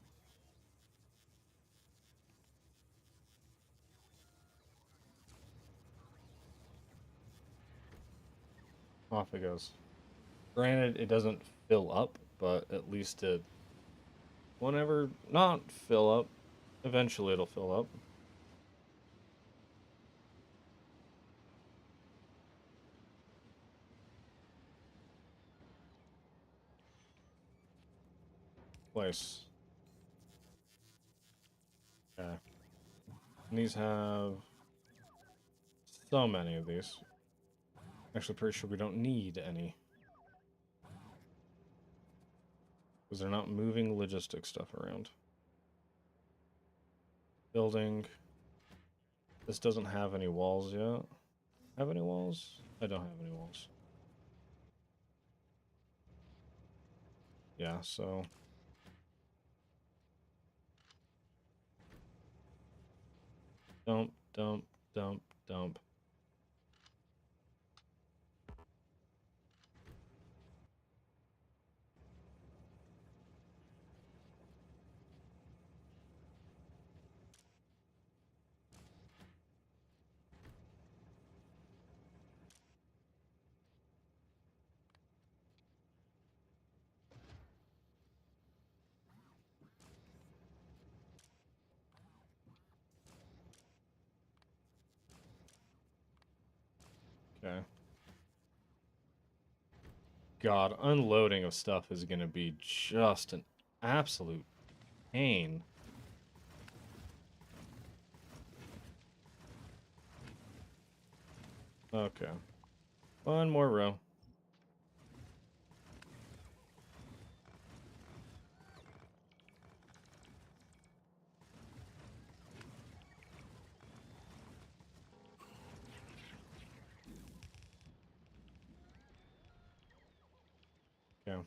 Off it goes. Granted, it doesn't fill up, but at least it... Whenever not fill up, eventually it'll fill up. place. Okay. And these have so many of these. Actually, pretty sure we don't need any. Because they're not moving logistic stuff around. Building. This doesn't have any walls yet. Have any walls? I don't have any walls. Yeah, so... Dump, dump, dump, dump. Okay. God, unloading of stuff is going to be just an absolute pain. Okay. One more row. Okay.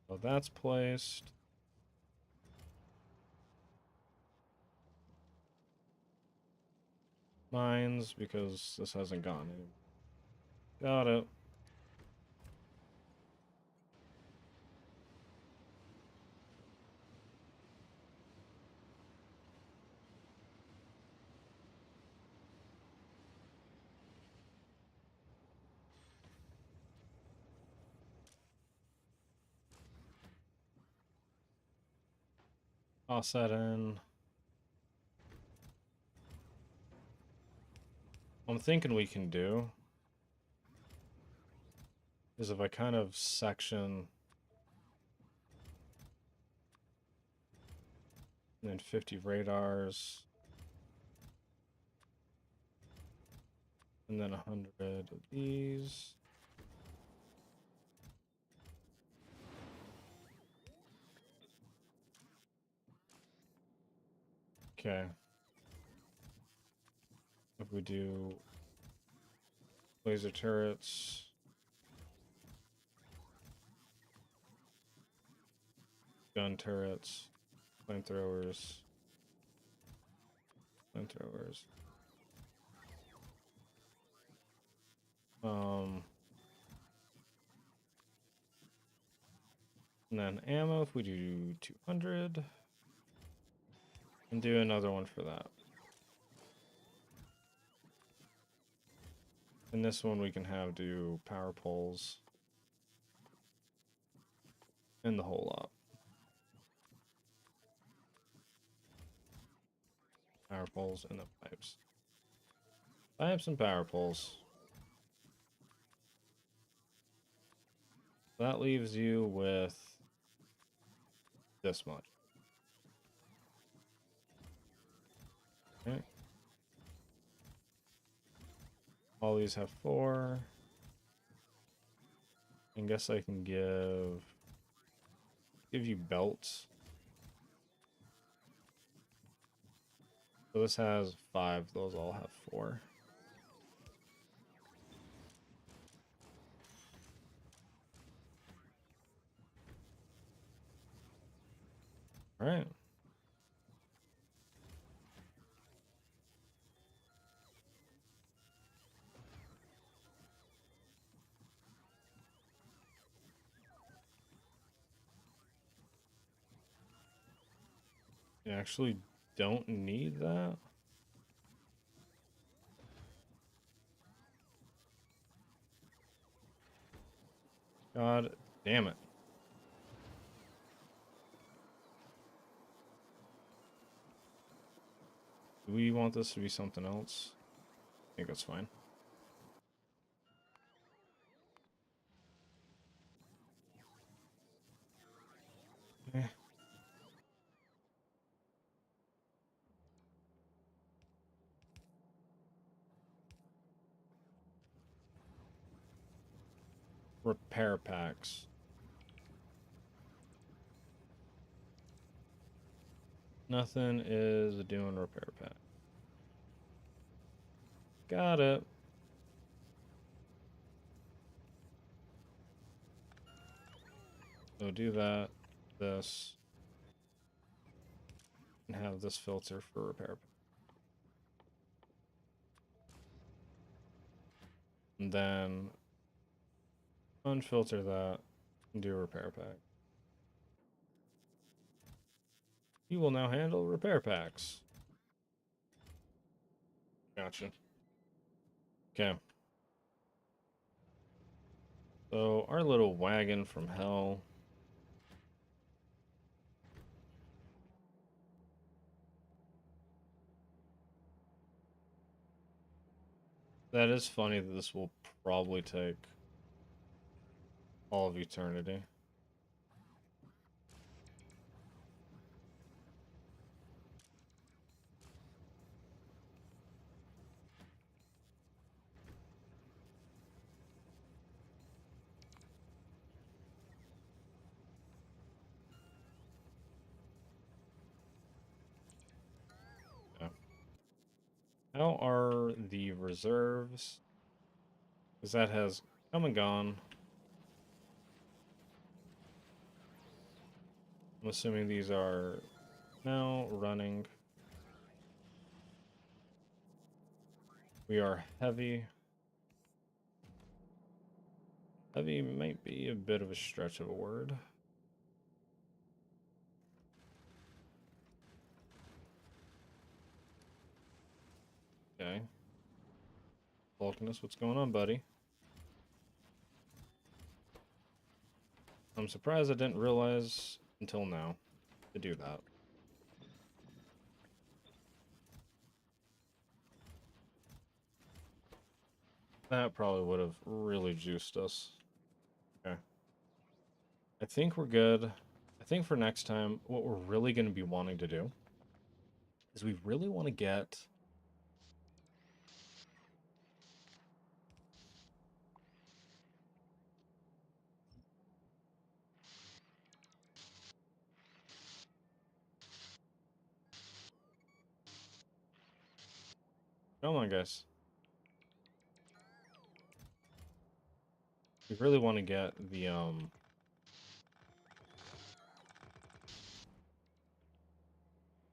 So that's placed. Mines, because this hasn't gone in. Got it. Toss that in. What I'm thinking we can do is if I kind of section and then 50 radars and then 100 of these. Okay. If we do laser turrets, gun turrets, flamethrowers, flamethrowers. And then ammo, if we do 200, and do another one for that. And this one we can have do power poles and the whole lot. Power poles and the pipes. Pipes and power poles. That leaves you with this much. Okay. All these have 4. I guess I can give you belts. So this has 5, those all have 4. All right. You actually don't need that. God, Damn it. Do we want this to be something else? I think that's fine. Eh. Repair packs. Nothing is doing repair pack. Got it. So do that, this, and have this filter for repair pack. And then unfilter that and do repair pack. You will now handle repair packs. Gotcha. Okay. So our little wagon from hell. That is funny that this will probably take all of eternity. Yeah. How are the reserves? Because that has come and gone. I'm assuming these are now running. We are heavy. Heavy might be a bit of a stretch of a word. Okay. Vulcanus, what's going on, buddy? I'm surprised I didn't realize until now to do that. That probably would have really juiced us. Okay. I think we're good. I think for next time, what we're really going to be wanting to do is we really want to get... Come on, guys. We really want to get the,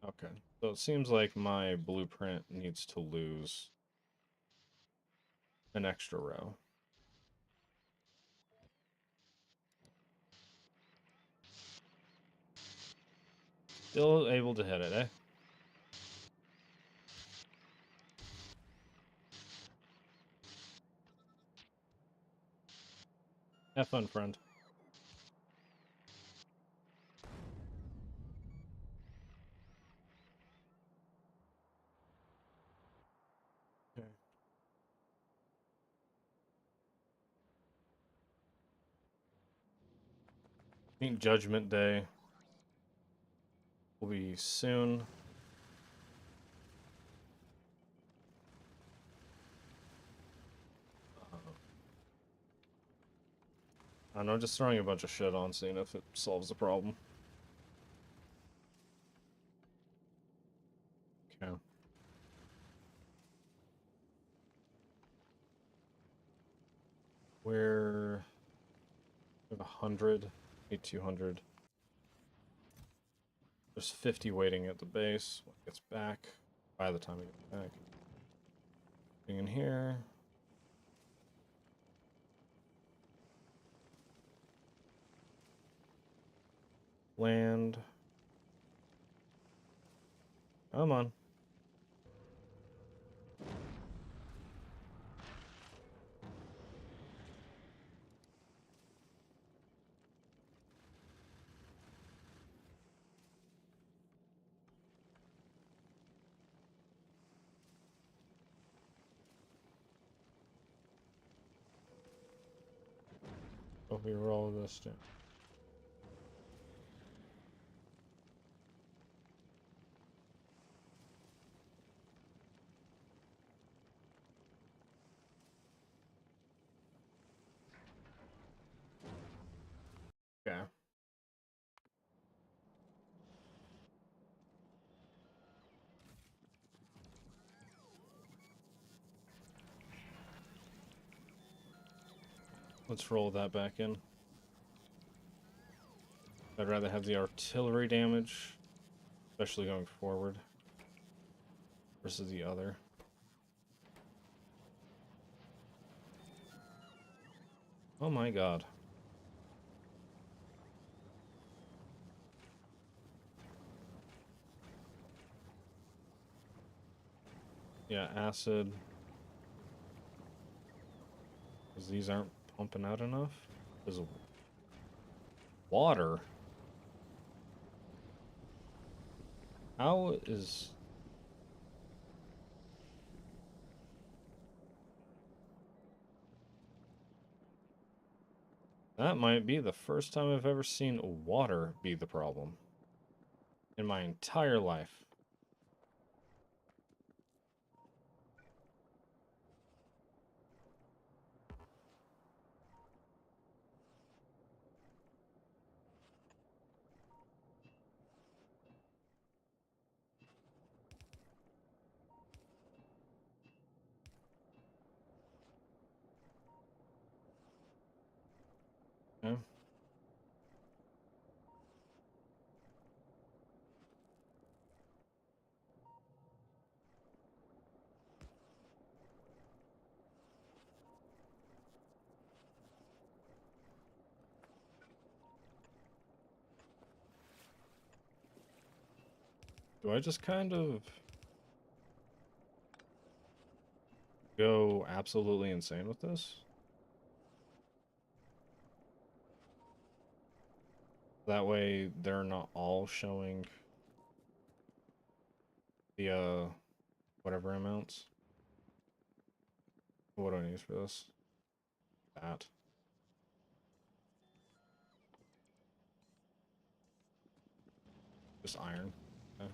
Okay, so it seems like my blueprint needs to lose an extra row. Still able to hit it, eh? Have fun, friend. Okay. I think Judgment Day will be soon. I don't know, just throwing a bunch of shit on, seeing if it solves the problem. Okay. We're... We have 100, 200. There's 50 waiting at the base. When it gets back, by the time it gets back. Getting in here. Land. Come on. Let me roll this down. Okay. Let's roll that back in. I'd rather have the artillery damage, especially going forward, versus the other. Oh my god. Yeah, acid. Because these aren't pumping out enough. There's water. How is... That might be the first time I've ever seen water be the problem in my entire life. Okay. Do I just kind of go absolutely insane with this? That way they're not all showing the whatever amounts. What do I use for this? That. Just iron. Okay.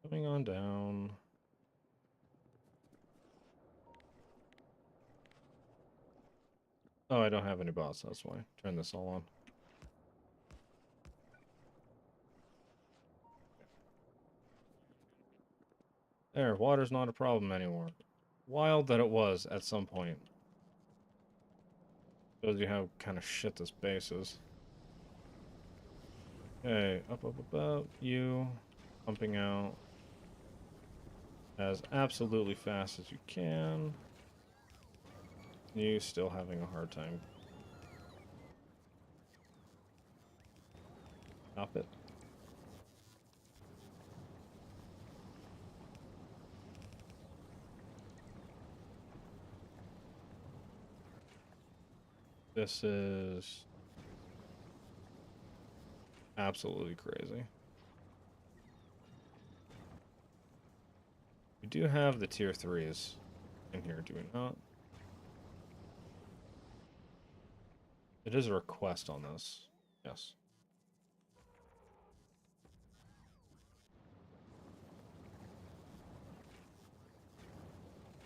Coming on down. Oh, I don't have any bots, that's why. Turn this all on. There, water's not a problem anymore. Wild that it was at some point. Shows you how kind of shit this base is. Okay, up, up, up, up. You pumping out as absolutely fast as you can. You still having a hard time. Stop it. This is absolutely crazy. We do have the tier 3s in here, do we not? It is a request on this. Yes.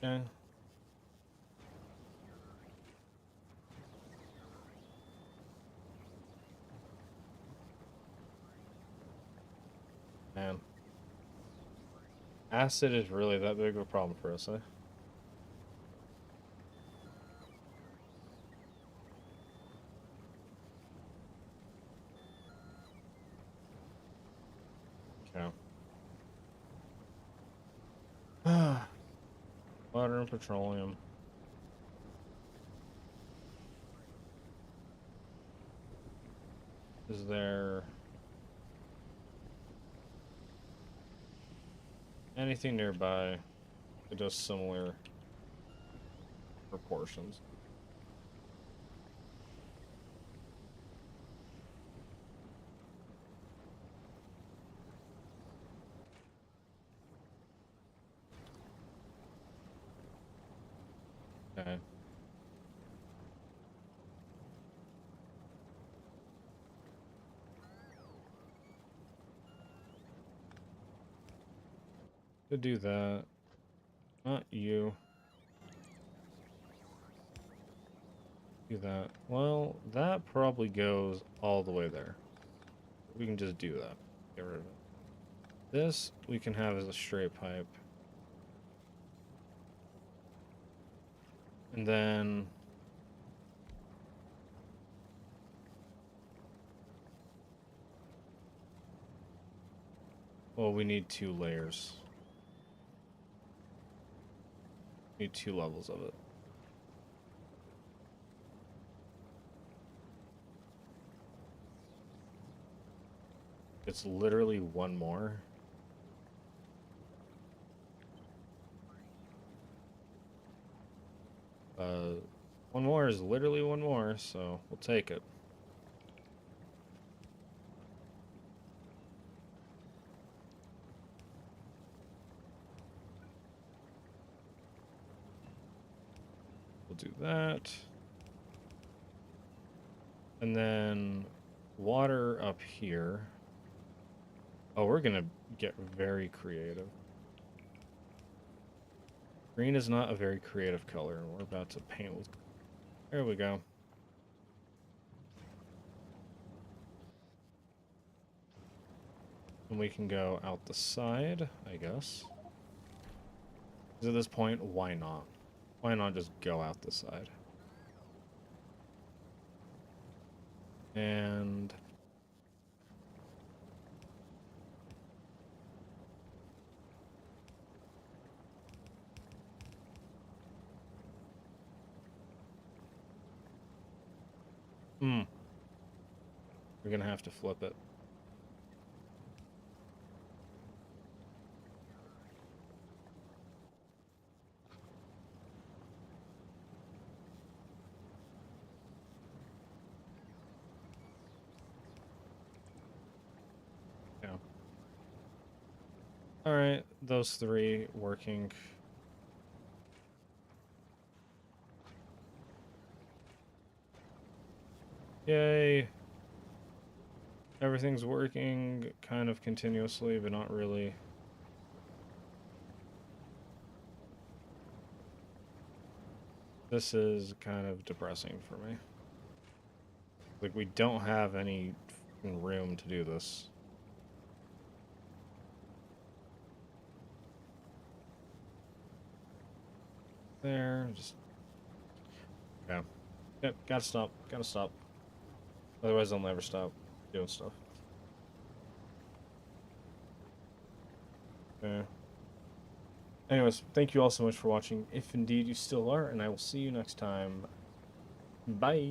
Okay. Man. Acid is really that big of a problem for us, eh? Okay. Water and petroleum. Is there anything nearby that does similar proportions? To do that. Not you. Do that. Well, that probably goes all the way there. We can just do that. Get rid of it. This we can have as a straight pipe. And then well, we need 2 layers. We need 2 levels of it. It's literally 1 more. One more is literally 1 more, so we'll take it. We'll do that. And then water up here. Oh, we're gonna get very creative. Green is not a very creative color, and we're about to paint with... There we go. And we can go out the side, I guess. Because at this point, why not? Why not just go out the side? And... we're gonna have to flip it. Yeah. Alright, those 3 working. Yay! Everything's working kind of continuously, but not really. This is kind of depressing for me. Like, we don't have any room to do this. There, just... Yeah. Yep, gotta stop. Gotta stop. Otherwise, I'll never stop doing stuff. Yeah. Anyways, thank you all so much for watching, if indeed you still are, and I will see you next time. Bye!